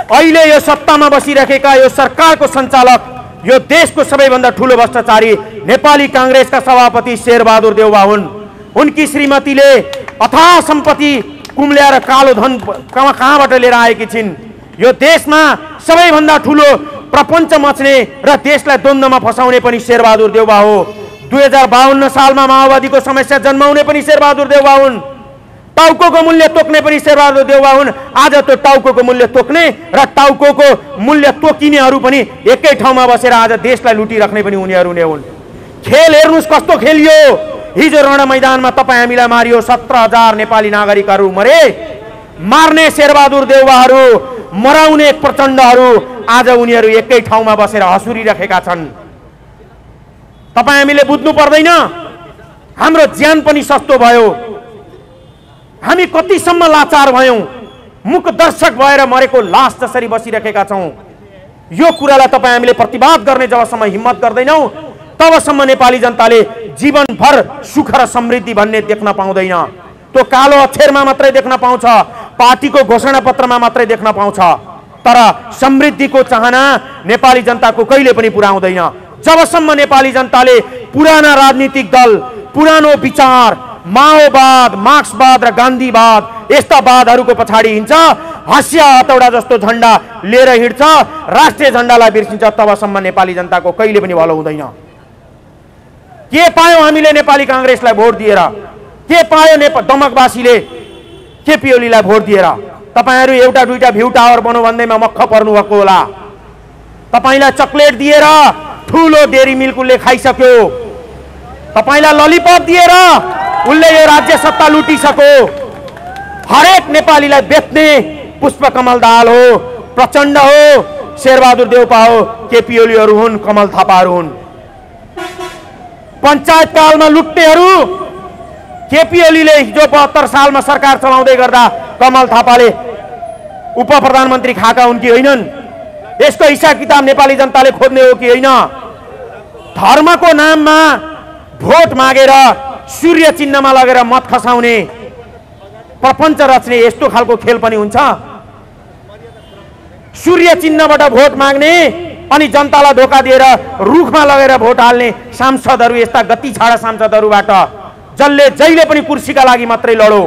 अहिले यो सत्तामा बसिरहेका यो सरकारको सञ्चालक, यो देशको सबैभन्दा ठूलो भ्रष्टाचारी नेपाली कांग्रेसका सभापति शेरबहादुर देउवा हुन्। उनकी श्रीमतीले अथाह सम्पत्ति कुम्ल्याएर कालो धन कहाँबाट लिएर आएकी छिन्। यो देशमा सबैभन्दा ठूलो प्रपञ्च मच्ने र देशलाई द्वन्द्वमा फसाउने पनि शेरबहादुर देउवा हो। 2052 सालमा माओवादीको समस्या जन्माउने पनि शेरबहादुर देउवा हुन्। टाउको मूल्य तोक्ने पनि शेरबहादुर देउवा हुन्। आज त्यो टाउको मूल्य तोक्ने र टाउको मूल्य तोकिनेहरू पनि एकै ठाउँमा बसेर आज देशलाई लुटिराख्ने पनि उनीहरू नै हुन्। खेल हेर्नुस् कस्तो खेलियो। हिजो रण मैदानमा तपाईँ हामीलाई मारियो, 17,000 नेपाली नागरिकहरू मरे। मार्ने शेरबहादुर देउवाहरू, मराउने प्रचण्डहरू आज उनीहरू एकै ठाउँमा बसेर हँसुरिरहेका छन्। तपाईँ हामीले बुझ्नु पर्दैन, हाम्रो ज्यान पनि सस्तो भयो। हामी कतिसम्म लाचार भयौँ, मुख दर्शक भएर मरेको लास जसरी बसिरहेका छौँ। यो कुरालाई तपाईँ हामीले प्रतिवाद गर्ने जबसम्म हिम्मत गर्दैनौँ तबसम्म नेपाली जनताले जीवनभर सुख र समृद्धि भन्ने देख्न पाउँदैन। त्यो कालो अक्षरमा मात्रै देख्न पाउँछ, पार्टीको घोषणा पत्रमा मात्रै देख्न पाउँछ, तर समृद्धिको चाहना नेपाली जनताको कहिले पनि पुरा हुँदैन। जबसम्म नेपाली जनताले पुराना राजनीतिक दल, पुरानो विचार, माओवाद, मार्क्सवाद र गान्धीवाद यस्ता वादहरूको पछाडि हिँड्छ, हँसिया हतौडा जस्तो झण्डा लिएर हिँड्छ, राष्ट्रिय झण्डालाई बिर्सिन्छ, तबसम्म नेपाली जनताको कहिले पनि भलो हुँदैन। के पायौँ हामीले नेपाली काङ्ग्रेसलाई भोट दिएर? के पायो दमकवासीले केपी ओलीलाई भोट दिएर? तपाईँहरू एउटा दुईटा भ्यू टावर बनाउ भन्दैमा मक्ख पर्नुभएको होला। तपाईँलाई चक्लेट दिएर ठुलो डेरी मिल्क उसले खाइसक्यो, तपाईँलाई ललिपप दिएर उसले यो राज्य सत्ता लुटिसक्यो। हरेक नेपालीलाई बेच्ने पुष्पकमल दाहाल हो, प्रचण्ड हो, शेरबहादुर देउपा हो, केपी ओलीहरू हुन्, कमल थापाहरू हुन्। पञ्चायत कालमा लुट्नेहरू केपी ओलीले हिजो 72 सालमा सरकार चलाउँदै गर्दा कमल थापाले उप प्रधानमन्त्री खाएका हुन् कि होइनन्? यसको हिसाब किताब नेपाली जनताले खोज्ने हो कि होइन? धर्मको नाममा भोट मागेर सूर्य चिन्हमा लगेर मत खसाउने, प्रपञ्च रच्ने यस्तो खालको खेल पनि हुन्छ? सूर्य चिन्हबाट भोट माग्ने अनि जनतालाई धोका दिएर रुखमा लगेर भोट हाल्ने सांसदहरू, यस्ता गति छाडा सांसदहरूबाट जसले जहिले पनि कुर्सीका लागि मात्रै लडो,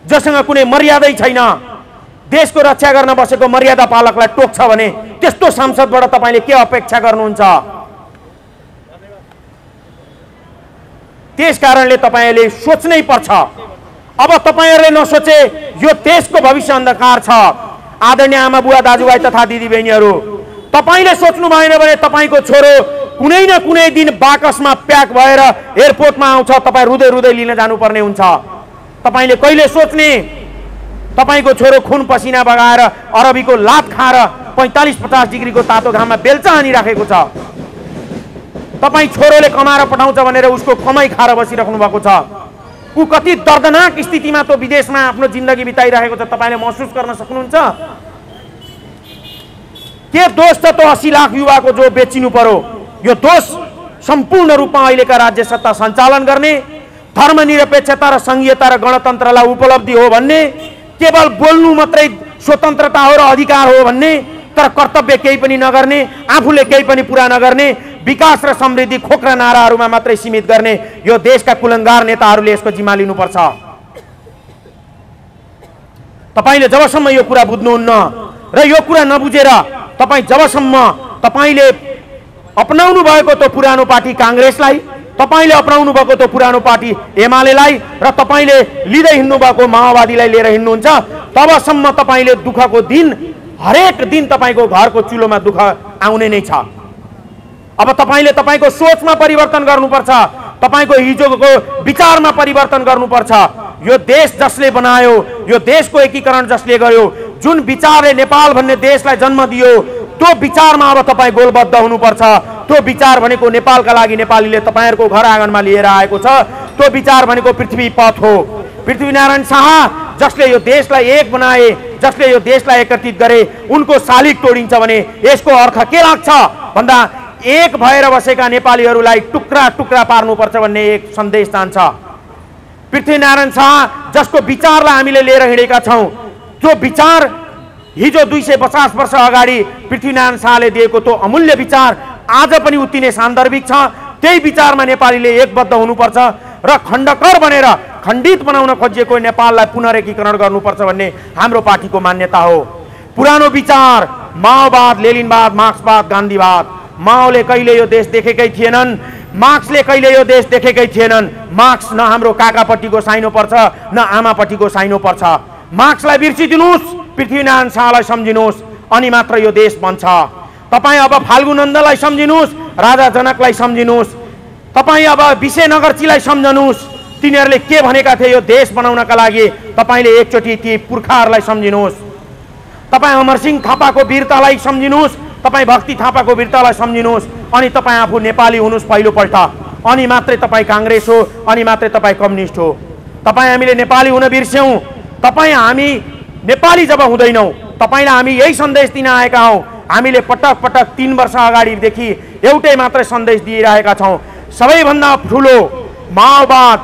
जसँग कुनै मर्यादै छैन, देशको रक्षा गर्न बसेको मर्यादा पालकलाई टोक्छ भने त्यस्तो सांसदबाट तपाईँले के अपेक्षा गर्नुहुन्छ? त्यस कारणले तपाईँले सोच्नै पर्छ। अब तपाईँहरूले नसोचे यो देशको भविष्य अन्धकार छ। आदरणीय आमा बुवा दाजुभाइ तथा दिदीबहिनीहरू, तपाईँले सोच्नु भएन भने तपाईँको छोरो कुनै न कुनै दिन बाकसमा प्याक भएर एयरपोर्टमा आउँछ, तपाईँ रुँदै रुँदै लिन जानुपर्ने हुन्छ। तपाईँले कहिले सोच्ने? तपाईँको छोरो खुन पसिना बगाएर अरबीको लात खाएर 45-50 डिग्रीको तातो घाममा बेल्चा हानिराखेको छ। तपाईँ छोरोले कमाएर पठाउँछ भनेर उसको कमाई खाएर बसिराख्नु भएको छ। ऊ कति दर्दनाक स्थितिमा त्यो विदेशमा आफ्नो जिन्दगी बिताइरहेको छ, तपाईँले महसुस गर्न सक्नुहुन्छ? के दोष छ त्यो 80 लाख युवाको जो बेचिनु पर्यो? यो दोष सम्पूर्ण रूपमा अहिलेका राज्य सत्ता सञ्चालन गर्ने, धर्मनिरपेक्षता र संघीयता र गणतन्त्रलाई उपलब्धि हो भन्ने, केवल बोल्नु मात्रै स्वतन्त्रता हो र अधिकार हो भन्ने, तर कर्तव्य केही पनि नगर्ने, आफूले केही पनि पुरा नगर्ने, विकास र समृद्धि खोक्रा नाराहरूमा मात्रै सीमित गर्ने यो देशका कुलङ्गार नेताहरूले यसको जिम्मा लिनुपर्छ। तपाईँले जबसम्म यो कुरा बुझ्नुहुन्न र यो कुरा नबुझेर तपाईँ जबसम्म तपाईँले अपनाउनु भएको त्यो पुरानो पार्टी काङ्ग्रेसलाई, तपाईँले अपनाउनु भएको त्यो पुरानो पार्टी एमालेलाई र तपाईँले लिँदै हिँड्नु भएको माओवादीलाई लिएर हिँड्नुहुन्छ, तबसम्म तपाईँले दुःखको दिन, हरेक दिन तपाईँको घरको चुलोमा दुःख आउने नै छ। अब तपाईँले तपाईँको सोचमा परिवर्तन गर्नुपर्छ, तपाईँको हिजोको विचारमा परिवर्तन गर्नुपर्छ। यो देश जसले बनायो, यो देशको एकीकरण जसले गर्यो, जुन विचारले नेपाल भन्ने देशलाई जन्म दियो, त्यो विचारमा अब तपाईँ गोलबद्ध हुनुपर्छ। त्यो विचार भनेको नेपालका लागि नेपालीले तपाईँहरूको घर आँगनमा लिएर आएको छ। त्यो विचार भनेको पृथ्वी पथ हो। पृथ्वीनारायण शाह जसले यो देशलाई एक बनाए, जसले यो देशलाई एकत्रित गरे, उनको शालिग तोडिन्छ भने यसको अर्थ के लाग्छ भन्दा एक भएर बसेका नेपालीहरूलाई टुक्रा टुक्रा पार्नुपर्छ भन्ने एक सन्देश जान्छ। पृथ्वीनारायण शाह जसको विचारलाई हामीले लिएर हिँडेका छौँ, जो विचार हिजो 250 वर्ष अगाडि पृथ्वीनारायण शाहले दिएको त्यो अमूल्य विचार आज पनि उति नै सान्दर्भिक छ। त्यही विचारमा नेपालीले एकबद्ध हुनुपर्छ र खण्डकर बनेर खण्डित बनाउन खोजिएको नेपाललाई पुनरेकीकरण गर्नुपर्छ भन्ने हाम्रो पार्टीको मान्यता हो। पुरानो विचार माओवाद, लेनिनवाद, मार्क्सवाद, गान्धीवाद, माओले कहिले यो देश देखेकै थिएनन्। मार्क्सले कहिले यो देश देखेकै थिएनन्। मार्क्स न हाम्रो काकापट्टिको साइनो पर्छ न आमापट्टिको साइनो पर्छ। मार्क्सलाई बिर्सिदिनुहोस्, पृथ्वीनारायण शाहलाई सम्झिनुहोस्, अनि मात्र यो देश बन्छ। तपाईँ अब फाल्गु नन्दलाई सम्झिनुहोस्, राजा जनकलाई सम्झिनुहोस्, तपाईँ अब विशेनगरजीलाई सम्झनुहोस्, तिनीहरूले के भनेका थिए यो देश बनाउनका लागि। तपाईँले एकचोटि ती पुर्खाहरूलाई सम्झिनुहोस्। तपाईँ अमरसिंह थापाको वीरतालाई सम्झिनुहोस्, तपाईँ भक्ति थापाको वीरतालाई सम्झिनुहोस्, अनि तपाईँ आफू नेपाली हुनुहोस् पहिलोपल्ट, अनि मात्रै तपाईँ काङ्ग्रेस हो, अनि मात्रै तपाईँ कम्युनिस्ट हो। तपाईँ हामीले नेपाली हुन बिर्स्यौँ। तपाईँ हामी नेपाली जब हुँदैनौँ, तपाईँलाई हामी यही सन्देश दिन आएका हौँ। हामीले पटक पटक 3 वर्ष अगाडिदेखि एउटै मात्रै सन्देश दिइरहेका छौँ। सबैभन्दा ठुलो माओवाद,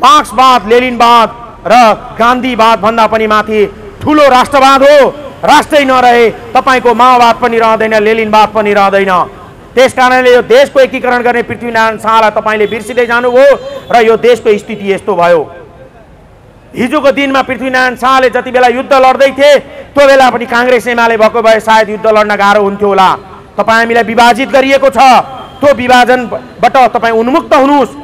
मार्क्सवाद, लेनिनवाद र गान्धीवाद भन्दा पनि माथि ठुलो राष्ट्रवाद हो। राष्ट्रै नरहे तपाईँको माओवाद पनि रहँदैन, लेनिनवाद पनि रहँदैन। त्यस कारणले यो देशको एकीकरण गर्ने पृथ्वीनारायण शाहलाई तपाईँले बिर्सिँदै जानुभयो र यो देशको स्थिति यस्तो भयो। हिजोको दिनमा पृथ्वीनारायण शाहले जति बेला युद्ध लड्दै थिए त्यो बेला पनि काङ्ग्रेस एमाले भएको भए सायद युद्ध लड्न गाह्रो हुन्थ्यो होला। तपाईँ हामीलाई विभाजित गरिएको छ, त्यो विभाजनबाट तपाईँ उन्मुक्त हुनुहोस्।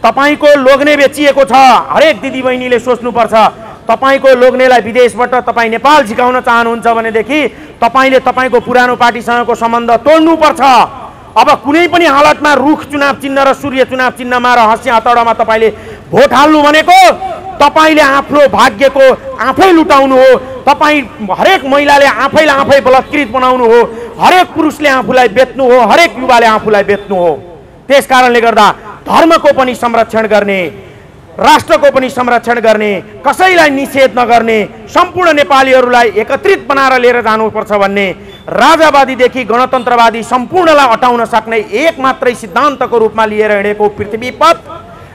तपाईँको लोग्ने बेचिएको छ, हरेक दिदीबहिनीले सोच्नुपर्छ। तपाईँको लोग्नेलाई विदेशबाट तपाईँ नेपाल झिकाउन चाहनुहुन्छ भनेदेखि तपाईँले तपाईँको पुरानो पार्टीसँगको सम्बन्ध तोड्नुपर्छ। अब कुनै पनि हालतमा रुख चुनाव चिन्ह र सूर्य चुनाव चिन्हमा र हँसिया हतौडामा तपाईँले भोट हाल्नु भनेको तपाईँले आफ्नो भाग्यको आफै लुटाउनु हो। तपाईँ हरेक महिलाले आफैलाई आफै बलात्कृत बनाउनु हो, हरेक पुरुषले आफूलाई बेच्नु हो, हरेक युवाले आफूलाई बेच्नु हो। त्यस कारणले गर्दा धर्मको पनि संरक्षण गर्ने, राष्ट्रको पनि संरक्षण गर्ने, कसैलाई निषेध नगर्ने, सम्पूर्ण नेपालीहरूलाई एकत्रित बनाएर लिएर जानुपर्छ भन्ने राजावादीदेखि गणतन्त्रवादी सम्पूर्णलाई हटाउन सक्ने एक मात्रै सिद्धान्तको रूपमा लिएर हिँडेको पृथ्वीपथ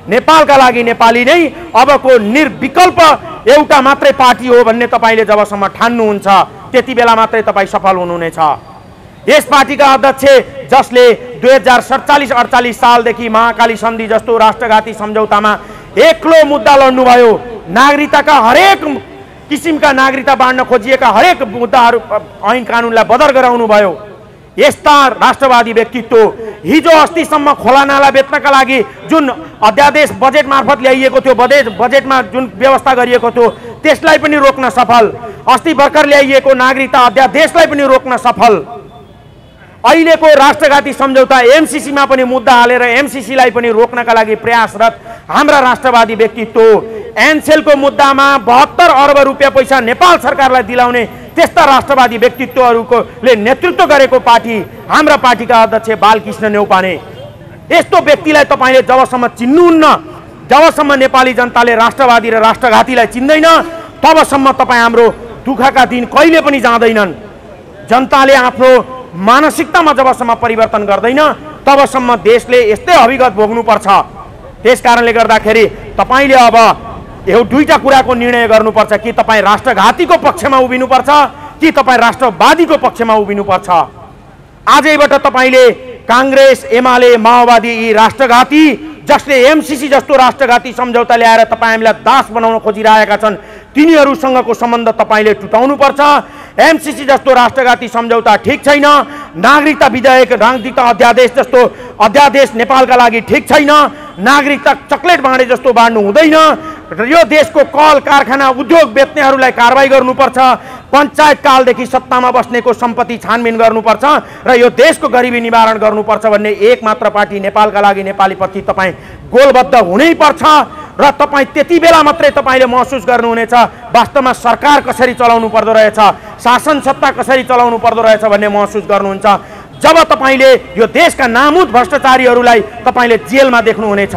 नेपालका लागि नेपाली नै अबको निर्विकल्प एउटा मात्रै पार्टी हो भन्ने तपाईँले जबसम्म ठान्नुहुन्छ त्यति बेला मात्रै तपाईँ सफल हुनुहुनेछ। यस पार्टीका अध्यक्ष जसले 2047-48 सालदेखि महाकाली सन्धि जस्तो राष्ट्रघाती सम्झौतामा एक्लो मुद्दा लड्नुभयो, नागरिकताका हरेक किसिमका नागरिकता बाँड्न खोजिएका हरेक मुद्दाहरू ऐन कानुनलाई बदर गराउनु भयो। यस्ता राष्ट्रवादी व्यक्तित्व हिजो अस्तिसम्म खोला नाला बेच्नका लागि जुन अध्यादेश बजेट मार्फत ल्याइएको थियो, बजेटमा जुन व्यवस्था गरिएको थियो त्यसलाई पनि रोक्न सफल, अस्ति भर्खर ल्याइएको नागरिकता अध्यादेशलाई पनि रोक्न सफल, अहिलेको राष्ट्रघाती सम्झौता एमसीसीमा पनि मुद्दा हालेर एमसीसीलाई पनि रोक्नका लागि प्रयासरत हाम्रा राष्ट्रवादी व्यक्तित्व, एनसेलको मुद्दामा 72 अर्ब रुपियाँ पैसा नेपाल सरकारलाई दिलाउने त्यस्ता राष्ट्रवादी व्यक्तित्वहरूले नेतृत्व गरेको पार्टी हाम्रा पार्टीका अध्यक्ष बालकृष्ण न्यौपाने। यस्तो व्यक्तिलाई तपाईँले जबसम्म चिन्नुहुन्न, जबसम्म नेपाली जनताले राष्ट्रवादी र राष्ट्रघातीलाई चिन्दैन तबसम्म तपाईँ हाम्रो दुःखका दिन कहिले पनि जाँदैनन्। जनताले आफ्नो मानसिकतामा जबसम्म परिवर्तन गर्दैन तबसम्म देशले यस्तै अभिगत भोग्नुपर्छ। त्यस कारणले गर्दाखेरि तपाईँले अब यो दुईटा कुराको निर्णय गर्नुपर्छ कि तपाईँ राष्ट्रघातीको पक्षमा उभिनुपर्छ कि तपाईँ राष्ट्रवादीको पक्षमा उभिनुपर्छ। आजैबाट तपाईँले काङ्ग्रेस, एमाले, माओवादी यी राष्ट्रघाती जसले एमसीसी जस्तो राष्ट्रघाती सम्झौता ल्याएर तपाईँ हामीलाई दास बनाउन खोजिरहेका छन् तिनीहरूसँगको सम्बन्ध तपाईँले टुटाउनुपर्छ। एमसीसी जस्तो राष्ट्रघाती सम्झौता ठिक छैन, नागरिकता विधेयक, नागरिकता अध्यादेश जस्तो अध्यादेश नेपालका लागि ठिक छैन, नागरिकता चक्लेट बाँडे जस्तो बाँड्नु हुँदैन, यो देशको कल कारखाना उद्योग बेच्नेहरूलाई कारवाही गर्नुपर्छ, पञ्चायत कालदेखि सत्तामा बस्नेको सम्पत्ति छानबिन गर्नुपर्छ र यो देशको गरिबी निवारण गर्नुपर्छ भन्ने एक मात्र पार्टी नेपालका लागि नेपालीप्रति तपाईँ गोलबद्ध हुनैपर्छ र तपाईँ त्यति बेला मात्रै तपाईँले महसुस गर्नुहुनेछ वास्तवमा सरकार कसरी चलाउनु पर्दो रहेछ, शासन सत्ता कसरी चलाउनु पर्दो रहेछ भन्ने महसुस गर्नुहुन्छ जब तपाईँले यो देशका नामुद भ्रष्टाचारीहरूलाई तपाईँले जेलमा देख्नुहुनेछ।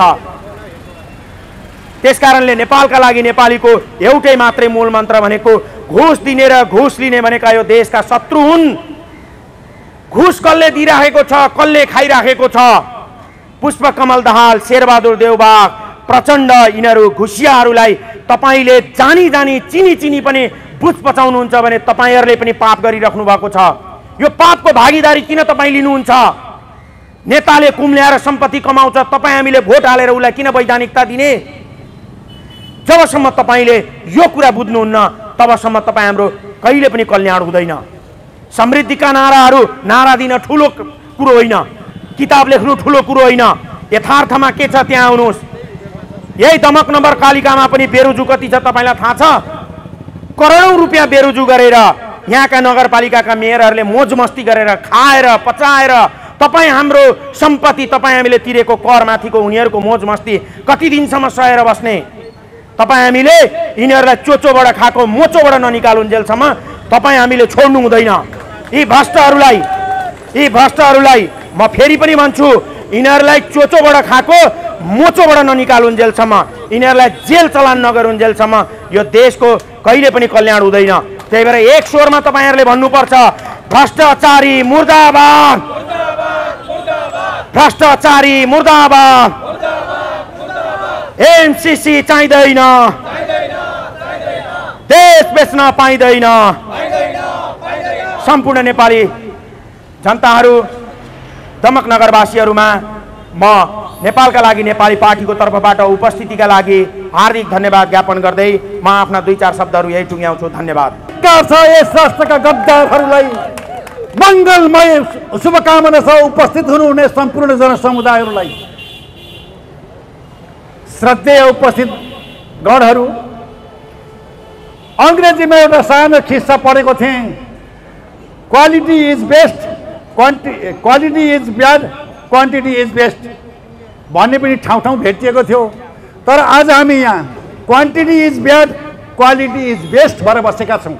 त्यसकारणले नेपालका लागि नेपालीको एउटै मात्रै मूल मन्त्र भनेको घुस दिने र घुस लिने भनेका यो देशका शत्रु हुन्। घुस कसले दिइराखेको छ, कसले खाइराखेको छ? पुष्पकमल दाहाल, शेरबहादुर देउबा, प्रचण्ड यिनीहरू घुसियाहरूलाई तपाईँले जानी जानी चिनी चिनी पनि बुझ पचाउनुहुन्छ भने तपाईँहरूले पनि पाप गरिराख्नु भएको छ। यो पापको भागीदारी किन तपाईँ लिनुहुन्छ? नेताले कुम्ल्याएर सम्पत्ति कमाउँछ, तपाईँ हामीले भोट हालेर उसलाई किन वैधानिकता दिने? जबसम्म तपाईँले यो कुरा बुझ्नुहुन्न तबसम्म तपाईँ हाम्रो कहिले पनि कल्याण हुँदैन। समृद्धिका नारा दिन ठुलो कुरो होइन, किताब लेख्नु ठुलो कुरो होइन, यथार्थमा के छ त्यहाँ आउनुहोस्। यही दमक नगरपालिकामा पनि बेरोजु कति छ तपाईँलाई थाहा छ? करोडौँ रुपियाँ बेरोजु गरेर यहाँका नगरपालिकाका मेयरहरूले मोज मस्ती गरेर खाएर पचाएर तपाईँ हाम्रो सम्पत्ति तपाईँ हामीले तिरेको करमाथिको उनीहरूको मोज मस्ती कति दिनसम्म सहेर बस्ने? तपाईँ हामीले यिनीहरूलाई चोचोबाट खाएको मोचोबाट ननिकालुन्जेलसम्म तपाईँ हामीले छोड्नु हुँदैन। यी भ्रष्टहरूलाई म फेरि पनि भन्छु, यिनीहरूलाई चोचोबाट खाएको मोचोबाट ननिकालुन्जेलसम्म, यिनीहरूलाई जेल चलान नगरुन्जेलसम्म यो देशको कहिले पनि कल्याण हुँदैन। त्यही भएर एक स्वरमा तपाईँहरूले भन्नुपर्छ, भ्रष्टाचारी मुर्दाबाद, भ्रष्टाचारी मुर्दाबाद, एमसीसी चाहिँदैन, देश बेच्न पाइँदैन। सम्पूर्ण नेपाली जनताहरू, दमक नगरवासीहरूमा म नेपालका लागि नेपाली पार्टीको तर्फबाट उपस्थितिका लागि हार्दिक धन्यवाद ज्ञापन गर्दै म आफ्ना 2-4 शब्दहरू यही टुङ्ग्याउँछु। धन्यवाद। यस राष्ट्रका गद्दारहरूलाई मङ्गलमय शुभकामना सह उपस्थित हुनुहुने सम्पूर्ण जनसमुदायहरूलाई, श्रद्धेय उपस्थित गणहरू, अङ्ग्रेजीमा एउटा सानो खिस्सा पढेको थिएँ, quality is best, quality is bad, quantity is best भन्ने पनि ठाउँ ठाउँ भेटिएको थियो। तर आज हामी यहाँ quantity is bad, quality is best भएर बसेका छौँ।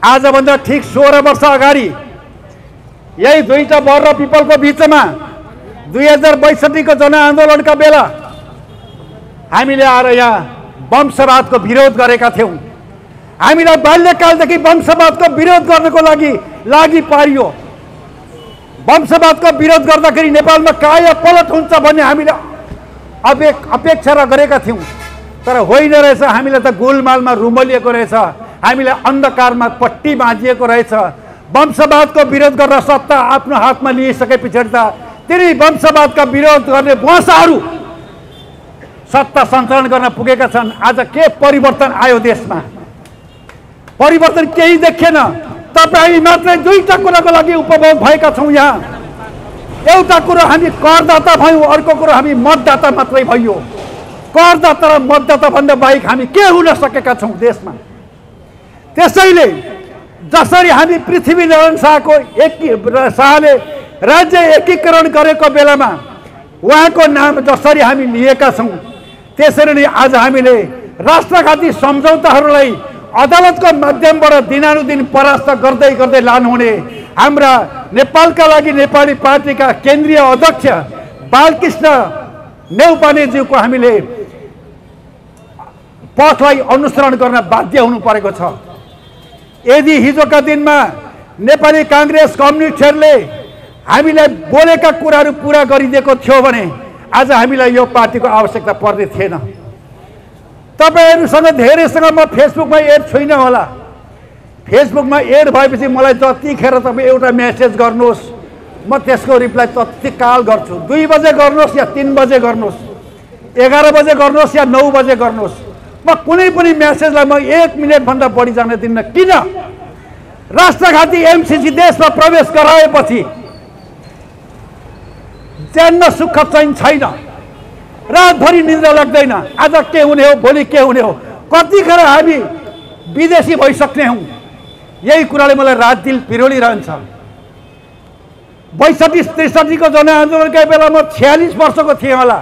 आजभन्दा ठिक 16 वर्ष अगाडि यही दुईटा बर र पिपलको बिचमा 2062 को जनआन्दोलनका बेला हामीले आएर यहाँ वंशवादको विरोध गरेका थियौँ। हामीलाई बाल्यकालदेखि वंशवादको विरोध गर्नको लागि पारियो। वंशवादको विरोध गर्दाखेरि नेपालमा काया पलट हुन्छ भन्ने हामीले अपेक्षा गरेका थियौँ। तर होइन रहेछ, हामीले त गोलमालमा रुमलिएको रहेछ, हामीलाई अन्धकारमा पट्टी बाँधिएको रहेछ। वंशवादको विरोध गरेर सत्ता आफ्नो हातमा लिइसके पछाडि त तिनी वंशवादका विरोध गर्ने भाषाहरू सत्ता सञ्चालन गर्न पुगेका छन्। आज के परिवर्तन आयो देशमा? परिवर्तन केही देखिएन। तपाईँ मात्रै दुईटा कुराको लागि उपभोग भएका छौँ यहाँ। एउटा कुरो हामी करदाता भयौँ, अर्को कुरो हामी मतदाता मात्रै भइयो। करदाता र मतदाता भन्दा बाहेक हामी के हुन सकेका छौँ देशमा? त्यसैले जसरी हामी पृथ्वीनारायण शाहले राज्य एकीकरण गरेको बेलामा उहाँको नाम जसरी हामी लिएका छौँ, त्यसरी नै आज हामीले राष्ट्रघाती सम्झौताहरूलाई अदालतको माध्यमबाट दिनानुदिन परास्त गर्दै गर्दै लानुहुने हाम्रा नेपालका लागि नेपाली पार्टीका केन्द्रीय अध्यक्ष बालकृष्ण नेउपानेज्यूको हामीले पथलाई अनुसरण गर्न बाध्य हुनु परेको छ। यदि हिजोका दिनमा नेपाली काङ्ग्रेस कम्युनिस्टहरूले हामीलाई बोलेका कुराहरू पुरा गरिदिएको थियो भने आज हामीलाई यो पार्टीको आवश्यकता पर्ने थिएन। तपाईहरुसँग धेरैसँग म फेसबुकमा एड छुइनँ होला। फेसबुकमा एड भएपछि मलाई जतिखेर तपाईँ एउटा मेसेज गर्नुहोस्, म त्यसको रिप्लाई तत्काल गर्छु। 2 बजे गर्नुहोस् या 3 बजे गर्नुहोस्, 11 बजे गर्नुहोस् या 9 बजे गर्नुहोस्, म कुनै पनि मेसेजलाई म 1 मिनेटभन्दा बढी जान दिन्न। किन? राष्ट्रघाती एमसीसी देशमा प्रवेश गराएपछि जान्न सुख चाहिँ छैन, रातभरि निद्रा लाग्दैन। आज के हुने हो, भोलि के हुने हो, कतिखेर हामी विदेशी भइसक्ने हौँ, यही कुराले मलाई रात दिन पिरोलिरहन्छ। 62-63 को जनआन्दोलनकै बेला म 46 वर्षको थिएँ होला।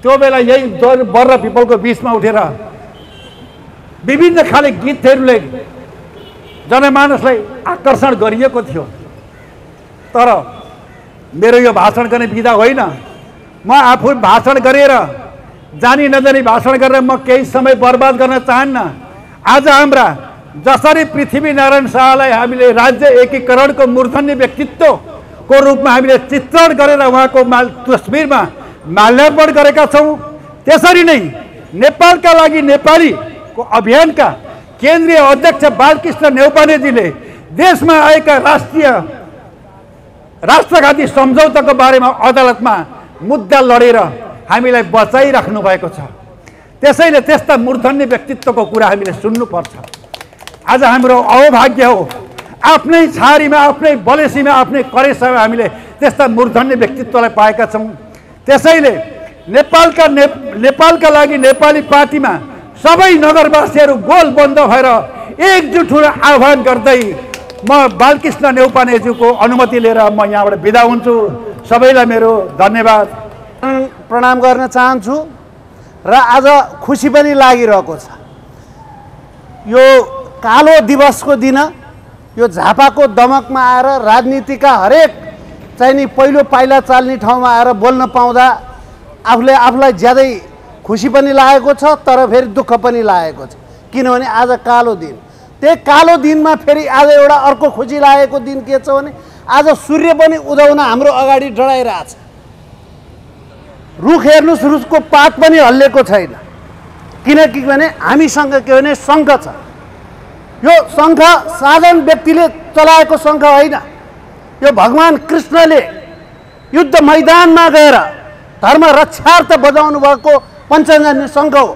त्यो बेला यही बर र पिपलको बिचमा उठेर विभिन्न खाले गीतहरूले जनमानसलाई आकर्षण गरिएको थियो। तर मेरो यो भाषण गर्ने विधा होइन। म आफू भाषण गरेर जानी नजानी भाषण गरेर म केही समय बर्बाद गर्न चाहन्न। आज हाम्रा जसरी पृथ्वीनारायण शाहलाई हामीले राज्य एकीकरणको मूर्धन्य व्यक्तित्वको रूपमा हामीले चित्रण गरेर उहाँको तस्बिरमा माल्यार्पण गरेका छौँ, त्यसरी नै नेपालका लागि नेपालीको अभियानका केन्द्रीय अध्यक्ष बालकृष्ण नेउपानेजीले देशमा आएका राष्ट्रघाती सम्झौताको बारेमा अदालतमा मुद्दा लडेर हामीलाई बचाइराख्नु भएको छ। त्यसैले त्यस्ता मूर्धन्य व्यक्तित्वको कुरा हामीले सुन्नुपर्छ। आज हाम्रो अहोभाग्य हो, आफ्नै छारीमा, आफ्नै बलेसीमा, आफ्नै करेसामा हामीले त्यस्ता मूर्धन्य व्यक्तित्वलाई पाएका छौँ। त्यसैले नेपालका लागि नेपाली पार्टीमा सबै नगरवासीहरू गोलबन्द भएर एकजुट हुन आह्वान गर्दै म बालकृष्ण नेउपानेज्यूको अनुमति लिएर म यहाँबाट बिदा हुन्छु। सबैलाई मेरो धन्यवाद प्रणाम गर्न चाहन्छु र आज खुसी पनि लागिरहेको छ। यो कालो दिवसको दिन यो झापाको दमकमा आएर राजनीतिका हरेक चाहिँ नि पहिलो पाइला चाल्ने ठाउँमा आएर बोल्न पाउँदा आफूलाई ज्यादै खुसी पनि लागेको छ, तर फेरि दुःख पनि लागेको छ। किनभने आज कालो दिन, त्यही कालो दिनमा फेरि आज एउटा अर्को खुसी लागेको दिन के छ भने आज सूर्य पनि उदाउन हाम्रो अगाडि डढाइरहेछ। रुख हेर्नुहोस्, रुखको पात पनि हल्लेको छैन। किनकि भने हामीसँग के भने शङ्ख छ। यो शङ्ख साधारण व्यक्तिले चलाएको शङ्ख होइन, यो भगवान कृष्णले युद्ध मैदानमा गएर धर्म रक्षार्थ बजाउनु भएको पञ्चजन्य शङ्ख हो।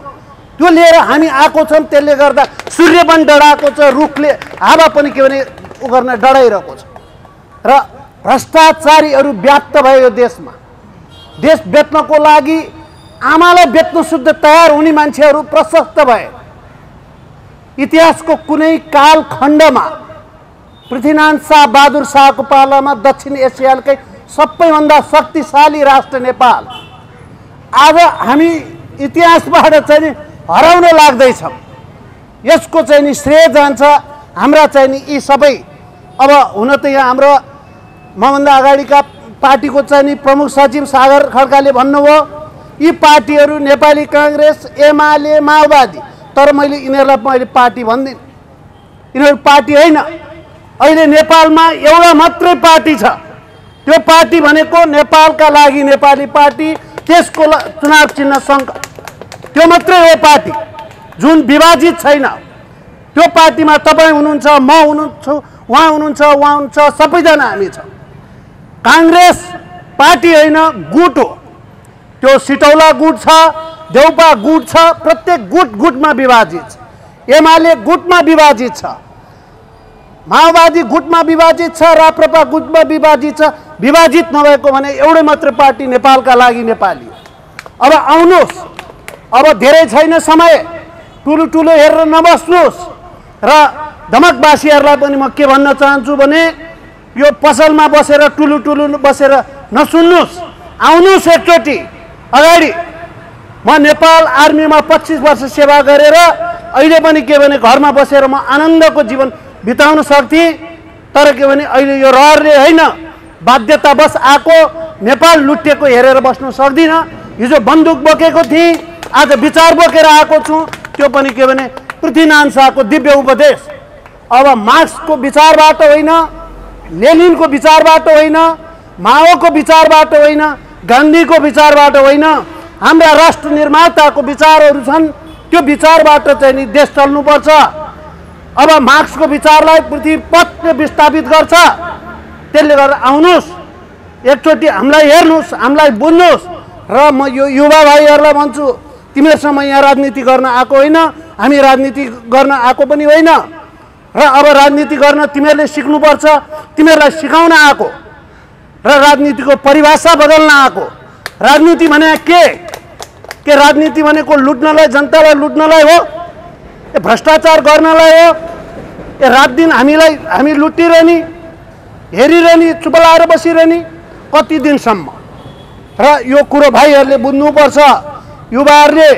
त्यो लिएर हामी आएको छौँ। त्यसले गर्दा सूर्य पनि डढाएको छ, रुखले हावा पनि के भने उ गर्न डढाइरहेको छ र भ्रष्टाचारीहरू व्याप्त भयो यो देशमा। देश बेच्नको लागि आमालाई बेच्न शुद्ध तयार हुने मान्छेहरू प्रशस्त भए। इतिहासको कुनै कालखण्डमा पृथ्वीनारायण शाह बहादुर शाहको पालामा दक्षिण एसियाकै सबैभन्दा शक्तिशाली राष्ट्र नेपाल आज हामी इतिहासबाट चाहिँ हराउन लाग्दैछौँ। यसको चाहिँ नि श्रेय जान्छ हाम्रा चाहिँ नि यी सबै। अब हुन त यहाँ हाम्रो मभन्दा अगाडिका पार्टीको चाहिँ नि प्रमुख सचिव सागर खड्काले भन्नुभयो यी पार्टीहरू नेपाली काङ्ग्रेस, एमाले, माओवादी, तर मैले यिनीहरूलाई पार्टी भन्दिनँ। यिनीहरू पार्टी होइन। अहिले नेपालमा एउटा मात्रै पार्टी छ, त्यो पार्टी भनेको नेपालका लागि नेपाली पार्टी, त्यसको चुनाव चिन्ह शङ्ख, त्यो मात्रै हो पार्टी जुन विभाजित छैन। त्यो पार्टीमा तपाईँ हुनुहुन्छ, म हुन्छु, उहाँ हुनुहुन्छ, उहाँ हुनुहुन्छ, सबैजना हामी छौँ। काङ्ग्रेस पार्टी होइन, गुट हो। त्यो सिटौला गुट छ, देउपा गुट छ, प्रत्येक गुटमा विभाजित छ। एमाले गुटमा विभाजित छ, माओवादी गुटमा विभाजित छ, राप्रपा गुटमा विभाजित छ। विभाजित नभएको भने एउटै मात्र पार्टी नेपालका लागि नेपाली। अब आउनुहोस्, अब धेरै छैन समय, ठुलो ठुलो हेरेर नबस्नुहोस्। र दमकवासीहरूलाई पनि म के भन्न चाहन्छु भने यो पसलमा बसेर ठुलो बसेर नसुन्नुहोस्, आउनुहोस् एकचोटि अगाडि। म नेपाल आर्मीमा 25 वर्ष सेवा गरेर अहिले पनि के भने घरमा बसेर म आनन्दको जीवन बिताउन सक्थेँ। तर के भने अहिले यो रहरले होइन, बाध्यतावश आएको नेपाल लुटेको हेरेर बस्न सक्दिनँ। हिजो बन्दुक बोकेको थिएँ, आज विचार बोकेर आएको छु। त्यो पनि के भने पृथ्वीनारायण शाहको दिव्य उपदेश। अब मार्क्सको विचारबाट होइन, लेनिनको विचारबाट होइन, माओको विचारबाट होइन, गान्धीको विचारबाट होइन, हाम्रा राष्ट्र निर्माताको विचारहरू छन्। त्यो विचारबाट चाहिँ नि देश चल्नुपर्छ। अब मार्क्सको विचारलाई पृथ्वी पथले विस्थापित गर्छ। त्यसले गर्दा आउनुहोस्, एकचोटि हामीलाई हेर्नुहोस्, हामीलाई बुझ्नुहोस्। र म यो युवा भाइहरूलाई भन्छु, तिमीहरूसँग यहाँ राजनीति गर्न आएको होइन, हामी राजनीति गर्न आएको पनि होइन। र अब राजनीति गर्न तिमीहरूले सिक्नुपर्छ, तिमीहरूलाई सिकाउन आएको र राजनीतिको परिभाषा बदल्न आएको। राजनीति भने के राजनीति भनेको लुट्नलाई, जनतालाई लुट्नलाई हो, भ्रष्टाचार गर्नलाई हो। रात दिन हामी लुटिरहने, हेरिरहने, चुप लाएर बसिरहने कति दिनसम्म? र यो कुरो भाइहरूले बुझ्नुपर्छ, युवाहरूले।